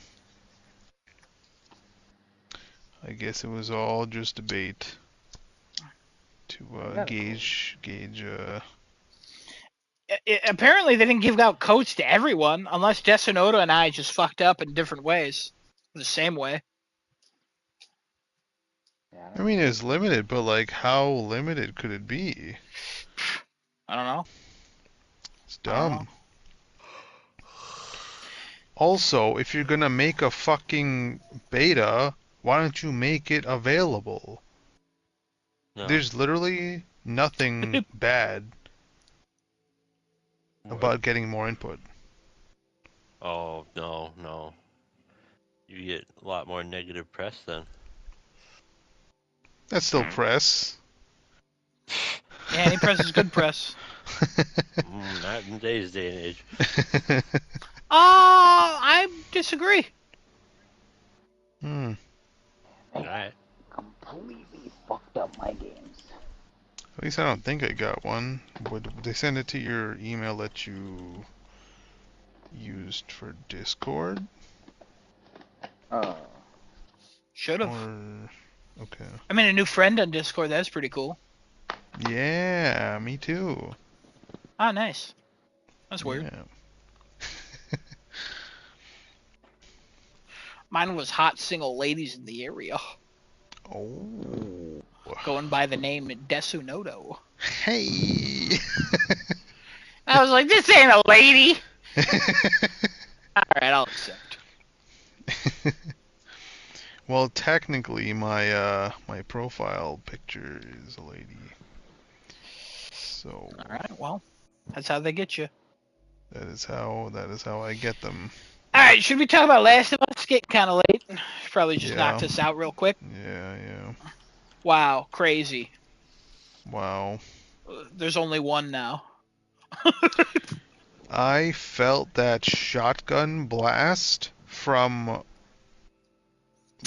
I guess it was all just a bait to gauge Apparently they didn't give out codes to everyone, unless Desinoda and I just fucked up in different ways. The same way. Yeah, I mean, it's limited, but like, how limited could it be? I don't know. It's I don't know. dumb. Also, if you're gonna make a fucking beta, why don't you make it available? No. There's literally nothing bad about getting more input. Oh, no. You get a lot more negative press then. That's still press. Yeah, any press is good press. Not in today's day and age. I disagree. Hmm. Alright. Completely fucked up my games. At least I don't think I got one. Would they send it to your email that you used for Discord? Should have. Or okay. I mean, a new friend on Discord. That's pretty cool. Yeah, me too. Ah, nice. That's weird. Yeah. Mine was hot single ladies in the area, Oh. going by the name Desunodo. Hey. I was like, this ain't a lady. All right, I'll accept. Well, technically, my my profile picture is a lady. So. All right, well, that's how they get you. That is how I get them. All right, should we talk about Last of Us? It's getting kind of late. Should probably just Yeah. knock this out real quick. Yeah. Wow, crazy. Wow. There's only one now. I felt that shotgun blast from.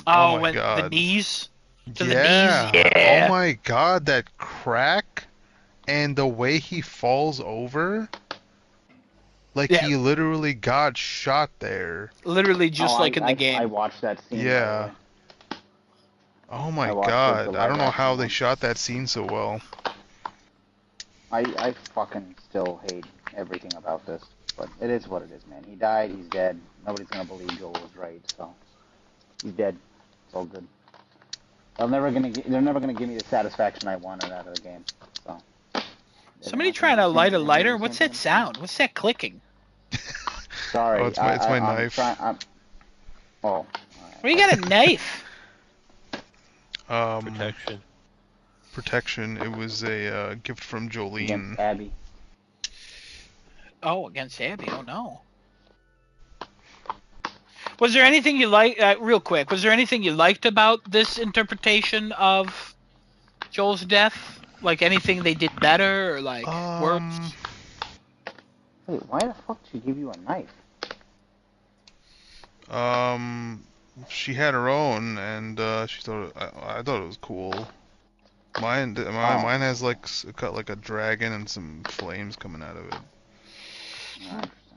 Oh, my when God. the knees to the Yeah. knees. Yeah. Oh my God, that crack and the way he falls over. Like Yeah. he literally got shot there. Literally just like in the game. I watched that scene. Yeah. Oh my I watched God. the I don't know live how action they one. shot that scene so well. I fucking still hate everything about this, but it is what it is, man. He died. He's dead. Nobody's gonna believe Joel was right, so he's dead. It's all good. They're never gonna give me the satisfaction I wanted out of the game. So. Somebody trying to light a lighter? What's that sound? What's that clicking? Sorry, Oh, it's my knife. Oh. Well, you got a knife. Protection. It was a gift from Jolene. Against Abby. Oh, against Abby. Oh, no. Was there anything you liked, real quick, was there anything you liked about this interpretation of Joel's death? Like anything they did better or like worse? Wait, why the fuck did she give you a knife? She had her own, and she thought I thought it was cool. Mine has got like a dragon and some flames coming out of it.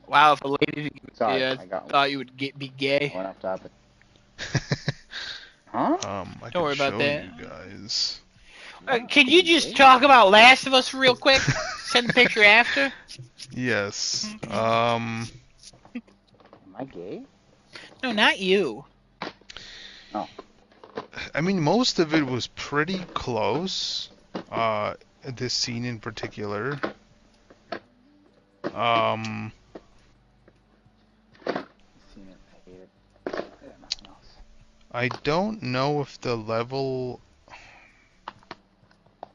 Wow, if a lady Sorry, I got thought you would be gay. Went off topic. Huh? I Don't worry can about show that. you guys. Can you just talk about Last of Us real quick? Send a picture after. Yes. Am I gay? No, not you. Oh. I mean, most of it was pretty close. This scene in particular. I don't know if the level.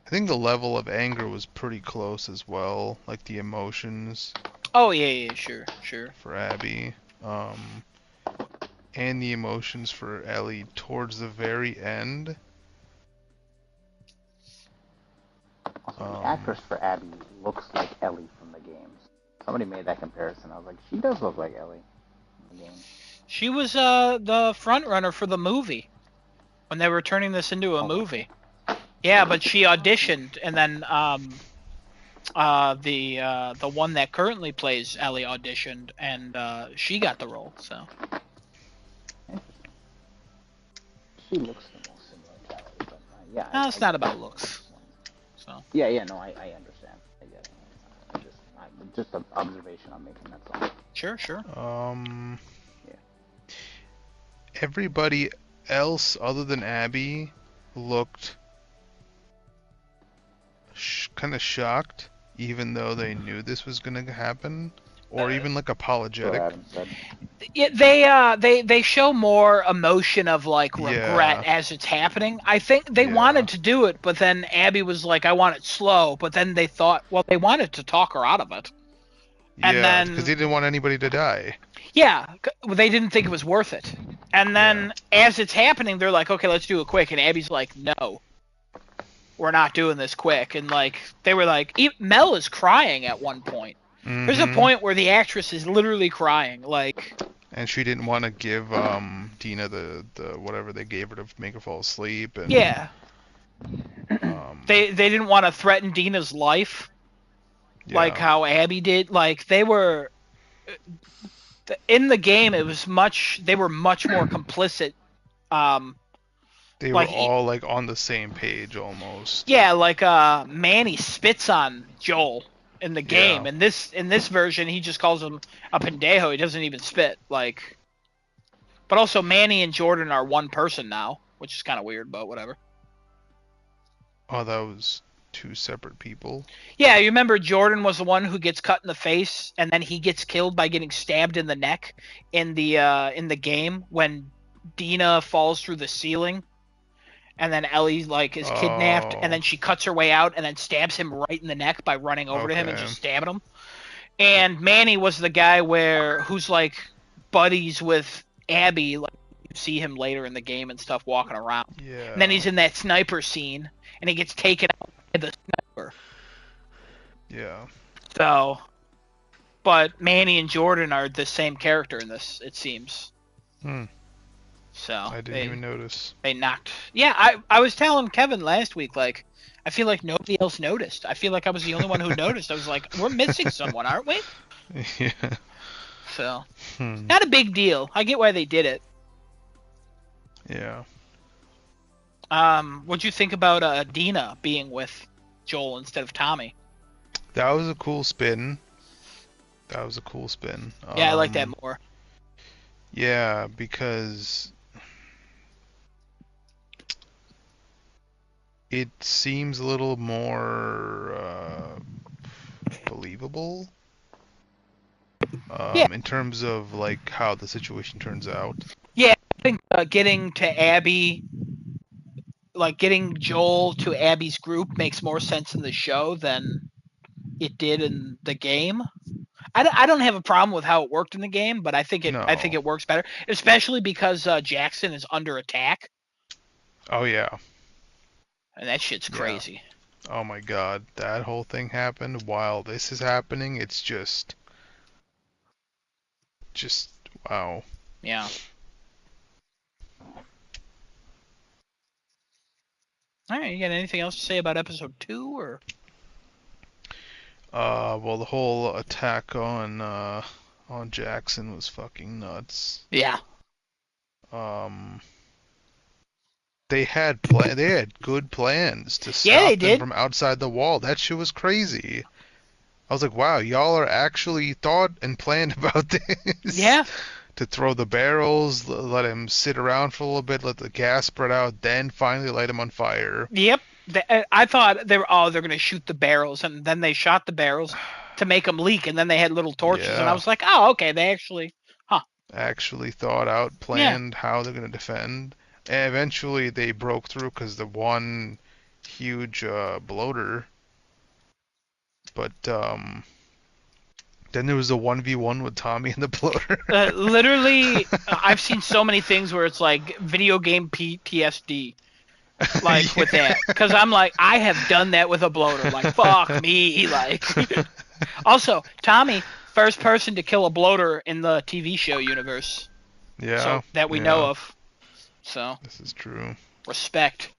I think the level of anger was pretty close as well, like the emotions. Oh yeah, sure. For Abby, and the emotions for Ellie towards the very end. Also, the actress for Abby looks like Ellie from the games. Somebody made that comparison. I was like, she does look like Ellie in the game. She was the front runner for the movie when they were turning this into a movie. Yeah, but she auditioned, and then the one that currently plays Ellie auditioned, and she got the role. So she looks the most similar to Ellie, but yeah. no, it's not about looks. So yeah, no, I understand. I get it. Just an observation I'm making. That's all. Sure. Yeah. Everybody else other than Abby looked kind of shocked, even though they knew this was going to happen, or even like apologetic. Yeah, they show more emotion of like regret as it's happening. I think they wanted to do it, but then Abby was like, "I want it slow." But then they thought, well, they wanted to talk her out of it. And Yeah, then because they didn't want anybody to die. yeah, they didn't think it was worth it. And then as it's happening, they're like, okay, let's do it quick. And Abby's like, no, we're not doing this quick. And like they were like, Mel is crying at one point. There's a Mhm. point where the actress is literally crying, like. And she didn't want to give Dina the whatever they gave her to make her fall asleep. And Yeah, um, they didn't want to threaten Dina's life, like yeah, how Abby did. Like they were in the game. They were much more complicit. they were Like all like on the same page almost. yeah, like Manny spits on Joel in the game. Yeah. In this version, he just calls him a pendejo. He doesn't even spit. Like, but also Manny and Jordan are one person now, which is kind of weird, but whatever. Oh, that was two separate people. Yeah, you remember Jordan was the one who gets cut in the face, and then he gets killed by getting stabbed in the neck in the game when Dina falls through the ceiling, and then Ellie like is kidnapped, and Oh. then she cuts her way out and then stabs him right in the neck by running over to him and Okay. just stabbing him. And Manny was the guy who's like buddies with Abby, like you see him later in the game and stuff walking around. Yeah. And then he's in that sniper scene, and he gets taken out by the sniper. Yeah. So, but Manny and Jordan are the same character in this, it seems. Hmm. So I didn't even notice. they knocked. Yeah, I was telling Kevin last week, like, I feel like nobody else noticed. I feel like I was the only one who noticed. I was like, we're missing someone, aren't we? Yeah. So, Hmm. not a big deal. I get why they did it. Yeah. What'd you think about Dina being with Joel instead of Tommy? That was a cool spin. Yeah, Yeah, I like that more. Yeah, because it seems a little more believable. Yeah. In terms of like how the situation turns out. I think getting to Abby, like getting Joel to Abby's group makes more sense in the show than it did in the game. I don't have a problem with how it worked in the game, but I think No. it works better, especially because Jackson is under attack, Oh yeah. and that shit's Yeah. crazy. Oh my god, that whole thing happened while this is happening. It's just wow. Yeah. All right, you got anything else to say about episode 2 or? Well, the whole attack on Jackson was fucking nuts. Yeah. They had good plans to stop Yeah, they them did. from outside the wall. That shit was crazy. I was like, wow, y'all are actually thought and planned about this. Yeah. To throw the barrels, let him sit around for a little bit, let the gas spread out, then finally light him on fire. Yep. I thought they're gonna shoot the barrels, and then they shot the barrels to make them leak, and then they had little torches, and I Yeah. was like, oh, okay, they Actually thought out, planned how they're going to defend. And eventually they broke through because the one huge bloater. But then there was a 1v1 with Tommy and the bloater. literally, I've seen so many things where it's like video game PTSD, like with that, because I'm like, I have done that with a bloater, like fuck me, like. Also, Tommy, first person to kill a bloater in the TV show universe, Yeah. so that we know of. So This is true. respect.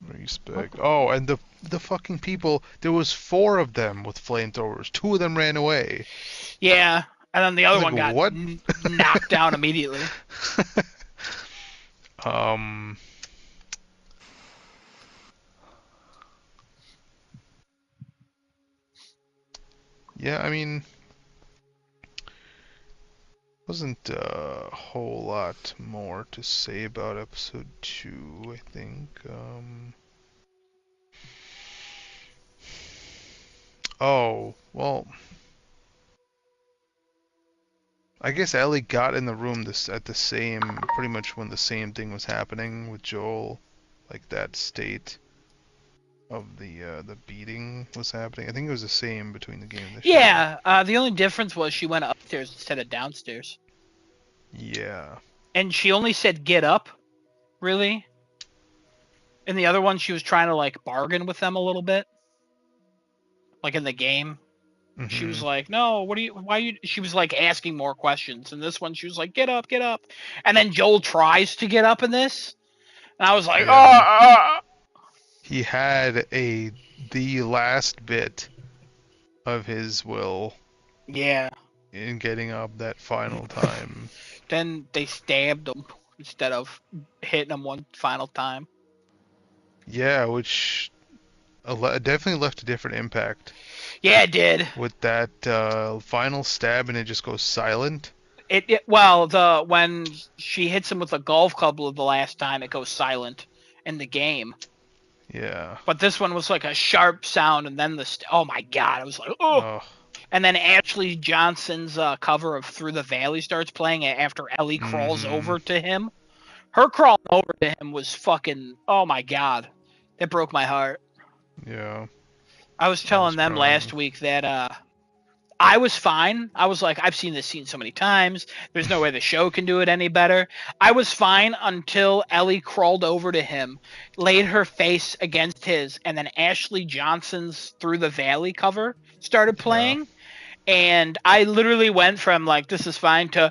Respect. Oh, and the fucking people, there was 4 of them with flamethrowers. 2 of them ran away. Yeah, and then the other Like, one got what? knocked down immediately. Yeah, I mean, wasn't a whole lot more to say about episode 2, I think. Oh, well, I guess Ellie got in the room pretty much when the same thing was happening with Joel, like that state. of the beating was happening. I think it was the same between the game and the show. Yeah, the only difference was she went upstairs instead of downstairs. Yeah. And she only said get up, really. In the other one, she was trying to, like, bargain with them a little bit. Like, in the game. She was Mhm. like, no, she was, like, asking more questions. And this one, she was like, get up, get up. And then Joel tries to get up in this. And I was like, Yeah. He had the last bit of his will Yeah. in getting up that final time. Then they stabbed him instead of hitting him one final time. Yeah, which definitely left a different impact Yeah, it did. with that final stab, and it just goes silent. Well, when she hits him with a golf club the last time, it goes silent in the game. Yeah. But this one was like a sharp sound, and then oh my god, I was like, oh. Oh. And then Ashley Johnson's cover of Through the Valley starts playing after Ellie crawls over to him. Her crawling over to him was fucking, oh my god, that broke my heart. Yeah. I was telling them crying. last week that I was fine. I was like, I've seen this scene so many times. There's no way the show can do it any better. I was fine until Ellie crawled over to him, laid her face against his, and then Ashley Johnson's Through the Valley cover started playing. And I literally went from, like, this is fine to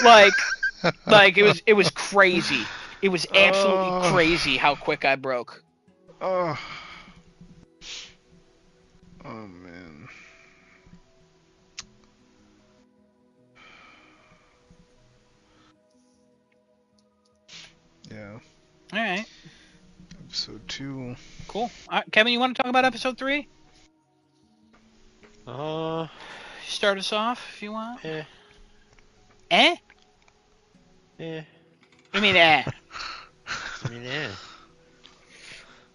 like it was crazy. It was absolutely crazy how quick I broke. Oh. Oh man. Yeah. All right. Episode 2. Cool. Kevin, you want to talk about episode 3? Start us off if you want. Eh. Eh? Eh. You mean eh? I mean, yeah.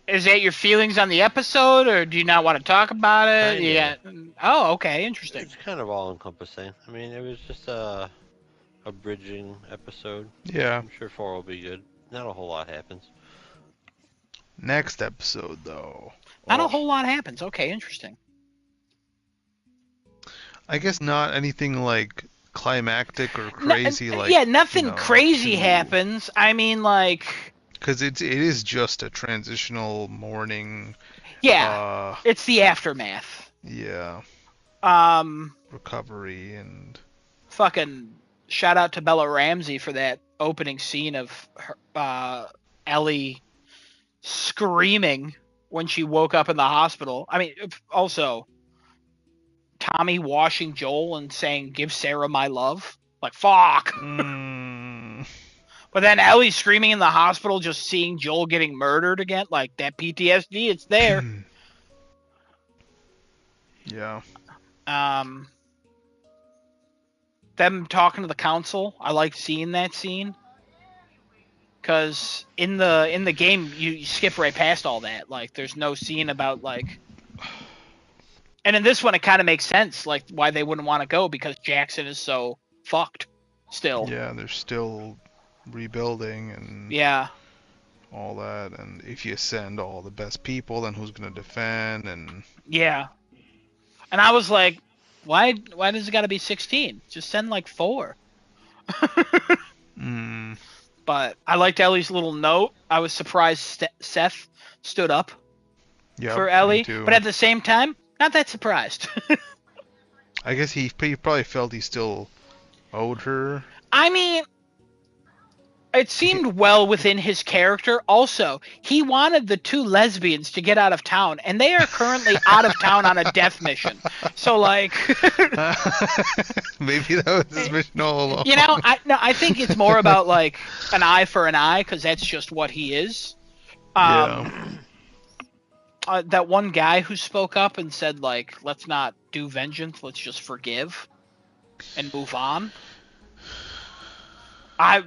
Is that your feelings on the episode, or do you not want to talk about it? Kinda. Yeah. Oh, okay, interesting. It's kind of all encompassing. I mean, it was just a bridging episode. Yeah. I'm sure 4 will be good. Not a whole lot happens. Next episode, though. Not a whole lot happens. Okay, interesting. I guess not anything like climactic or crazy. Nothing crazy happens. I mean, like, because it is just a transitional morning. Yeah, it's the aftermath. Yeah. Recovery and. Fucking shout out to Bella Ramsey for that opening scene of her, Ellie screaming when she woke up in the hospital. I mean, also Tommy washing Joel and saying, "Give Sarah my love." Like, fuck. But then Ellie screaming in the hospital, just seeing Joel getting murdered again. Like, that PTSD, it's there. Yeah. Them talking to the council, I like seeing that scene. Because in the game, you skip right past all that. Like, there's no scene about, like... And in this one, it kind of makes sense, like, why they wouldn't want to go, because Jackson is so fucked still. Yeah, they're still rebuilding and all that. And if you send all the best people, then who's going to defend? And yeah. And I was like, why does it got to be 16? Just send, like, 4. But I liked Ellie's little note. I was surprised Seth stood up for Ellie. But at the same time, not that surprised. I guess he probably felt he still owed her. I mean, it seemed well within his character. Also, he wanted the 2 lesbians to get out of town, and they are currently out of town on a death mission. So, like... Maybe that was his mission all along. You know, I think it's more about, like, an eye for an eye, because that's just what he is. That one guy who spoke up and said, like, let's not do vengeance, let's just forgive and move on. I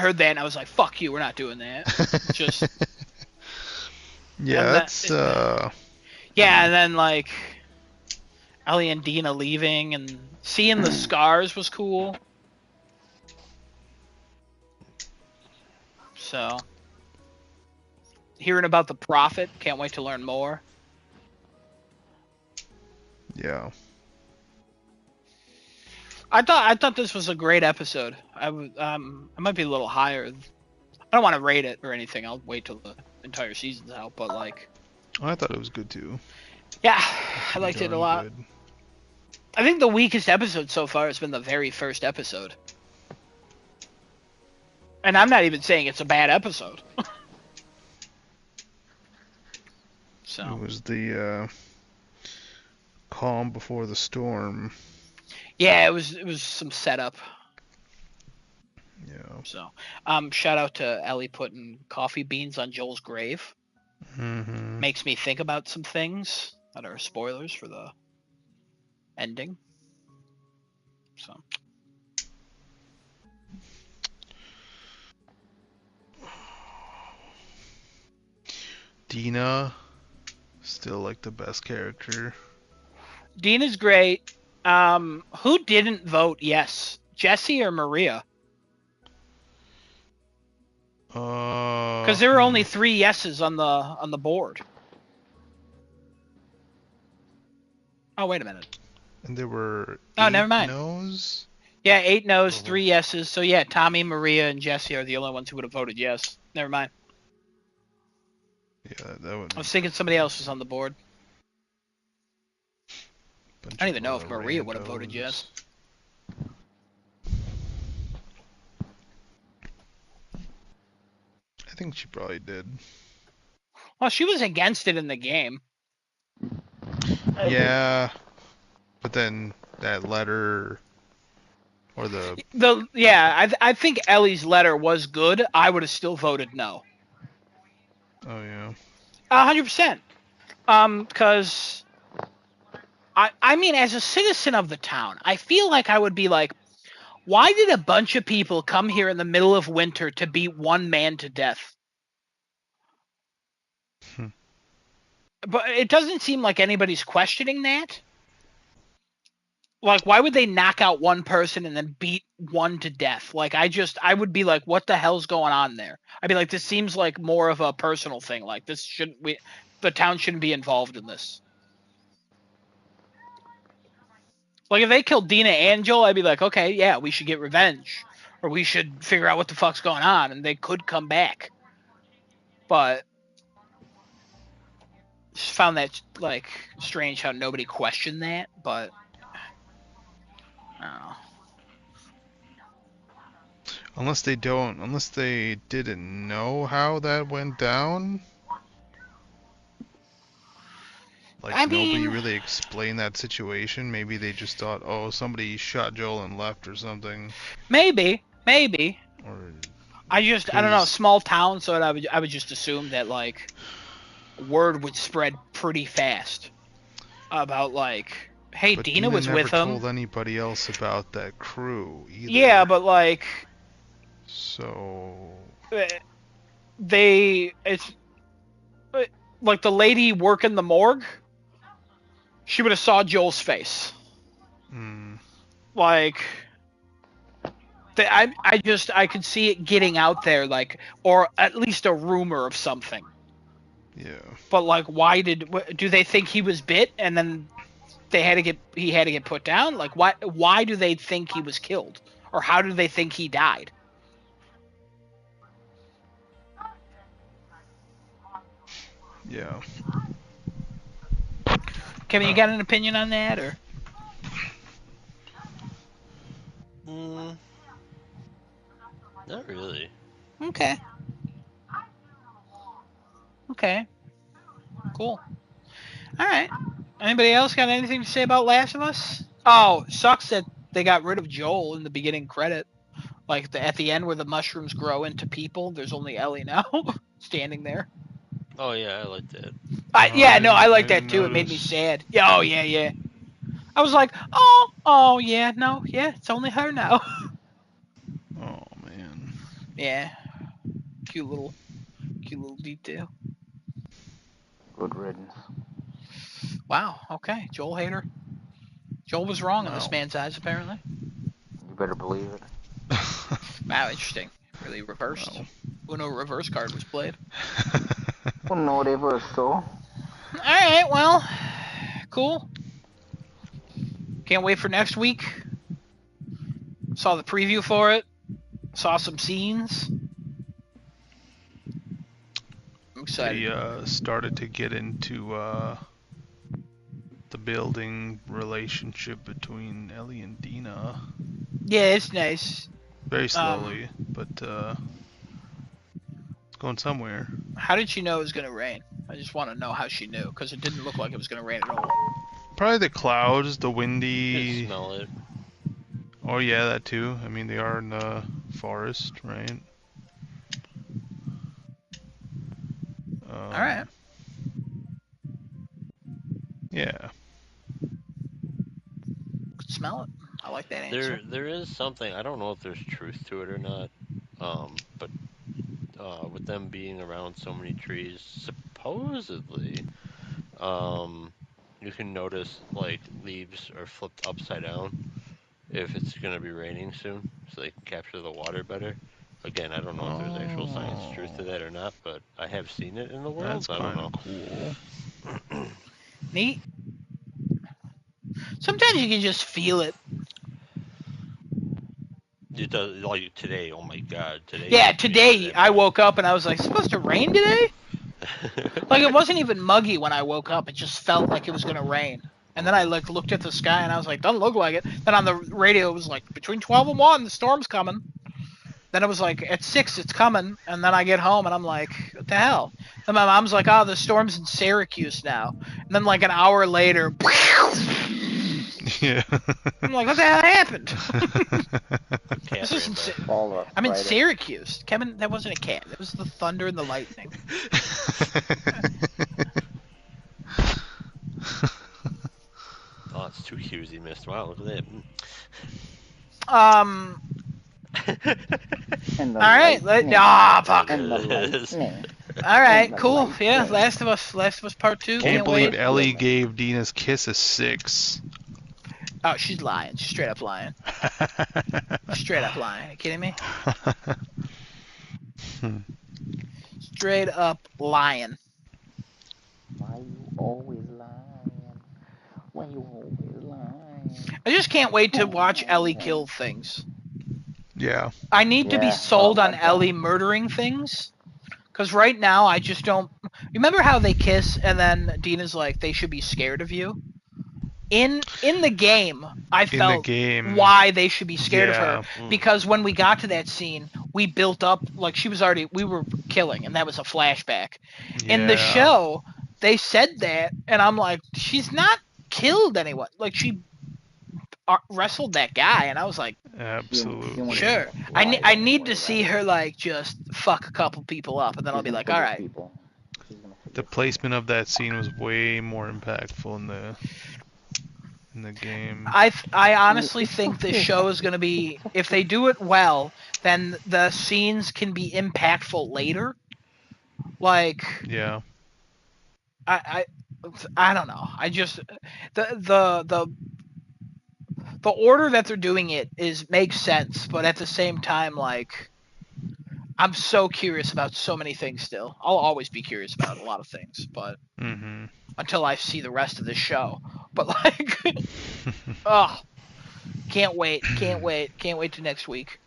heard that and I was like, fuck you, we're not doing that. Just yeah, that's yeah, and then, like, Ellie and Dina leaving and seeing the scars was cool. So hearing about the Prophet. Can't wait to learn more. Yeah. I thought this was a great episode. I might be a little higher. I don't want to rate it or anything. I'll wait till the entire season's out. But like, I thought it was good too. yeah, I liked it a Darn lot. good. I think the weakest episode so far has been the very first episode. And I'm not even saying it's a bad episode. It So was the calm before the storm. yeah, it was some setup. Yeah. So shout out to Ellie putting coffee beans on Joel's grave. Mm-hmm. Makes me think about some things that are spoilers for the ending. So Dina, still like the best character. Dina's great. Who didn't vote yes? Jesse or Maria? Because there were only 3 yeses on the board. Oh, wait a minute. And there were. Oh, never 8 mind. no's? Yeah, 8 no's, Mhm. 3 yeses. So yeah, Tommy, Maria, and Jesse are the only ones who would have voted yes. Never mind. Yeah, that would. I was thinking somebody else was on the board. I don't even know if Maria would have voted yes. I think she probably did. Well, she was against it in the game. Yeah, but then that letter, or the I think Ellie's letter was good. I would have still voted no. oh yeah, 100%. Because I mean, as a citizen of the town, I feel like I would be like, why did a bunch of people come here in the middle of winter to beat one man to death? Hmm. But it doesn't seem like anybody's questioning that. Like, why would they knock out one person and then beat one to death? Like, I would be like, what the hell's going on there? I'd be like, this seems like more of a personal thing. Like, the town shouldn't be involved in this. Like, if they killed Dina and Joel, I'd be like, okay, yeah, we should get revenge. Or we should figure out what the fuck's going on, and they could come back. But just found that, like, strange how nobody questioned that, but I don't know. unless they didn't know how that went down. Like I nobody mean- really explained that situation. Maybe they just thought, oh, somebody shot Joel and left or something. Maybe. Or I don't know, 'Cause- small town, so I would just assume that, like, word would spread pretty fast about, like, hey, but Dina was with never him. told anybody else about that crew either. Yeah, but, like, So it's like the lady working the morgue, she would have saw Joel's face. Like, I could see it getting out there, like, or at least a rumor of something. yeah. But like, do they think he was bit and then he had to get put down? Like, why do they think he was killed, or how do they think he died? Yeah. Kevin, you got an opinion on that, or? Not really. Okay. Cool. All right. Anybody else got anything to say about Last of Us? Oh, sucks that they got rid of Joel in the beginning credit. Like at the end where the mushrooms grow into people, there's only Ellie now standing there. Oh yeah, I like that. I like I that didn't too. It made me notice. sad. Yeah, oh yeah. I was like, yeah, no, yeah, it's only her now. Oh man. Yeah. Cute little detail. Good riddance. Wow. Okay. Joel hater. Joel was wrong in this Wow. man's eyes, apparently. You better believe it. Wow, interesting. Really reversed. Wow. Uno reverse card was played. No, they were so. All right, well, cool. Can't wait for next week. Saw the preview for it. Saw some scenes. I'm excited. They started to get into the building relationship between Ellie and Dina. Yeah, it's nice. Very slowly, but it's going somewhere. How did she know it was gonna rain? I just want to know how she knew, because it didn't look like it was gonna rain at all. Probably the clouds, the You windy. smell it. Oh yeah, that too. I mean, they are in the forest, right? All right. Yeah. Could smell it. I like that answer. There is something, I don't know if there's truth to it or not, but with them being around so many trees, supposedly, you can notice like leaves are flipped upside down if it's gonna be raining soon, so they can capture the water better. Again, I don't know if there's actual science truth to that or not, but I have seen it in the world. That's I don't kind know. of cool. Neat. Sometimes you can just feel it. It does, like today. Oh my God, today. Yeah, took me to today that I point. woke up and I was like, supposed to rain today? Like, it wasn't even muggy when I woke up. It just felt like it was gonna rain. And then I like looked at the sky and I was like, doesn't look like it. Then on the radio it was like, between 12 and 1, the storm's coming. Then it was like, at 6 it's coming. And then I get home and I'm like, what the hell? Then my mom's like, oh, the storm's in Syracuse now. And then like an hour later, Yeah. I'm like, what the hell happened? Cat This is ran by. insane. All of I'm in Friday. Syracuse. Kevin, that wasn't a cat. That was the thunder and the lightning. Oh, it's 2 cues he missed. Wow, look at Um. And the All right. lightning. Fuck. And the There it is. lightning. All right. the Cool. Yeah. lightning. Last of Us Part 2. Can't believe wait. Ellie gave Dina's kiss a 6. Oh, she's lying. She's straight up lying. Straight up lying. Are you kidding me? Straight up lying. Why you always lying? Why you always lying? I just can't wait to watch Ellie kill things. Yeah. I need to be Yeah, sold well, on like Ellie murdering things. Because right now, I just don't. Remember how they kiss and then Dina's like, they should be scared of you? In the game, I In the felt game. why they should be scared of Yeah. her. Because when we got to that scene, we built up, like, we were killing, and that was a flashback. In the Yeah. show, they said that, and I'm like, she's not killed anyone. Like, she wrestled that guy, and I was like, Absolutely. sure. I need to see her, like, just fuck a couple people up, and then I'll be like, alright. The placement of that scene was way more impactful in the game. I honestly think this show is going to be, if they do it well, then the scenes can be impactful later. Like, Yeah. I don't know. I just the order that they're doing it makes sense, but at the same time, like, I'm so curious about so many things still. I'll always be curious about a lot of things, but Mm-hmm. until I see the rest of the show. But like, oh, can't wait to next week.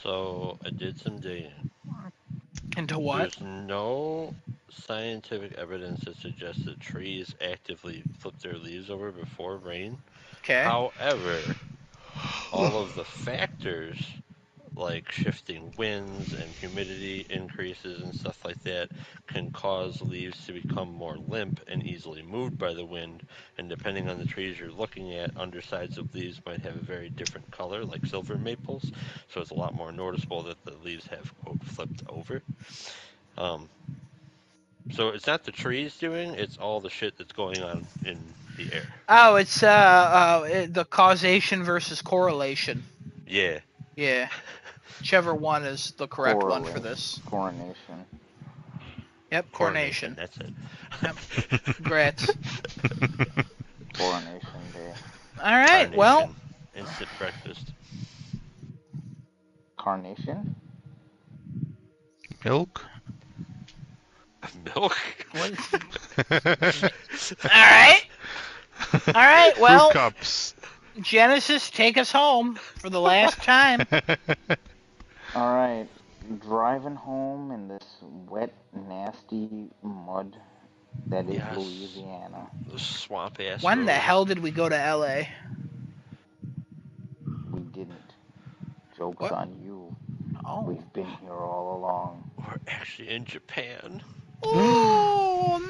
So I did some digging. Into what? There's no scientific evidence that suggests that trees actively flip their leaves over before rain. Okay. However, all of the factors like shifting winds and humidity increases and stuff like that can cause leaves to become more limp and easily moved by the wind. And depending on the trees you're looking at, undersides of leaves might have a very different color, like silver maples. So it's a lot more noticeable that the leaves have, quote, flipped over. So it's not the trees doing, it's all the shit that's going on in the air. Oh, it's the causation versus correlation. Yeah. Yeah. Whichever one is the correct one for this. Coronation. Yep, coronation. That's it. Congrats. Coronation Day. All right. Carnation. Well, Instant breakfast. Carnation? Milk? Milk. What is- All right. Well, Fruit cups. Genesis, take us home for the last time. Alright, driving home in this wet, nasty mud that is Yes. Louisiana. Swamp ass. When the road. hell did we go to LA? We didn't. Joke's What? on you. Oh. We've been here all along. We're actually in Japan. Oh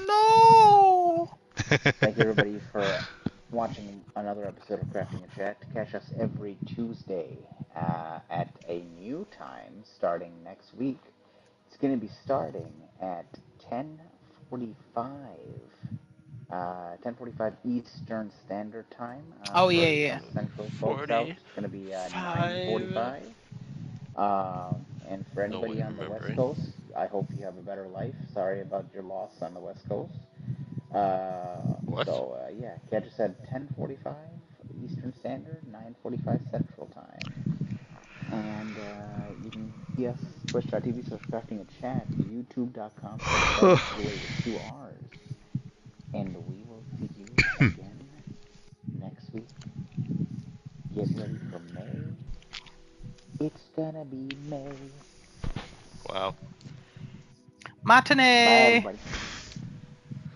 Thank you, everybody, for watching another episode of Crafting a Chat. Catch us every Tuesday at a new time starting next week. It's going to be starting at 10:45. 10:45 Eastern Standard Time. Oh, for yeah, you yeah. Central folks out, it's going to be 9:45. And for anybody way on the West remembering. Coast, I hope you have a better life. Sorry about your loss on the West Coast. What? So yeah, catch us at 10:45 Eastern Standard, 9:45 Central Time. And you can see us twitch.tv/crafting a chat, youtube.com/with 2 R's. And we will see you again next week. Get ready for May. It's gonna be May. Wow. Bye, Matinee. everybody.